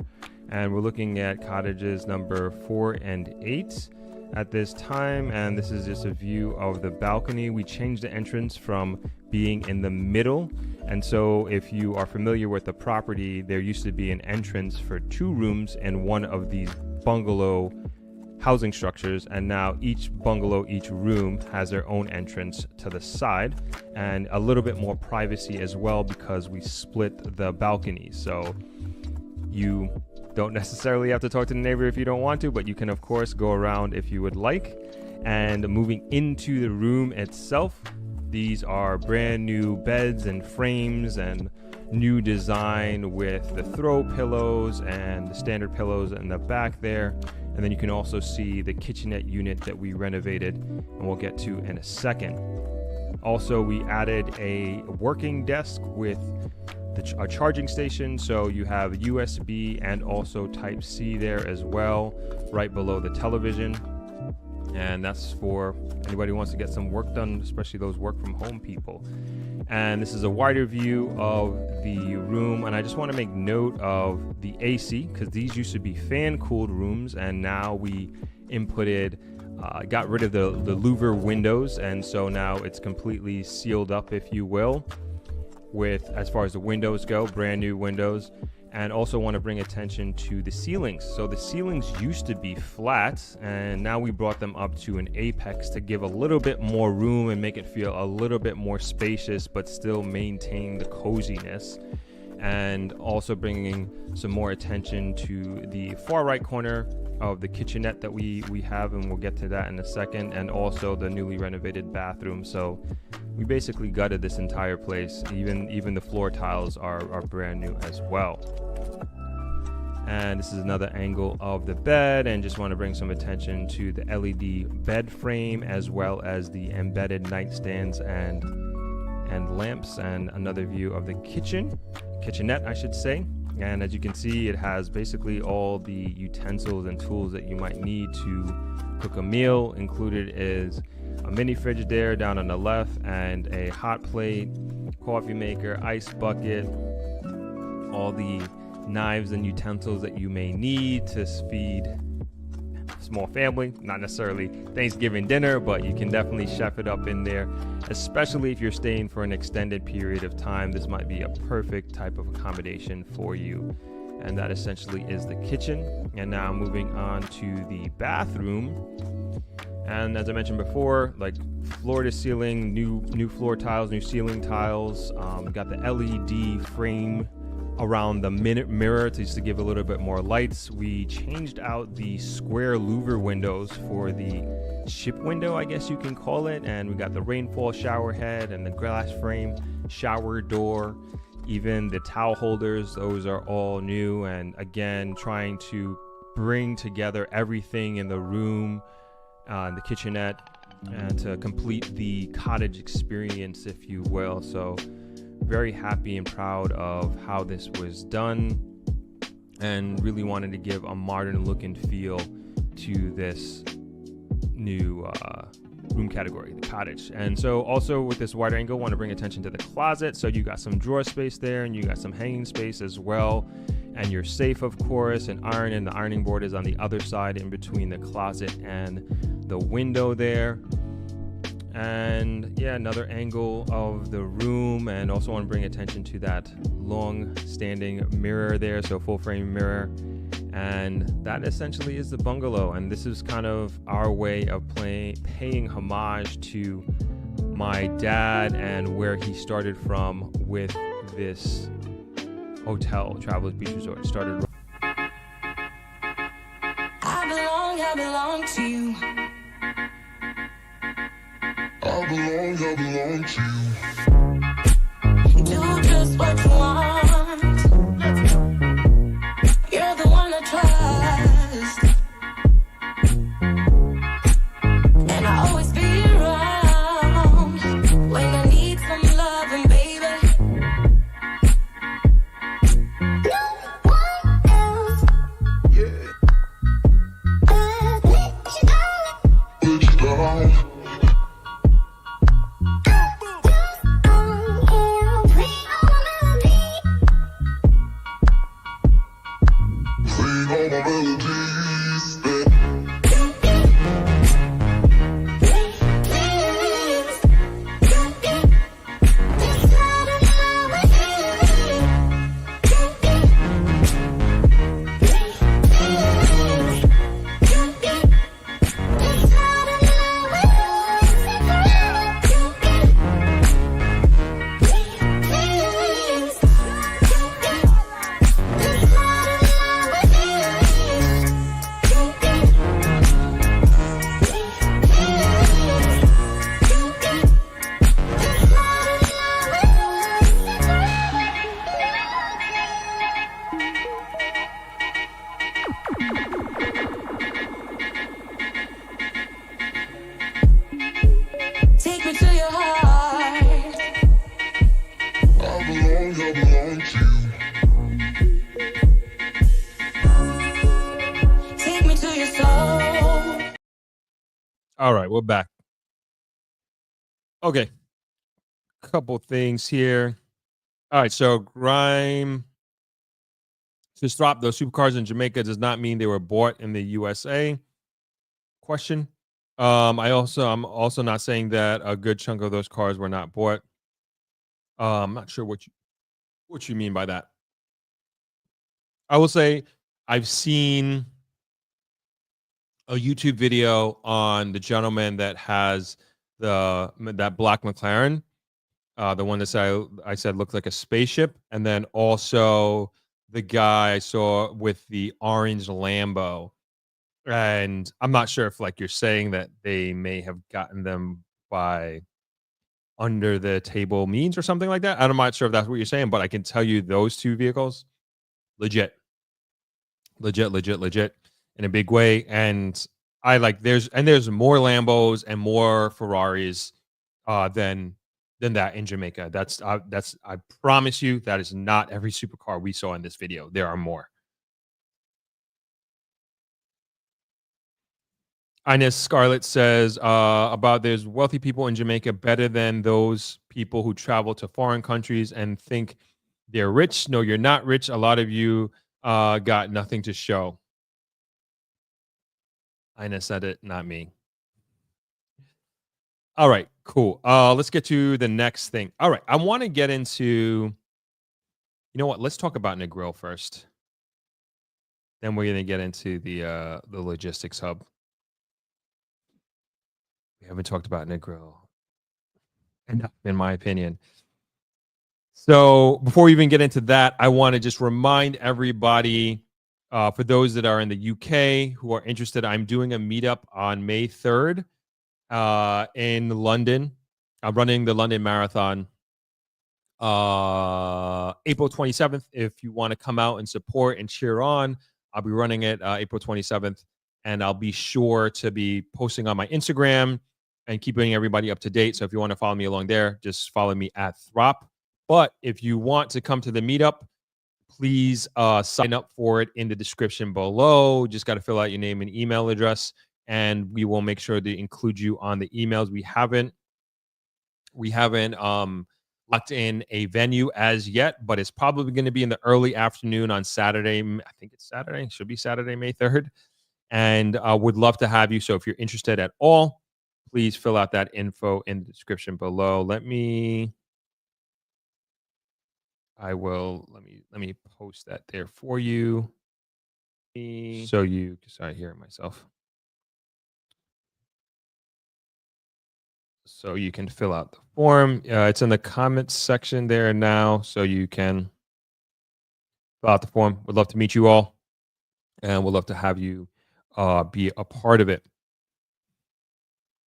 And we're looking at cottages number 4 and 8. at this time, and this is just a view of the balcony. We changed the entrance from being in the middle, and so if you are familiar with the property, there used to be an entrance for 2 rooms in one of these bungalow housing structures, and now each bungalow, each room has their own entrance to the side and a little bit more privacy as well, because we split the balcony. So you don't necessarily have to talk to the neighbor if you don't want to, but you can of course go around if you would like. And moving into the room itself, these are brand new beds and frames and new design with the throw pillows and the standard pillows in the back there. And then you can also see the kitchenette unit that we renovated, and we'll get to in a second. Also, we added a working desk with a charging station, so you have USB and also Type-C there as well, right below the television. And that's for anybody who wants to get some work done, especially those work from home people. And this is a wider view of the room, and I just want to make note of the AC, because these used to be fan cooled rooms, and now we inputted got rid of the louver windows, and so now it's completely sealed up, if you will, with, as far as the windows go, brand new windows. And also want to bring attention to the ceilings. So the ceilings used to be flat, and now we brought them up to an apex to give a little bit more room and make it feel a little bit more spacious, but still maintain the coziness. And also bringing some more attention to the far right corner of the kitchenette that we have, and we'll get to that in a second, and also the newly renovated bathroom. So we basically gutted this entire place. Even the floor tiles are brand new as well. And this is another angle of the bed, and just want to bring some attention to the LED bed frame, as well as the embedded nightstands and lamps, and another view of the kitchenette, I should say. And as you can see, it has basically all the utensils and tools that you might need to cook a meal. Included is a mini fridge there down on the left, and a hot plate, coffee maker, ice bucket, all the knives and utensils that you may need to feed a small family. Not necessarily Thanksgiving dinner, but you can definitely chef it up in there, especially if you're staying for an extended period of time. This might be a perfect type of accommodation for you. And that essentially is the kitchen. And now moving on to the bathroom. And as I mentioned before, like floor to ceiling, new floor tiles, new ceiling tiles. Got the LED frame around the mirror to give a little bit more lights. We changed out the square louver windows for the ship window, I guess you can call it. And we got the rainfall shower head and the glass frame shower door. Even the towel holders, those are all new. And again, trying to bring together everything in the room, the kitchenette, and to complete the cottage experience, if you will. So very happy and proud of how this was done, and really wanted to give a modern look and feel to this new room category, the cottage. And so also with this wider angle, want to bring attention to the closet. So you got some drawer space there, and you got some hanging space as well, and your safe, of course, and the ironing board is on the other side in between the closet and the window there. And yeah, another angle of the room, and also want to bring attention to that long standing mirror there, so full frame mirror. And that essentially is the bungalow, and this is kind of our way of paying homage to my dad and where he started from with this hotel, Travelers Beach Resort. Started. I belong to you. I belong to you. Do just what you want. You're the one I trust, and I always be around when I need some loving, baby. No one else. Yeah. Let you down. to your heart. I belong to you. Take me to your soul. All right, we're back. Okay. Couple things here. All right, so Grime to Throp, those supercars in Jamaica does not mean they were bought in the USA. Question. I'm also not saying that a good chunk of those cars were not bought. I'm not sure what you mean by that. I will say I've seen a YouTube video on the gentleman that has that black McLaren, the one that I said looked like a spaceship, and then also the guy I saw with the orange Lambo. And I'm not sure if like you're saying that they may have gotten them by under the table means or something like that. I'm not sure if that's what you're saying, but I can tell you those two vehicles, legit in a big way. And I like there's more Lambos and more Ferraris than that in Jamaica. That's I promise you that is not every supercar we saw in this video. There are more. Ines Scarlett says about there's wealthy people in Jamaica better than those people who travel to foreign countries and think they're rich. No, you're not rich. A lot of you got nothing to show. Ines said it, not me. All right, cool. Let's get to the next thing. All right, I want to get into, you know what? Let's talk about Negril first. Then we're going to get into the logistics hub. We haven't talked about Negril enough, in my opinion. So before we even get into that, I want to just remind everybody, for those that are in the UK who are interested, I'm doing a meetup on May 3rd in London. I'm running the London Marathon April 27th. If you want to come out and support and cheer on, I'll be running it April 27th. And I'll be sure to be posting on my Instagram and keeping everybody up to date. So if you want to follow me along there, just follow me at Throp. But if you want to come to the meetup, please sign up for it in the description below. Just got to fill out your name and email address, and we will make sure to include you on the emails. We haven't locked in a venue as yet, but it's probably going to be in the early afternoon on Saturday. I think it's Saturday. It should be Saturday, May 3rd. And would love to have you. So if you're interested at all, please fill out that info in the description below. Let me post that there for you. So you, sorry, hearing myself. So you can fill out the form. It's in the comments section there now. So you can fill out the form. Would love to meet you all. And we'd love to have you be a part of it.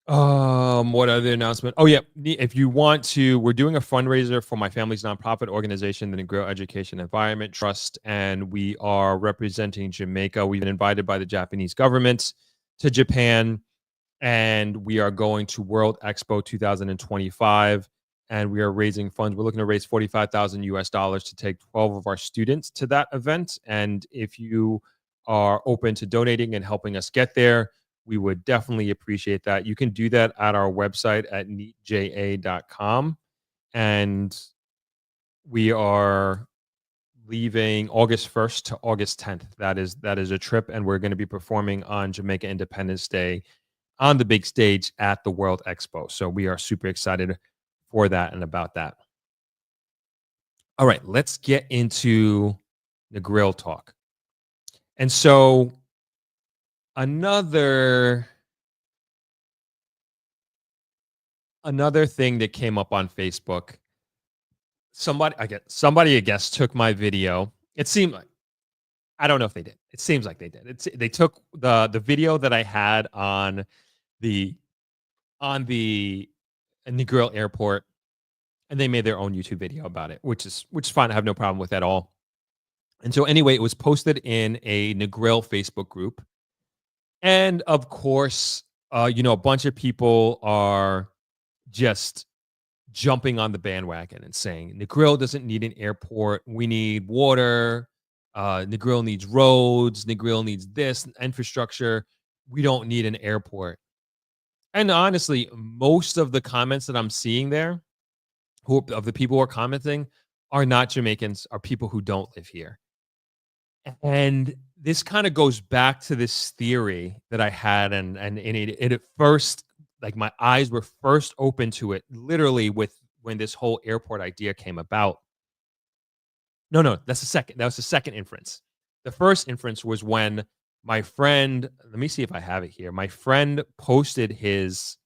What other announcement? Oh yeah, if you want to, we're doing a fundraiser for my family's nonprofit organization, the Negril Education Environment Trust, and we are representing Jamaica. We've been invited by the Japanese government to Japan, and we are going to World Expo 2025, and we are raising funds. We're looking to raise $45,000 to take 12 of our students to that event. And if you are open to donating and helping us get there, we would definitely appreciate that. You can do that at our website at neetja.com. And we are leaving August 1st to August 10th. That is a trip, and we're going to be performing on Jamaica Independence Day on the big stage at the World Expo. So we are super excited for that and about that. All right, let's get into Negril talk. And so another thing that came up on Facebook, somebody I guess took my video. It seemed like, I don't know if they did. It seems like they did. They took the video that I had on the Negril airport, and they made their own YouTube video about it, which is fine. I have no problem with that at all. And so anyway, it was posted in a Negril Facebook group. And of course, a bunch of people are just jumping on the bandwagon and saying Negril doesn't need an airport. We need water. Negril needs roads. Negril needs this infrastructure. We don't need an airport. And honestly, most of the comments that I'm seeing there, of the people who are commenting, are not Jamaicans, are people who don't live here. And this kind of goes back to this theory that I had, and it at first, like my eyes were first open to it, literally when this whole airport idea came about. No, that's the second. That was the second inference. The first inference was when my friend, let me see if I have it here. My friend posted his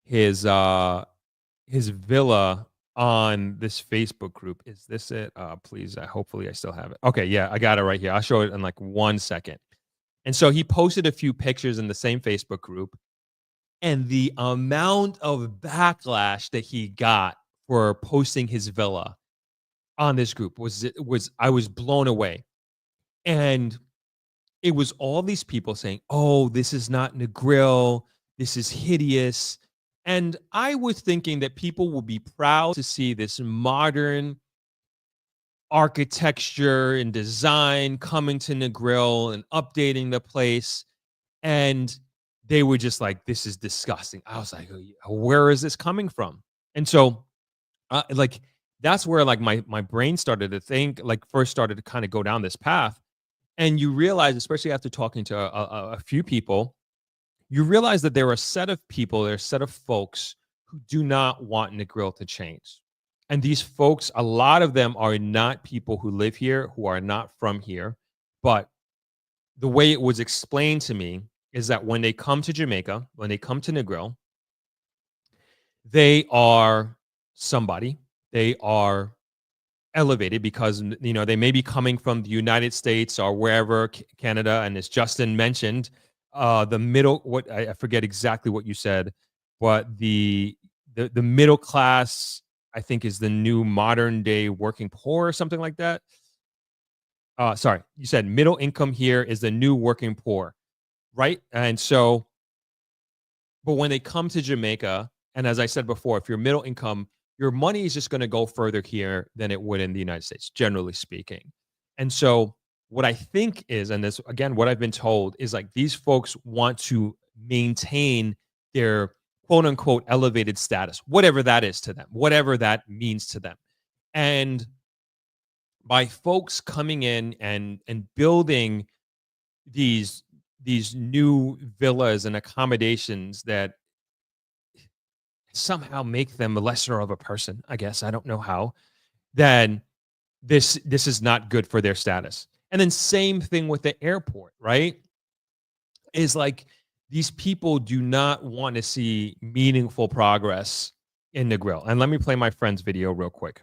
villa on this Facebook group. Is this it? Please, hopefully I still have it. Okay, yeah, I got it right here. I'll show it in like 1 second. And so he posted a few pictures in the same Facebook group, and the amount of backlash that he got for posting his villa on this group was I was blown away. And it was all these people saying, "Oh, this is not Negril. This is hideous." And I was thinking that people will be proud to see this modern architecture and design coming to Negril and updating the place. And they were just like, "This is disgusting." I was like, "Where is this coming from?" And so, like, that's where like my brain started to think, like, first started to kind of go down this path. And you realize, especially after talking to a few people, you realize that there are a set of people, there are a set of folks who do not want Negril to change. And these folks, a lot of them are not people who live here, who are not from here. But the way it was explained to me is that when they come to Jamaica, when they come to Negril, they are somebody. They are elevated because, you know, they may be coming from the United States or wherever, Canada, and as Justin mentioned, the middle, what I forget exactly what you said, but the middle class, I think, is the new modern day working poor or something like that. Sorry, you said middle income here is the new working poor, right? And so, but when they come to Jamaica, and as I said before, if you're middle income, your money is just going to go further here than it would in the United States, generally speaking. And so what I think is, and this, again, what I've been told is, like, these folks want to maintain their quote unquote elevated status, whatever that is to them, whatever that means to them. And by folks coming in and building these new villas and accommodations that somehow make them a lesser of a person, I guess, I don't know how, then this is not good for their status. And then same thing with the airport, right? Is like, these people do not want to see meaningful progress in Negril. And let me play my friend's video real quick.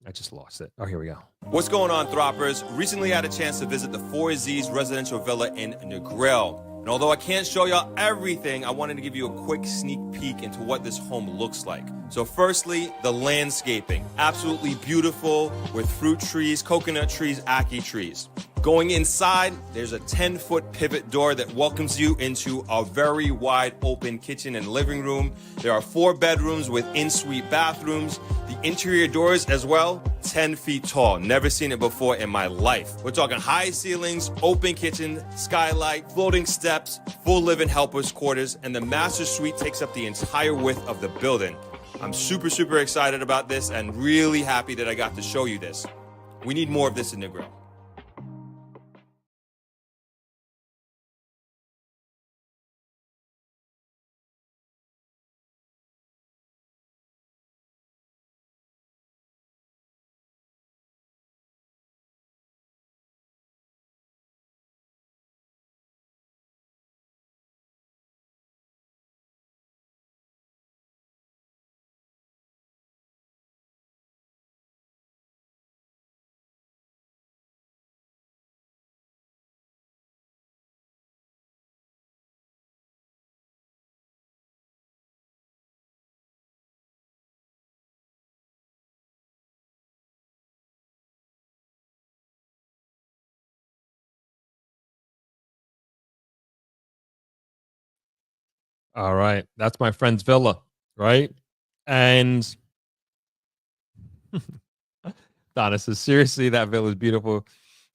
I just lost it. Oh, here we go. What's going on, Throppers? Recently I had a chance to visit the 4Z's residential villa in Negril. And although I can't show y'all everything, I wanted to give you a quick sneak peek into what this home looks like. So firstly, the landscaping. Absolutely beautiful, with fruit trees, coconut trees, ackee trees. Going inside, there's a 10-foot pivot door that welcomes you into a very wide open kitchen and living room. There are 4 bedrooms with en-suite bathrooms. The interior doors as well, 10 feet tall. Never seen it before in my life. We're talking high ceilings, open kitchen, skylight, floating steps, full live-in helpers quarters, and the master suite takes up the entire width of the building. I'm super, super excited about this and really happy that I got to show you this. We need more of this in Negril. All right. That's my friend's villa, right? And Donna says, seriously, that villa is beautiful.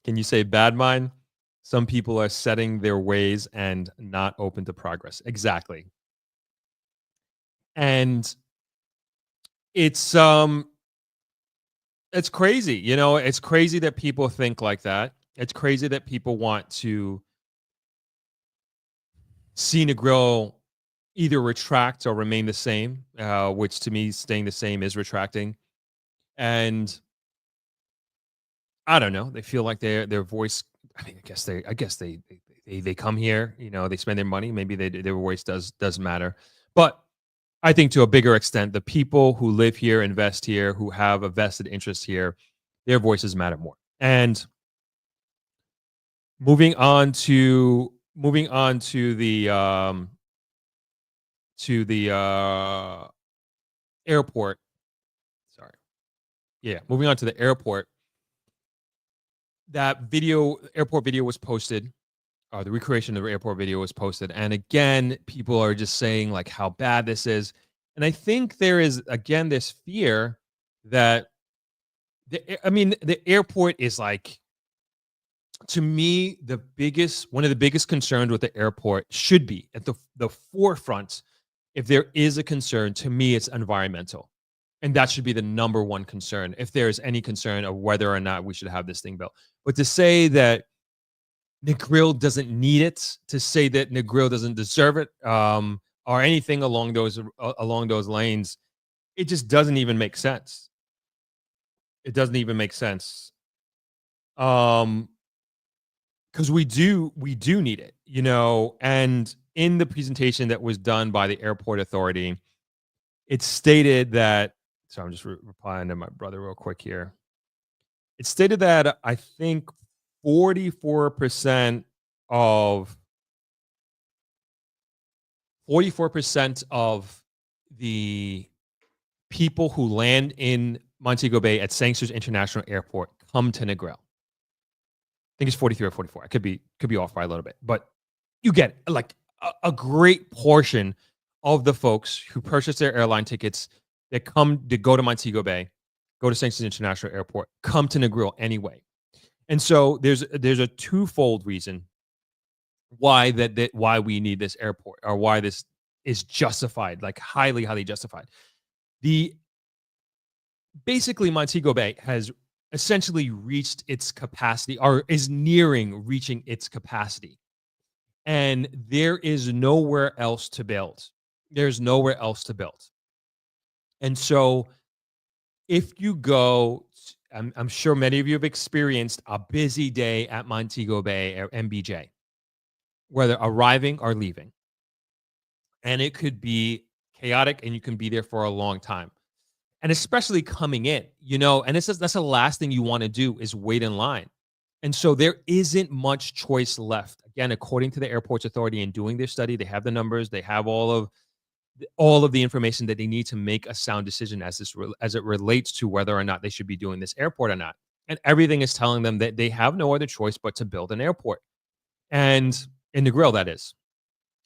Can you say bad mind? Some people are setting their ways and not open to progress. Exactly. And it's crazy. You know, it's crazy that people think like that. It's crazy that people want to see Negril either retract or remain the same, which to me, staying the same is retracting. And I don't know. They feel like their voice. I mean, I guess they come here. You know, they spend their money. Maybe their voice does matter. But I think to a bigger extent, the people who live here, invest here, who have a vested interest here, their voices matter more. And moving on to the airport. Sorry. Yeah, moving on to the airport. That airport video was posted. The recreation of the airport video was posted. And again, people are just saying like how bad this is. And I think there is, again, this fear that the airport is like, to me, one of the biggest concerns with the airport should be at the forefront. If there is a concern, to me, it's environmental. And that should be the number one concern, if there is any concern of whether or not we should have this thing built. But to say that Negril doesn't need it, to say that Negril doesn't deserve it, or anything along those lanes, it just doesn't even make sense. It doesn't even make sense. Because we do need it, you know. And in the presentation that was done by the airport authority, it stated that. So I'm just replying to my brother real quick here. It stated that I think 44% of the people who land in Montego Bay at Sangsters International Airport come to Negril. I think it's 43 or 44. I could be off by a little bit, but you get it. Like a great portion of the folks who purchase their airline tickets that go to Montego Bay, go to Sangsters International Airport, come to Negril anyway. And so there's a twofold reason why why we need this airport, or why this is justified, like highly justified. Basically Montego Bay has essentially reached its capacity, or is nearing reaching its capacity. And there is nowhere else to build. There's nowhere else to build. And so if you go, I'm sure many of you have experienced a busy day at Montego Bay or MBJ, whether arriving or leaving. And it could be chaotic, and you can be there for a long time. And especially coming in, you know, and that's the last thing you want to do is wait in line. And so there isn't much choice left. Again, according to the Airports Authority, in doing their study, they have the numbers, they have all of the information that they need to make a sound decision as it relates to whether or not they should be doing this airport or not. And everything is telling them that they have no other choice but to build an airport. And in Negril, that is.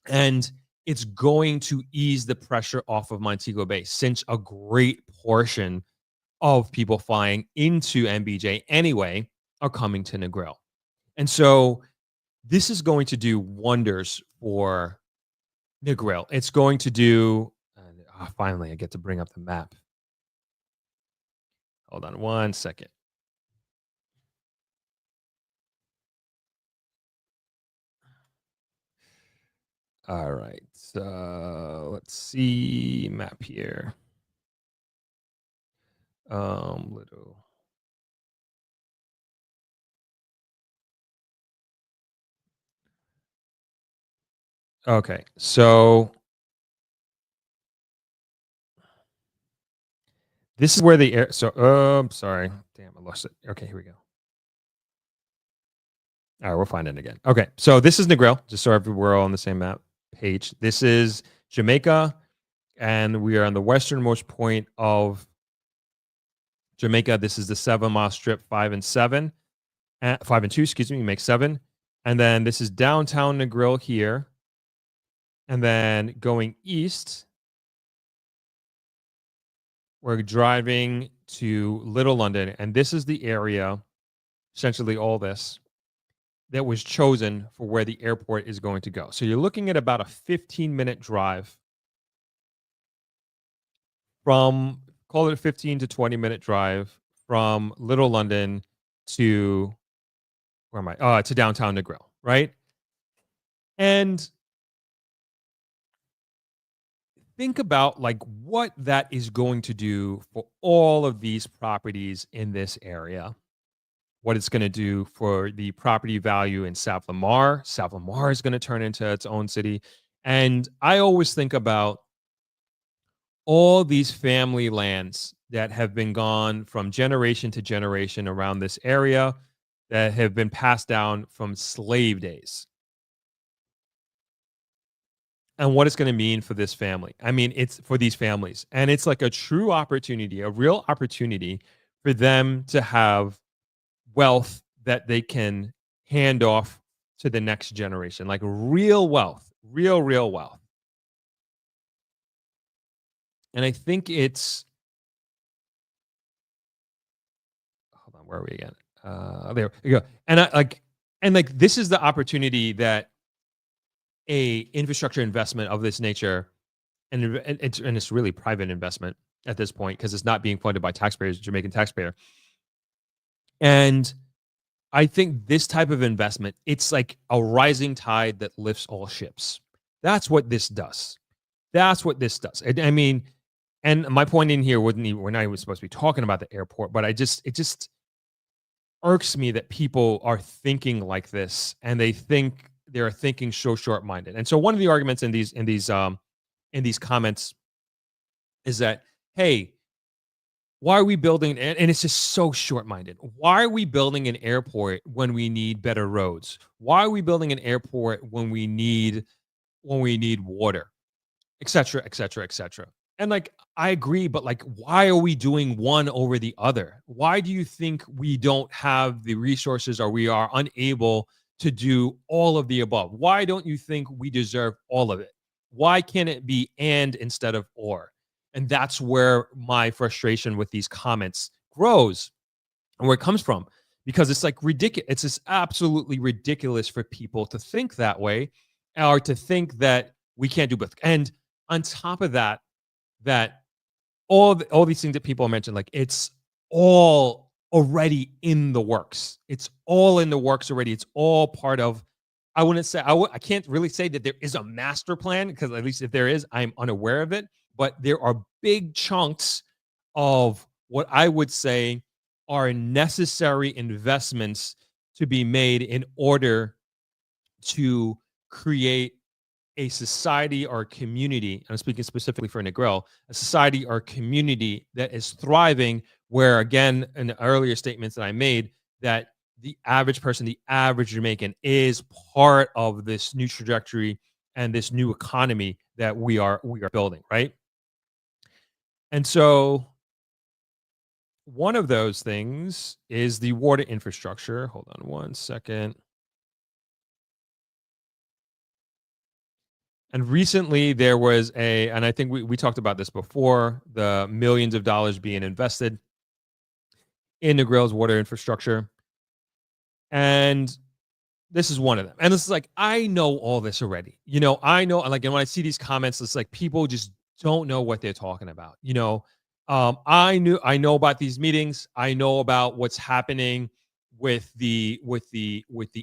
And it's going to ease the pressure off of Montego Bay, since a great portion of people flying into MBJ anyway are coming to Negril. And so this is going to do wonders for Negril. It's going to do, finally, I get to bring up the map. Hold on one second. All right. So let's see map here. Little. Okay, so this is where the air. So, sorry, damn, I lost it. Okay, here we go. All right, we'll find it again. Okay, so this is Negril, just so we're all on the same map page. This is Jamaica, and we are on the westernmost point of Jamaica. This is the 7-mile strip, 5 and 2, excuse me, make 7. And then this is downtown Negril here. And then going east, we're driving to Little London. And this is the area, essentially all this, that was chosen for where the airport is going to go. So you're looking at about a 15-minute drive from, call it a 15 to 20-minute drive from Little London to, where am I? To downtown Negril, right? And think about like what that is going to do for all of these properties in this area. What it's going to do for the property value in South Lamar. South Lamar is going to turn into its own city. And I always think about all these family lands that have been gone from generation to generation around this area that have been passed down from slave days. And what it's going to mean for this family. I mean, it's for these families. And it's like a true opportunity, a real opportunity for them to have wealth that they can hand off to the next generation, like real wealth, real wealth. And I think it's, hold on, where are we again? There you go. And this is the opportunity that a infrastructure investment of this nature, and it's really private investment at this point because it's not being funded by taxpayers, Jamaican taxpayer. And I think this type of investment, it's like a rising tide that lifts all ships. That's what this does. That's what this does. I mean, and my point in here we're not even supposed to be talking about the airport, but it just irks me that people are thinking like this and they're thinking so short-minded. And so one of the arguments in these comments is that, hey, why are we building, and it's just so short-minded. Why are we building an airport when we need better roads? Why are we building an airport when we need water, et cetera, et cetera, et cetera? And like, I agree, but like, why are we doing one over the other? Why do you think we don't have the resources or we are unable to do all of the above? Why don't you think we deserve all of it? Why can't it be and instead of or? And that's where my frustration with these comments grows and where it comes from, because it's like ridiculous. It's just absolutely ridiculous for people to think that way or to think that we can't do both. And on top of that, all these things that people mentioned, like it's all already in the works. It's all in the works already. It's all part of, I wouldn't say, I can't really say that there is a master plan, because at least if there is, I'm unaware of it. But there are big chunks of what I would say are necessary investments to be made in order to create a society or community, I'm speaking specifically for Negril, a society or community that is thriving, where, again, in the earlier statements that I made, that the average person, the average Jamaican, is part of this new trajectory and this new economy that we are building, right? And so one of those things is the water infrastructure. Hold on one second. And recently there was and I think we talked about this before, the millions of dollars being invested in Negril's water infrastructure. And this is one of them. And this is like, I know all this already. I know, like, and when I see these comments, it's like people just don't know what they're talking about. I know about these meetings. I know about what's happening with the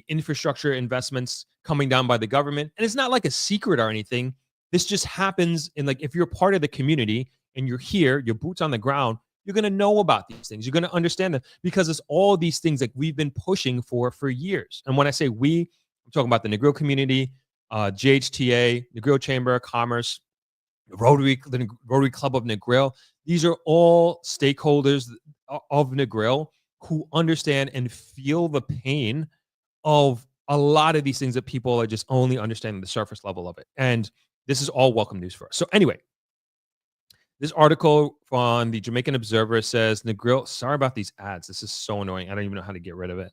infrastructure investments coming down by the government. And it's not like a secret or anything. This just happens in, like, if you're part of the community and you're here, your boots on the ground, you're going to know about these things. You're going to understand them, because it's all these things that we've been pushing for years. And when I say we, I'm talking about the Negril community, JHTA, Negril Chamber of Commerce, the Rotary Club of Negril. These are all stakeholders of Negril who understand and feel the pain of a lot of these things that people are just only understanding the surface level of it. And this is all welcome news for us. So anyway, this article from the Jamaican Observer says, Negril, sorry about these ads. This is so annoying. I don't even know how to get rid of it.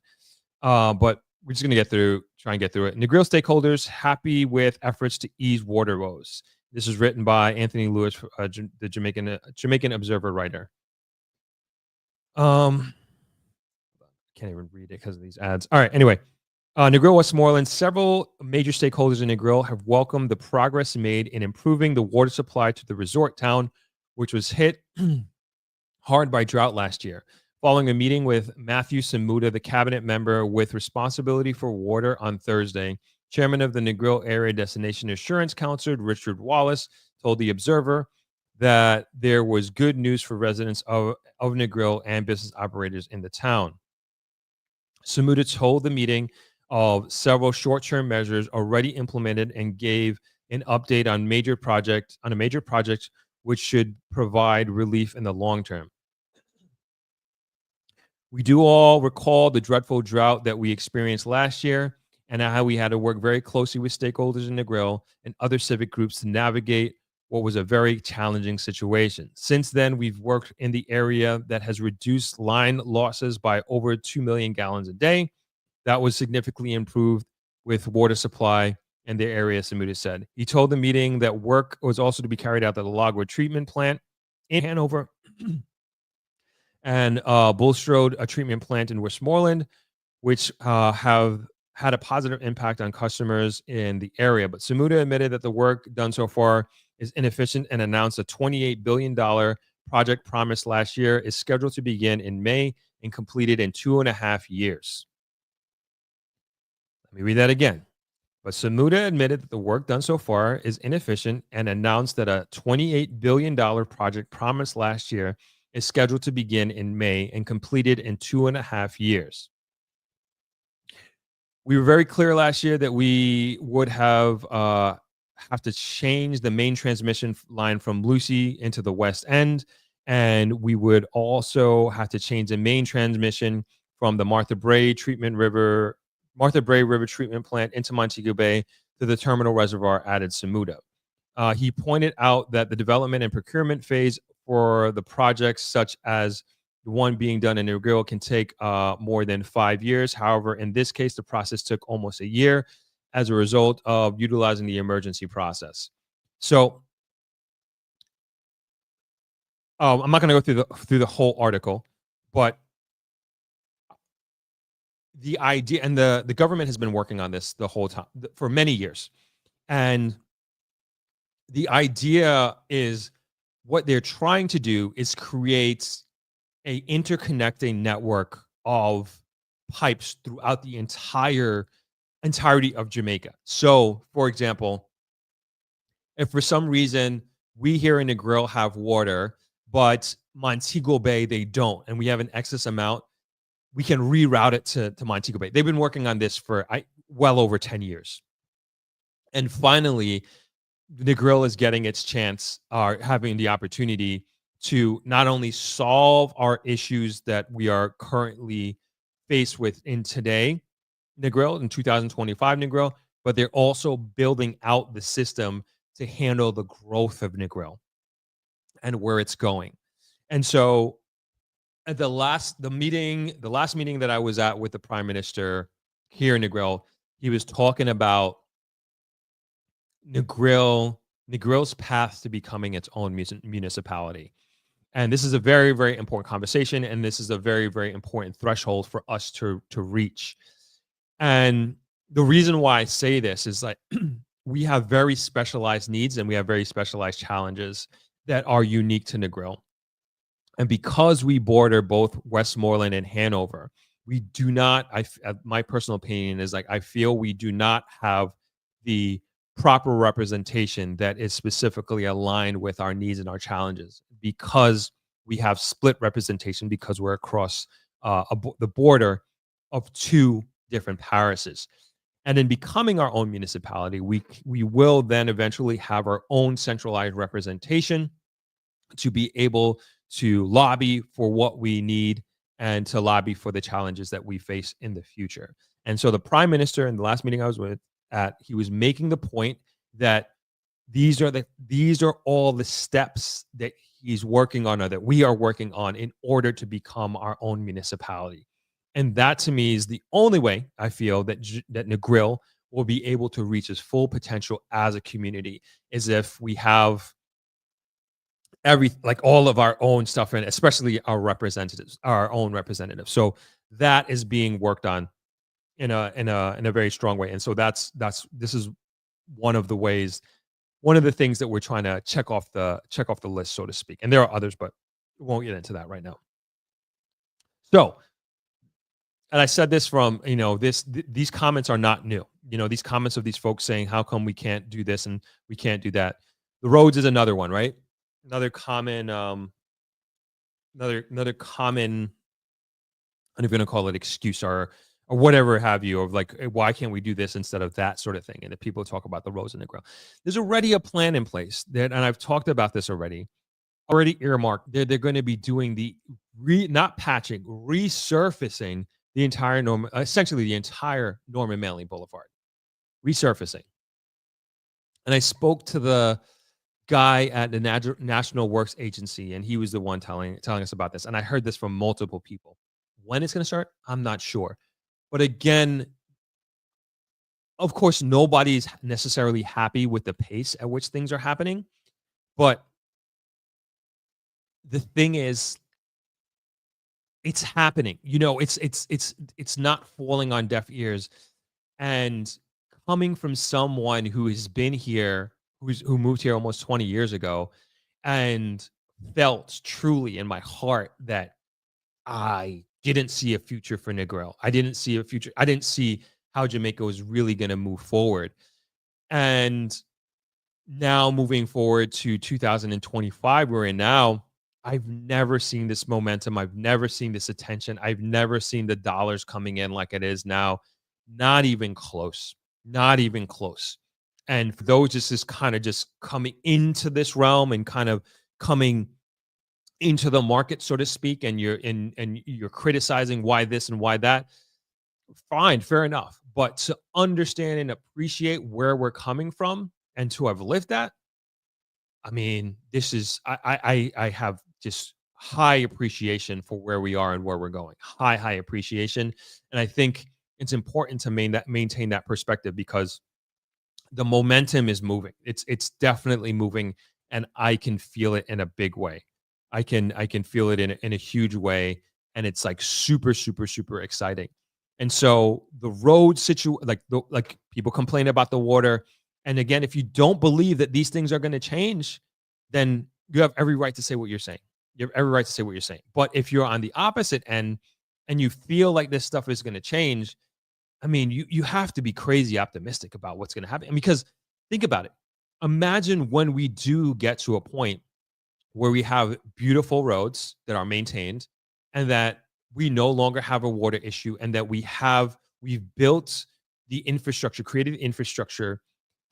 But we're just going to try and get through it. Negril stakeholders happy with efforts to ease water woes. This is written by Anthony Lewis, the Jamaican Observer writer. Can't even read it because of these ads. All right. Anyway, Negril, Westmoreland, several major stakeholders in Negril have welcomed the progress made in improving the water supply to the resort town, which was hit hard by drought last year. Following a meeting with Matthew Samuda, the cabinet member with responsibility for water on Thursday, chairman of the Negril Area Destination Assurance Council, Richard Wallace, told the Observer that there was good news for residents of Negril and business operators in the town. Samuda told the meeting of several short-term measures already implemented and gave an update on a major project which should provide relief in the long term. We do all recall the dreadful drought that we experienced last year and how we had to work very closely with stakeholders in Negril and other civic groups to navigate what was a very challenging situation. Since then, we've worked in the area that has reduced line losses by over 2 million gallons a day. That was significantly improved with water supply in the area, Samuda said. He told the meeting that work was also to be carried out at the Logwood treatment plant in Hanover and Bulstrode, a treatment plant in Westmoreland, which have had a positive impact on customers in the area. But Samuda admitted that the work done so far is inefficient and announced a $28 billion project promised last year is scheduled to begin in May and completed in 2.5 years. Let me read that again. But Samuda admitted that the work done so far is inefficient and announced that a $28 billion project promised last year is scheduled to begin in May and completed in 2.5 years. We were very clear last year that we would have to change the main transmission line from Lucy into the West End, and we would also have to change the main transmission from the Martha Brae River treatment plant into Montego Bay to the terminal reservoir, added Samuda. He pointed out that the development and procurement phase for the projects, such as the one being done in Negril, can take more than 5 years. However, in this case, the process took almost a year as a result of utilizing the emergency process. So I'm not going to go through the whole article, but the idea, and the government has been working on this the whole time for many years. And the idea is what they're trying to do is create a interconnecting network of pipes throughout the entirety of Jamaica. So, for example, if for some reason we here in Negril have water, but Montego Bay, they don't, and we have an excess amount, we can reroute it to Montego Bay. They've been working on this for well over 10 years. And finally, Negril is getting its chance, having the opportunity to not only solve our issues that we are currently faced with in today, Negril, in 2025 Negril, but they're also building out the system to handle the growth of Negril and where it's going. And so at the last meeting that I was at with the Prime Minister here in Negril, he was talking about Negril's path to becoming its own municipality. And this is a very, very important conversation, and this is a very, very important threshold for us to reach. And the reason why I say this is like we have very specialized needs and we have very specialized challenges that are unique to Negril. And because we border both Westmoreland and Hanover, we do not, my personal opinion is like, I feel we do not have the proper representation that is specifically aligned with our needs and our challenges, because we have split representation, because we're across the border of two different parishes. And in becoming our own municipality, we will then eventually have our own centralized representation to be able to lobby for what we need and to lobby for the challenges that we face in the future. And so the Prime Minister, in the last meeting I was he was making the point that these are all the steps that he's working on, or that we are working on, in order to become our own municipality. And that to me is the only way I feel that that Negril will be able to reach its full potential as a community, is if we have like all of our own stuff in, especially our representatives, our own representatives. So that is being worked on in a very strong way. And so this is one of the ways, one of the things that we're trying to check off the list, so to speak. And there are others, but we won't get into that right now. So, and I said this from, these comments are not new. These comments of these folks saying, how come we can't do this and we can't do that? The roads is another one, right? Another common, another common, I'm going to call it excuse or whatever have you, of like, why can't we do this instead of that sort of thing? And if people talk about the roads in the ground, there's already a plan in place that, and I've talked about this already earmarked. They're going to be doing the not patching, resurfacing the entire essentially the entire Norman Manley Boulevard, resurfacing. And I spoke to the guy at the National Works Agency, and he was the one telling us about this. And I heard this from multiple people. When it's going to start, I'm not sure. But again, of course, nobody's necessarily happy with the pace at which things are happening. But the thing is, it's happening. It's not falling on deaf ears. And coming from someone who has been here, who moved here almost 20 years ago, and felt truly in my heart that I didn't see a future for Negril. I didn't see a future. I didn't see how Jamaica was really going to move forward. And now moving forward to 2025, we're in now, I've never seen this momentum. I've never seen this attention. I've never seen the dollars coming in like it is now. Not even close. Not even close. And for those just kind of just coming into this realm and kind of coming into the market, so to speak, and you're criticizing why this and why that, fine, fair enough. But to understand and appreciate where we're coming from and to have lived that, I mean, this is I have just high appreciation for where we are and where we're going. High appreciation. And I think it's important to maintain that perspective, because the momentum is moving. It's definitely moving, and I can feel it in a big way. I can feel it in a huge way, and it's like super exciting. And so the road like people complain about the water, and again, if you don't believe that these things are going to change, then you have every right to say what you're saying. You have every right to say what you're saying. But if you're on the opposite end and you feel like this stuff is going to change, I mean, you have to be crazy optimistic about what's going to happen. Because think about it. Imagine when we do get to a point where we have beautiful roads that are maintained, and that we no longer have a water issue, and that we've built the infrastructure, created infrastructure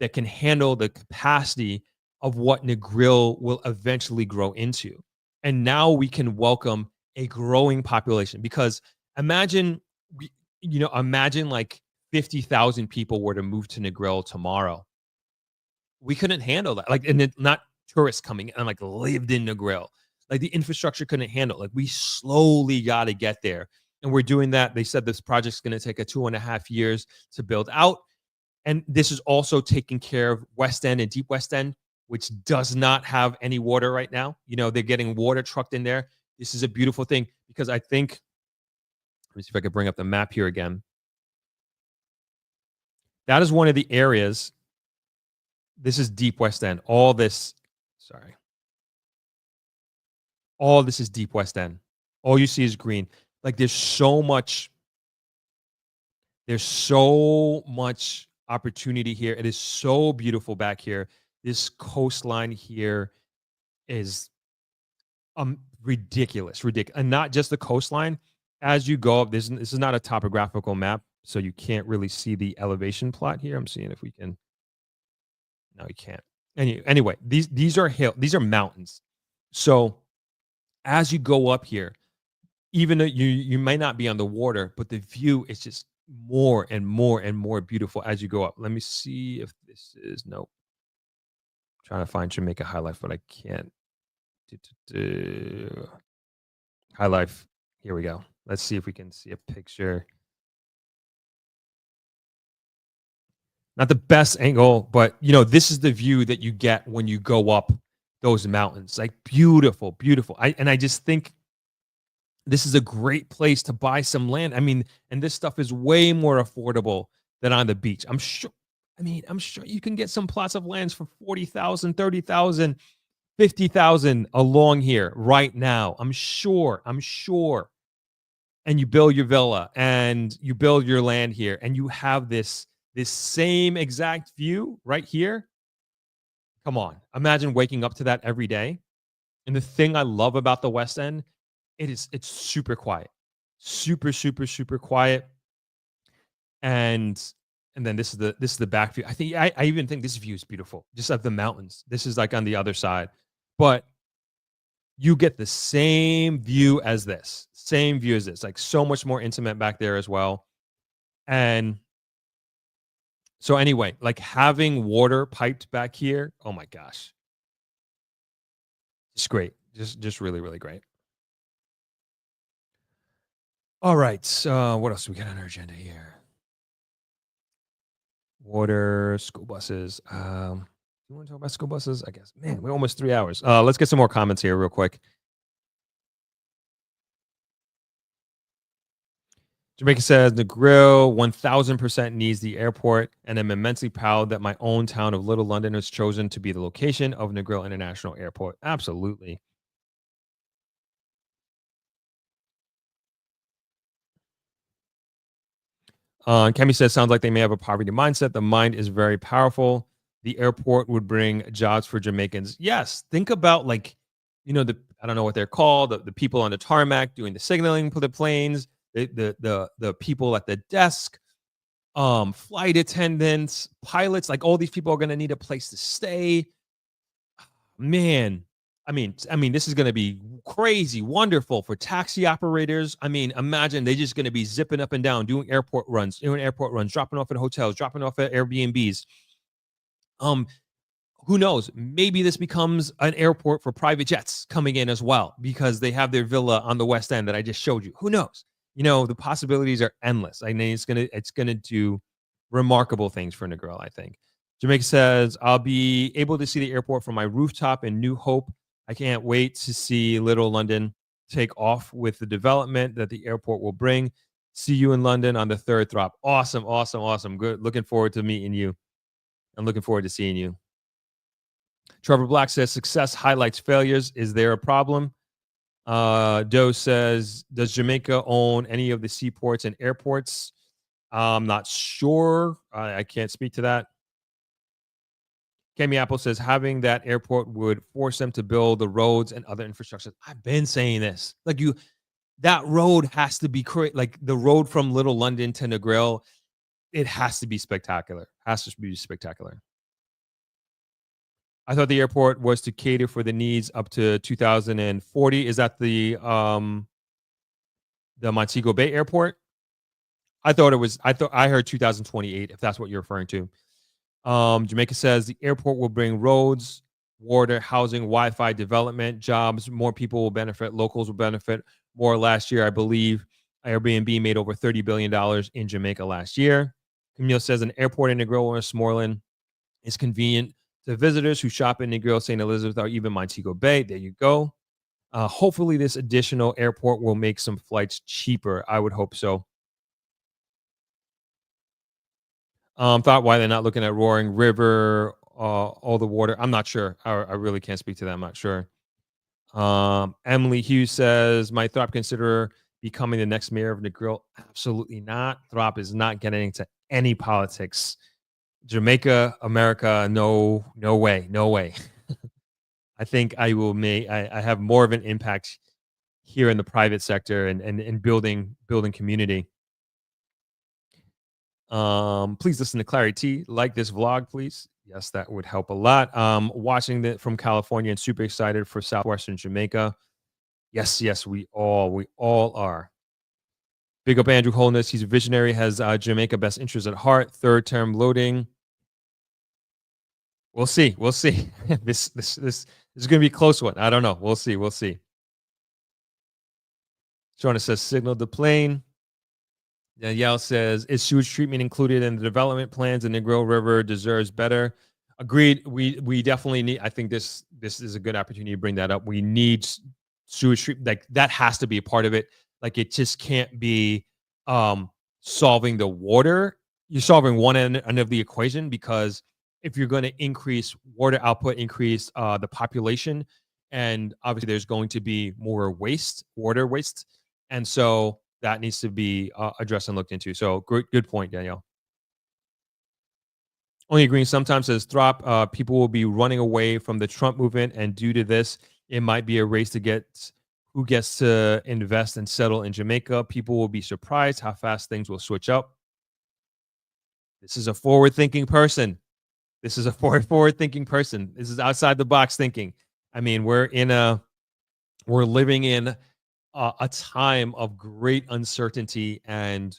that can handle the capacity of what Negril will eventually grow into. And now we can welcome a growing population, because imagine like 50,000 people were to move to Negril tomorrow. We couldn't handle that. Like, and not tourists coming and like lived in Negril. Like the infrastructure couldn't handle it. Like we slowly got to get there. And we're doing that. They said this project's going to take 2.5 years to build out. And this is also taking care of West End and Deep West End, which does not have any water right now. They're getting water trucked in there. This is a beautiful thing, because I think, let me see if I can bring up the map here again. That is one of the areas. This is Deep West End. All this is Deep West End. All you see is green. Like there's so much opportunity here. It is so beautiful back here. This coastline here is ridiculous. And not just the coastline. As you go up, this is not a topographical map, so you can't really see the elevation plot here. I'm seeing if we can. No, you can't. Anyway, these are these are mountains. So as you go up here, even though you might not be on the water, but the view is just more and more beautiful as you go up. Let me see if this is, nope. I'm trying to find Jamaica High Life, but I can't. High Life. Here we go. Let's see if we can see a picture. Not the best angle, but you know, this is the view that you get when you go up those mountains. Like beautiful, beautiful. I just think this is a great place to buy some land. I mean, and this stuff is way more affordable than on the beach. I'm sure you can get some plots of lands for 40,000, 30,000, 50,000 along here right now. I'm sure. And you build your villa and you build your land here and you have this same exact view right here. Come on. Imagine waking up to that every day. And the thing I love about the West End, it's super quiet. Super, super, super quiet. And then this is the back view. I even think this view is beautiful, just of the mountains. This is like on the other side. But you get the same view as this. Like so much more intimate back there as well. And so anyway, like having water piped back here, oh my gosh. It's great. Just really, really great. All right. What else do we got on our agenda here? Water, school buses. You want to talk about school buses? I guess. Man, we're almost 3 hours. Let's get some more comments here real quick. Jamaica says, Negril 1000% needs the airport, and I'm immensely proud that my own town of Little London was chosen to be the location of Negril International Airport. Absolutely. Kemi says, sounds like they may have a poverty mindset. The mind is very powerful. The airport would bring jobs for Jamaicans. Yes. Think about like, you know, I don't know what they're called, the people on the tarmac doing the signaling for the planes, the people at the desk, flight attendants, pilots, like all these people are going to need a place to stay. Man, I mean, this is going to be crazy, wonderful for taxi operators. I mean, imagine they're just going to be zipping up and down, doing airport runs, dropping off at hotels, dropping off at Airbnbs. Who knows? Maybe this becomes an airport for private jets coming in as well because they have their villa on the West End that I just showed you. Who knows? You know, the possibilities are endless. I mean, it's gonna do remarkable things for Negril, I think. Jamaica says, I'll be able to see the airport from my rooftop in New Hope. I can't wait to see Little London take off with the development that the airport will bring. See you in London on the 3rd Throp. Awesome, awesome, awesome. Good. Looking forward to meeting you. I'm looking forward to seeing you. Trevor Black says, success highlights failures. Is there a problem? Doe says, does Jamaica own any of the seaports and airports? I'm not sure. I can't speak to that. Kemi Apple says, having that airport would force them to build the roads and other infrastructure. I've been saying this. Like that road has to be like the road from Little London to Negril. It has to be spectacular. Has to be spectacular. I thought the airport was to cater for the needs up to 2040. Is that the Montego Bay Airport? I heard 2028, if that's what you're referring to. Jamaica says the airport will bring roads, water, housing, Wi-Fi development, jobs. More people will benefit. Locals will benefit more. Last year, I believe Airbnb made over $30 billion in Jamaica last year. Camille says an airport in Negril or Smorland is convenient to visitors who shop in Negril, St. Elizabeth, or even Montego Bay. There you go. Hopefully, this additional airport will make some flights cheaper. I would hope so. Thought why they're not looking at Roaring River, all the water. I'm not sure. I really can't speak to that. I'm not sure. Emily Hughes says, might Throp consider becoming the next mayor of Negril? Absolutely not. Throp is not getting into any politics. Jamaica, America, no way. I think I have more of an impact here in the private sector and building community. Please listen to Clary T. Like this vlog, please. Yes, that would help a lot. Watching it from California and super excited for Southwestern Jamaica. Yes, we all are. Big up Andrew Holness. He's a visionary, has Jamaica best interests at heart. 3rd term loading. We'll see. This is going to be a close one. I don't know. We'll see. Shona says signal the plane. Danielle says, is sewage treatment included in the development plans? The Negril River deserves better. Agreed. We definitely need, I think this is a good opportunity to bring that up. We need sewage treatment. Like that has to be a part of it. Like it just can't be solving the water. You're solving one end of the equation, because if you're going to increase water output, increase the population, and obviously there's going to be more waste, water waste. And so that needs to be addressed and looked into. So good point, Danielle. Only agreeing sometimes says Throp, people will be running away from the Trump movement, and due to this, it might be a race to get who gets to invest and settle in Jamaica. People will be surprised how fast things will switch up. This is a forward-thinking person. This is a forward-thinking person. This is outside the box thinking. I mean, we're living in a time of great uncertainty, and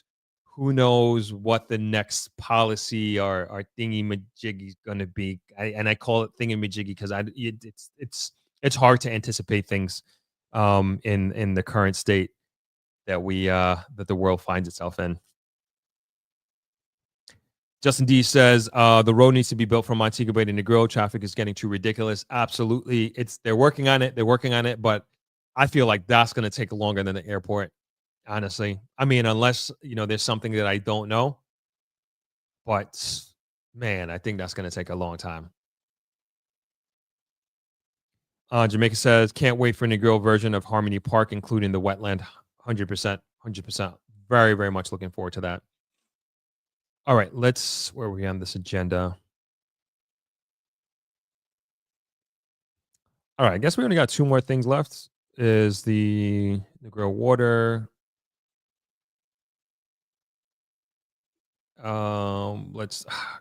who knows what the next policy or thingy-majiggy is going to be. I call it thingy-majiggy because it's hard to anticipate things in the current state that that the world finds itself in. Justin D says the road needs to be built from Montego Bay to Negril. Traffic is getting too ridiculous. Absolutely, they're working on it. They're working on it, but I feel like that's going to take longer than the airport. Honestly, I mean, unless there's something that I don't know, but man, I think that's going to take a long time. Jamaica says can't wait for Negril version of Harmony Park, including the wetland. 100%. Very, very much looking forward to that. All right, where are we on this agenda? All right, I guess we only got two more things left. Is the Negril water.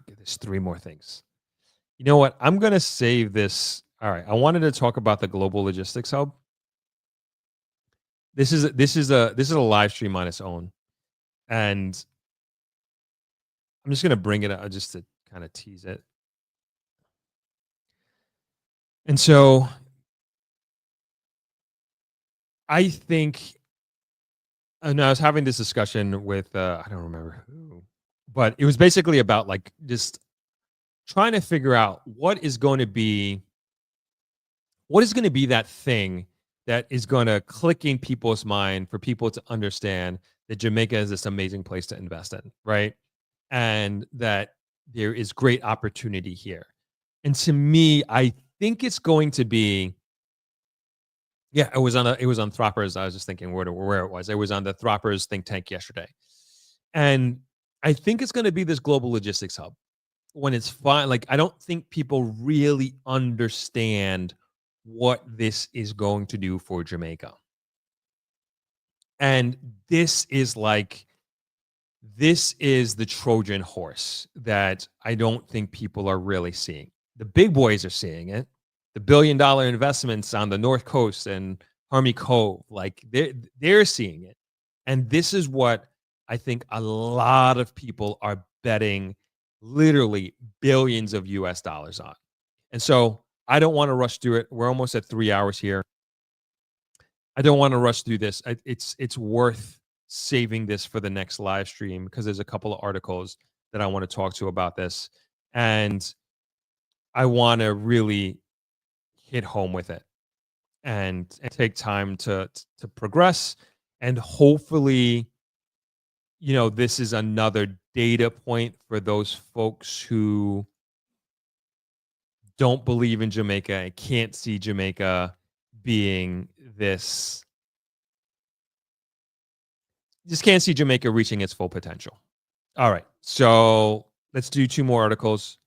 There's three more things. You know what? I'm gonna save this. All right, I wanted to talk about the global logistics hub. This is a live stream on its own, and I'm just gonna bring it out just to kind of tease it. And so I think, and I was having this discussion with I don't remember who, but it was basically about like just trying to figure out what is going to be that thing that is going to click in people's mind for people to understand that Jamaica is this amazing place to invest in, right? And that there is great opportunity here. And to me, I think it's going to be, yeah, it was on Throp-X. I was just thinking where it was. It was on the Throp-X think tank yesterday. And I think it's going to be this global logistics hub. When it's fine, like I don't think people really understand what this is going to do for Jamaica. And this is the Trojan horse that I don't think people are really seeing. The big boys are seeing it. The $1 billion investments on the North Coast and Harmony Cove, like they're seeing it. And this is what I think a lot of people are betting literally billions of US dollars on. And so I don't want to rush through it. We're almost at 3 hours here. I don't want to rush through this. It's worth saving this for the next live stream because there's a couple of articles that I want to talk to about this. And I want to really hit home with it and take time to progress. And hopefully, this is another data point for those folks who don't believe in Jamaica and can't see Jamaica being this, just can't see Jamaica reaching its full potential. All right, so let's do two more articles.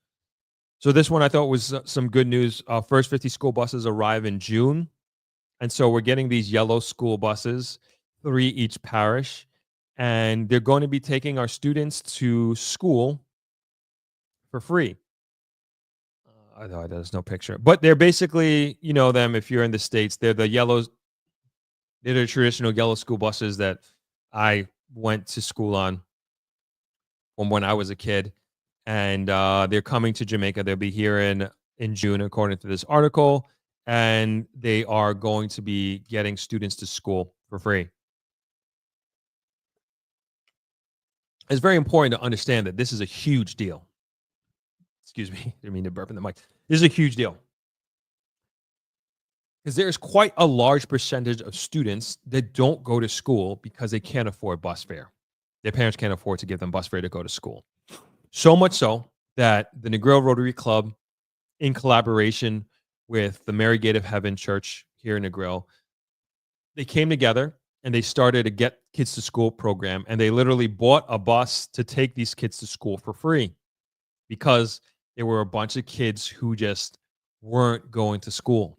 So this one I thought was some good news. First 50 school buses arrive in June. And so we're getting these yellow school buses, 3 each parish. And they're going to be taking our students to school for free. Although there's no picture. But they're basically, them, if you're in the States, they're the yellows. They're the traditional yellow school buses that I went to school on from when I was a kid. And they're coming to Jamaica. They'll be here in June, according to this article. And they are going to be getting students to school for free. It's very important to understand that this is a huge deal. Excuse me, I didn't mean to burp in the mic. This is a huge deal because there's quite a large percentage of students that don't go to school because they can't afford bus fare. Their parents can't afford to give them bus fare to go to school. So much so that the Negril Rotary Club, in collaboration with the Mary Gate of Heaven Church here in Negril, they came together and they started a Get Kids to School program, and they literally bought a bus to take these kids to school for free because there were a bunch of kids who just weren't going to school.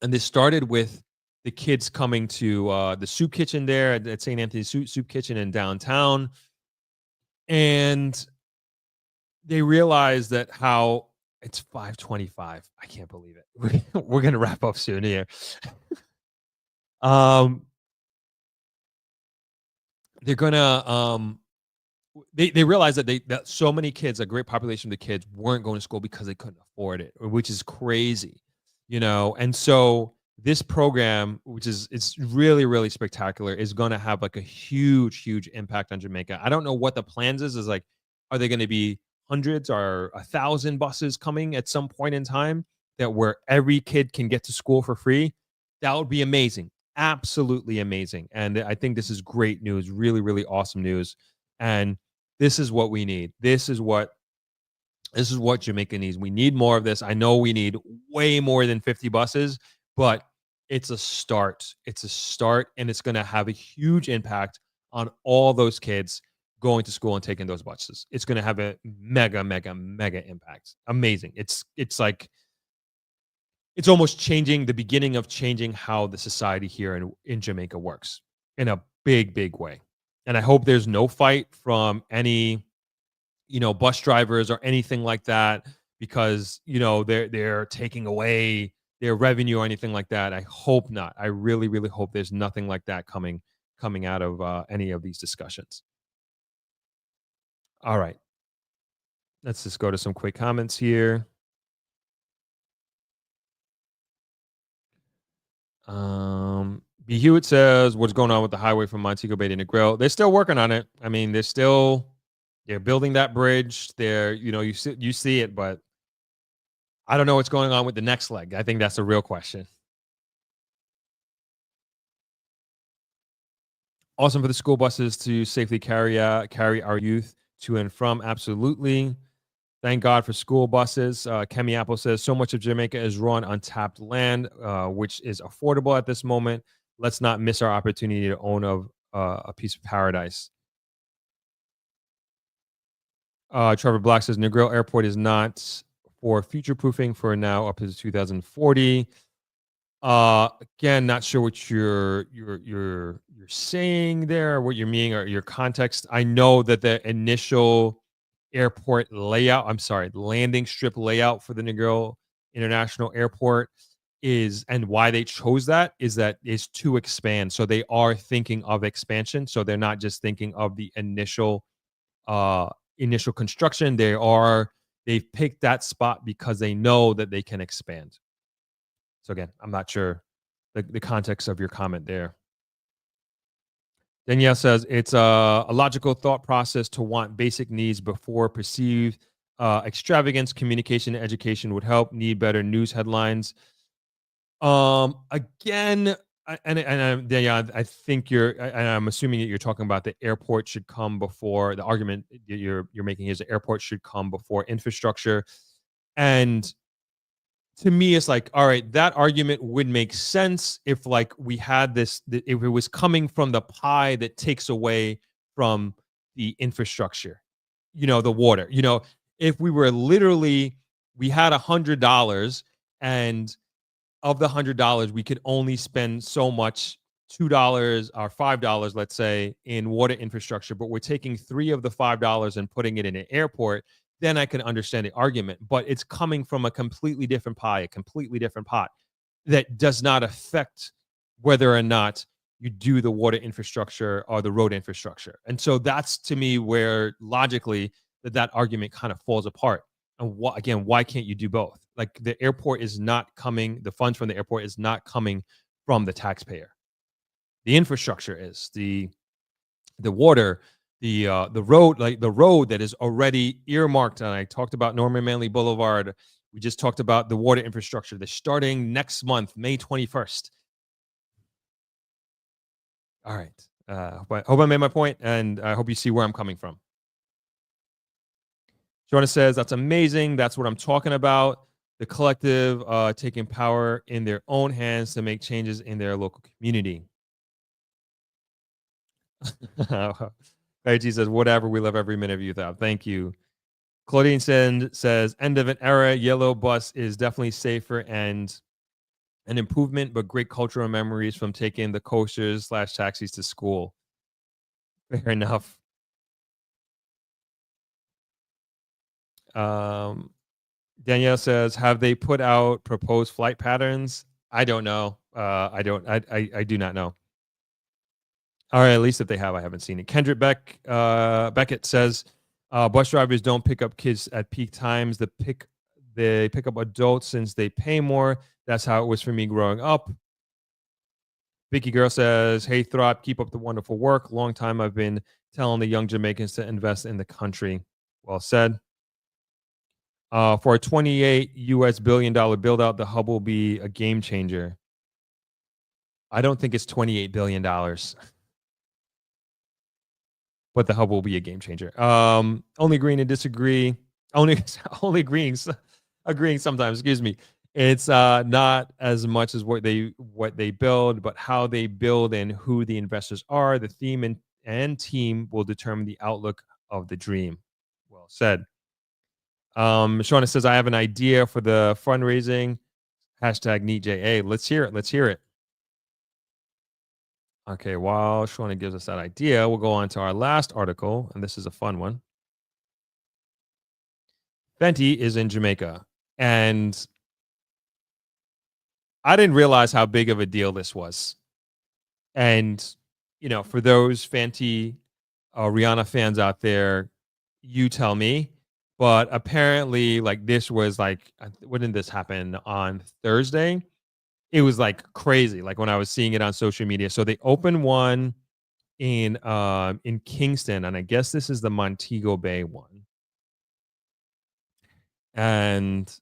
And this started with the kids coming to the soup kitchen there at St. Anthony's Soup Kitchen in downtown. And they realized that how it's 5:25. I can't believe it. We're going to wrap up soon here. They're gonna they realized that so many kids, a great population of the kids, weren't going to school because they couldn't afford it, which is crazy, and so this program, which is it's really, really spectacular, is going to have like a huge impact on Jamaica. I don't know what the plans is like, are they going to be hundreds or 1,000 buses coming at some point in time that where every kid can get to school for free? That would be amazing. Absolutely amazing. And I think this is great news, really awesome news. And this is what we need. This is what Jamaica needs. We need more of this. I know we need way more than 50 buses, but it's a start. It's a start, and it's going to have a huge impact on all those kids going to school and taking those buses. It's going to have a mega impact. Amazing. It's like it's almost changing the beginning of changing how the society here in Jamaica works in a big way. And I hope there's no fight from any, bus drivers or anything like that because, they're taking away their revenue or anything like that. I hope not. I really hope there's nothing like that coming out of any of these discussions. All right. Let's just go to some quick comments here. B. Hewitt says, what's going on with the highway from Montego Bay to Negril? They're still working on it. I mean, they're building that bridge. You see it, but I don't know what's going on with the next leg. I think that's a real question. Awesome for the school buses to safely carry our youth to and from. Absolutely. Thank God for school buses. Kemi Apple says, so much of Jamaica is run on tapped land, which is affordable at this moment. Let's not miss our opportunity to own a piece of paradise. Trevor Black says, Negril Airport is not for future-proofing for now up to 2040. Again, not sure what you're saying there, what you mean, or your context. I know that the initial airport layout, landing strip layout for the Negril International Airport and why they chose that is to expand. So they are thinking of expansion. So they're not just thinking of the initial construction. They've picked that spot because they know that they can expand. So again, I'm not sure the context of your comment there. Danielle says, it's a logical thought process to want basic needs before perceived extravagance. Communication and education would help. Need better news headlines. Again, Danielle, I think I'm assuming that you're talking about the airport should come before the argument that you're making is the airport should come before infrastructure. And to me, it's like, all right, that argument would make sense if we had this, if it was coming from the pie that takes away from the infrastructure, the water, if we were we had $100 and of the $100, we could only spend so much, $2 or $5, let's say, in water infrastructure, but we're taking $3 of the $5 and putting it in an airport, then I can understand the argument. But it's coming from a completely different pie, a completely different pot that does not affect whether or not you do the water infrastructure or the road infrastructure. And so that's, to me, where logically that argument kind of falls apart. And why can't you do both? Like, the airport is not coming, the funds from the airport is not coming from the taxpayer. The infrastructure is the water, the road, like the road that is already earmarked. And I talked about Norman Manley Boulevard. We just talked about the water infrastructure. They're starting next month, May 21st. All right. Hope I made my point, and I hope you see where I'm coming from. Joanna says, that's amazing. That's what I'm talking about. The collective taking power in their own hands to make changes in their local community. Reggie says, whatever, we love every minute of youth out. Thank you. Claudine says, end of an era. Yellow bus is definitely safer and an improvement, but great cultural memories from taking the coasters / taxis to school. Fair enough. Danielle says, have they put out proposed flight patterns? I don't know. I do not know. All right, at least if they have, I haven't seen it. Kendrick Beckett says, bus drivers don't pick up kids at peak times. They pick up adults since they pay more. That's how it was for me growing up. Vicky Girl says, hey, Throp, keep up the wonderful work. Long time I've been telling the young Jamaicans to invest in the country. Well said. For a $28 billion build out, the hub will be a game changer. I don't think it's $28 billion. But the hub will be a game changer. Only agreeing to disagree. Only agreeing sometimes. Excuse me. It's not as much as what they build, but how they build and who the investors are. The theme and team will determine the outlook of the dream. Well said. Shauna says, I have an idea for the fundraising. #NEETJA. Let's hear it. Let's hear it. Okay, while Shauna gives us that idea, we'll go on to our last article, and this is a fun one. Fenty is in Jamaica, and I didn't realize how big of a deal this was. And, you know, for those Fenty Rihanna fans out there, you tell me. But apparently, like, this was like, when did this happen? On Thursday? It was like crazy, like when I was seeing it on social media. So they opened one in Kingston, and I guess this is the Montego Bay one. And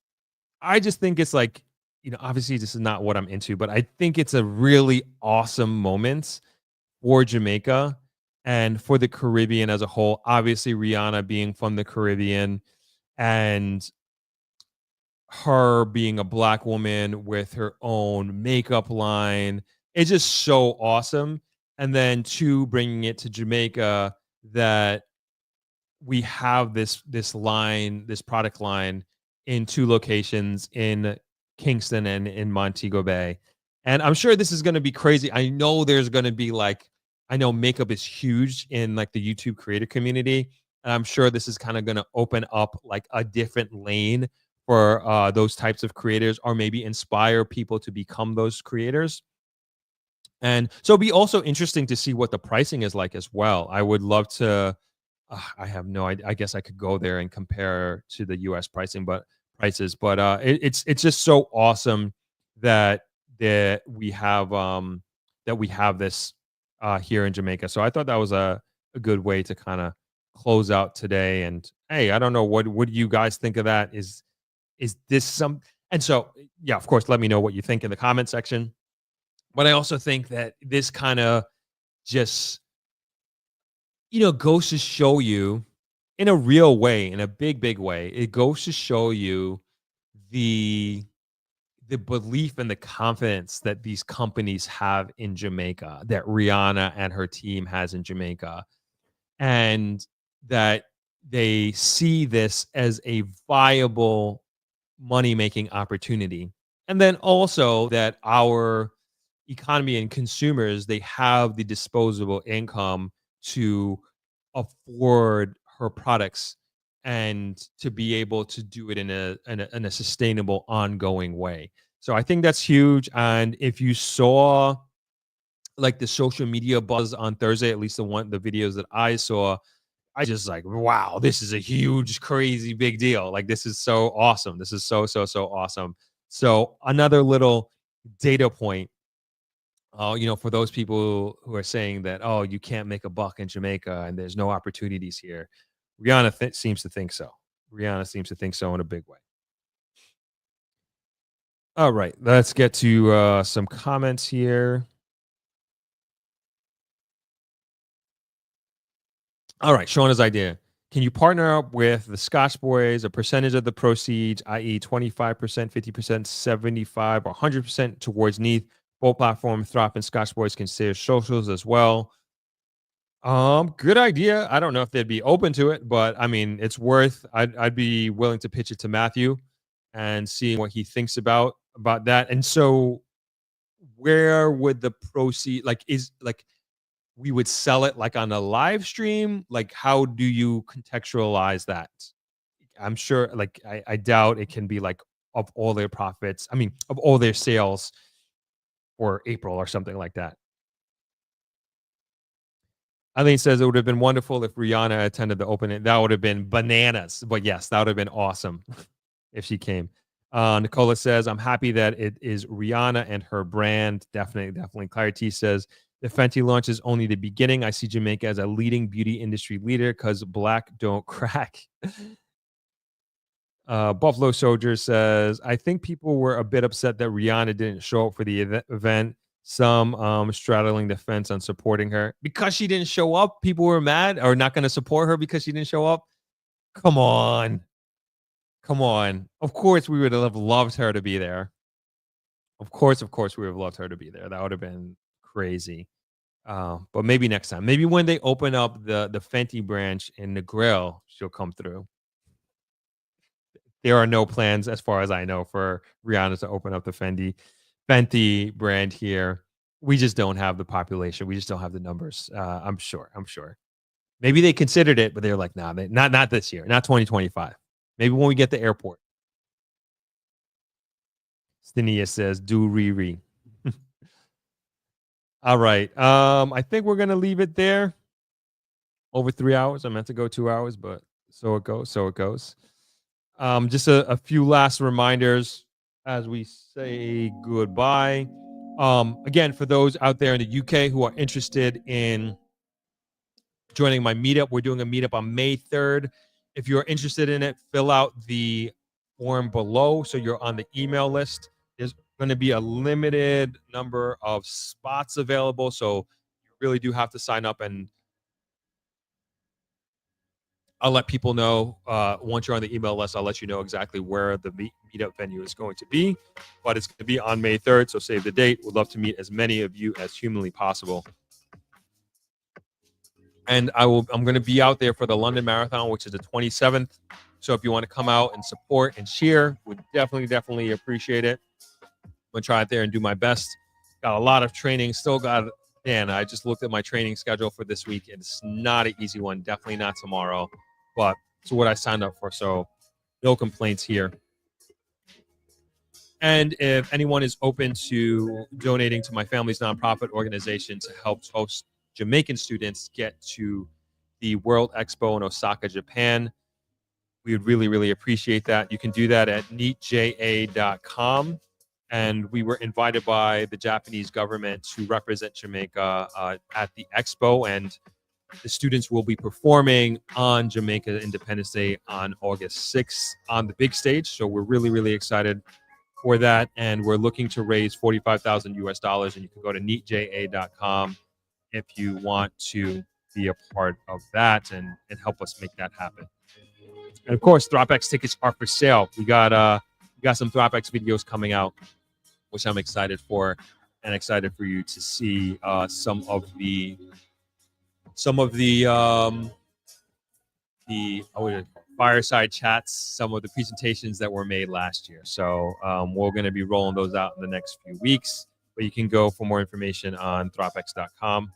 I just think it's like, you know, obviously this is not what I'm into, but I think it's a really awesome moment for Jamaica and for the Caribbean as a whole. Obviously, Rihanna being from the Caribbean and her being a Black woman with her own makeup line. It's just so awesome. And then two, bringing it to Jamaica, that we have this product line in two locations, in Kingston and in Montego Bay. And I'm sure this is going to be crazy. I know there's going to be I know makeup is huge in like the YouTube creator community. And I'm sure this is kind of going to open up like a different lane for those types of creators, or maybe inspire people to become those creators. And so it'll be also interesting to see what the pricing is like as well. I would love to, I have no idea. I guess I could go there and compare to the US pricing, but it's just so awesome that we have this here in Jamaica. So I thought that was a good way to kind of close out today. And hey, I don't know, what do you guys think of that? Is this some? And so, yeah, of course, let me know what you think in the comment section. But I also think that this kind of just, you know, goes to show you in a real way, in a big way, it goes to show you the belief and the confidence that these companies have in Jamaica, that Rihanna and her team has in Jamaica, and that they see this as a viable money-making opportunity. And then also that our economy and consumers, they have the disposable income to afford her products and to be able to do it in a sustainable, ongoing way. So I think that's huge. And if you saw like the social media buzz on Thursday, at least the videos that I saw, I just like, wow, this is a huge, crazy big deal. Like, this is so awesome. This is so awesome. So another little data point You know, for those people who are saying that, oh, you can't make a buck in Jamaica and there's no opportunities here, Rihanna seems to think so. Rihanna seems to think so in a big way. All right, let's get to some comments here. All right, Shauna's idea. Can you partner up with the Scotch Boys, a percentage of the proceeds, i.e. 25%, 50%, 75 or 100% towards NEET? Both platform Throp and Scotch Boys can share socials as well. Good idea. I don't know if they'd be open to it, but I mean, it's worth. I'd be willing to pitch it to Matthew and seeing what he thinks about that. And so, where would the proceed? Like, is like we would sell it like on a live stream? Like, how do you contextualize that? I'm sure, like, I doubt it can be like of all their profits. I mean, of all their sales for April or something like that. Eileen says it would have been wonderful if Rihanna attended the opening. That would have been bananas. But yes, that would have been awesome if she came. Nicola says, I'm happy that it is Rihanna and her brand. Definitely. Clarity says, the Fenty launch is only the beginning. I see Jamaica as a leading beauty industry leader because black don't crack. Buffalo Soldier says, I think people were a bit upset that Rihanna didn't show up for the event. Some straddling the fence on supporting her. Because she didn't show up, people were mad or not going to support her because she didn't show up. Come on. Of course, we would have loved her to be there. Of course, we would have loved her to be there. That would have been crazy. But maybe next time. Maybe when they open up the Fenty branch in Negril, she'll come through. There are no plans, as far as I know, for Rihanna to open up the Fenty brand here. We just don't have the population. We just don't have the numbers. I'm sure. Maybe they considered it, but they're like, nah, not this year, not 2025. Maybe when we get the airport. Stinia says, do Riri. All right. I think we're gonna leave it there. Over 3 hours. I meant to go 2 hours, but so it goes. Just a few last reminders as we say goodbye. Again, for those out there in the UK who are interested in joining my meetup, we're doing a meetup on May 3rd. If you're interested in it, fill out the form below so you're on the email list. There's going to be a limited number of spots available, so you really do have to sign up, and I'll let people know once you're on the email list. I'll let you know exactly where the meetup venue is going to be, but it's going to be on May 3rd, so save the date. We'd love to meet as many of you as humanly possible. And I'm going to be out there for the London Marathon, which is the 27th. So if you want to come out and support and cheer, we'd definitely appreciate it. I'm going to try out there and do my best. Got a lot of training. I just looked at my training schedule for this week. It's not an easy one. Definitely not tomorrow. But it's what I signed up for. So no complaints here. And if anyone is open to donating to my family's nonprofit organization to help host Jamaican students get to the World Expo in Osaka, Japan, we would really appreciate that. You can do that at neetja.com. And we were invited by the Japanese government to represent Jamaica at the expo. And the students will be performing on Jamaica Independence Day on August 6th on the big stage. So we're really excited for that. And we're looking to raise $45,000 US. And you can go to neetja.com if you want to be a part of that and help us make that happen. And of course, Thropex tickets are for sale. We got some Thropex videos coming out, which I'm excited for, and excited for you to see some of the fireside chats, some of the presentations that were made last year. So we're going to be rolling those out in the next few weeks. But you can go for more information on Thropex.com.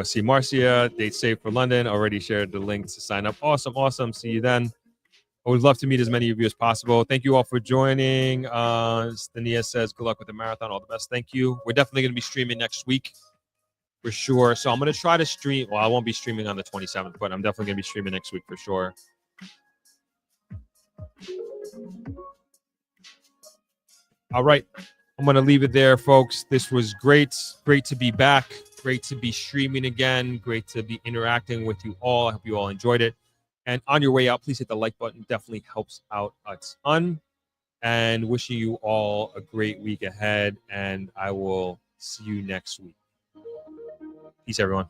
See Marcia, date saved for London. Already shared the link to sign up. Awesome. See you then. I would love to meet as many of you as possible. Thank you all for joining. Stania says, good luck with the marathon. All the best. Thank you. We're definitely going to be streaming next week for sure. So I'm going to try to stream. Well, I won't be streaming on the 27th, but I'm definitely going to be streaming next week for sure. All right. I'm going to leave it there, folks. This was great. Great to be back. Great to be streaming again. Great to be interacting with you all. I hope you all enjoyed it. And on your way out, please hit the like button. Definitely helps out a ton. And wishing you all a great week ahead. And I will see you next week. Peace, everyone.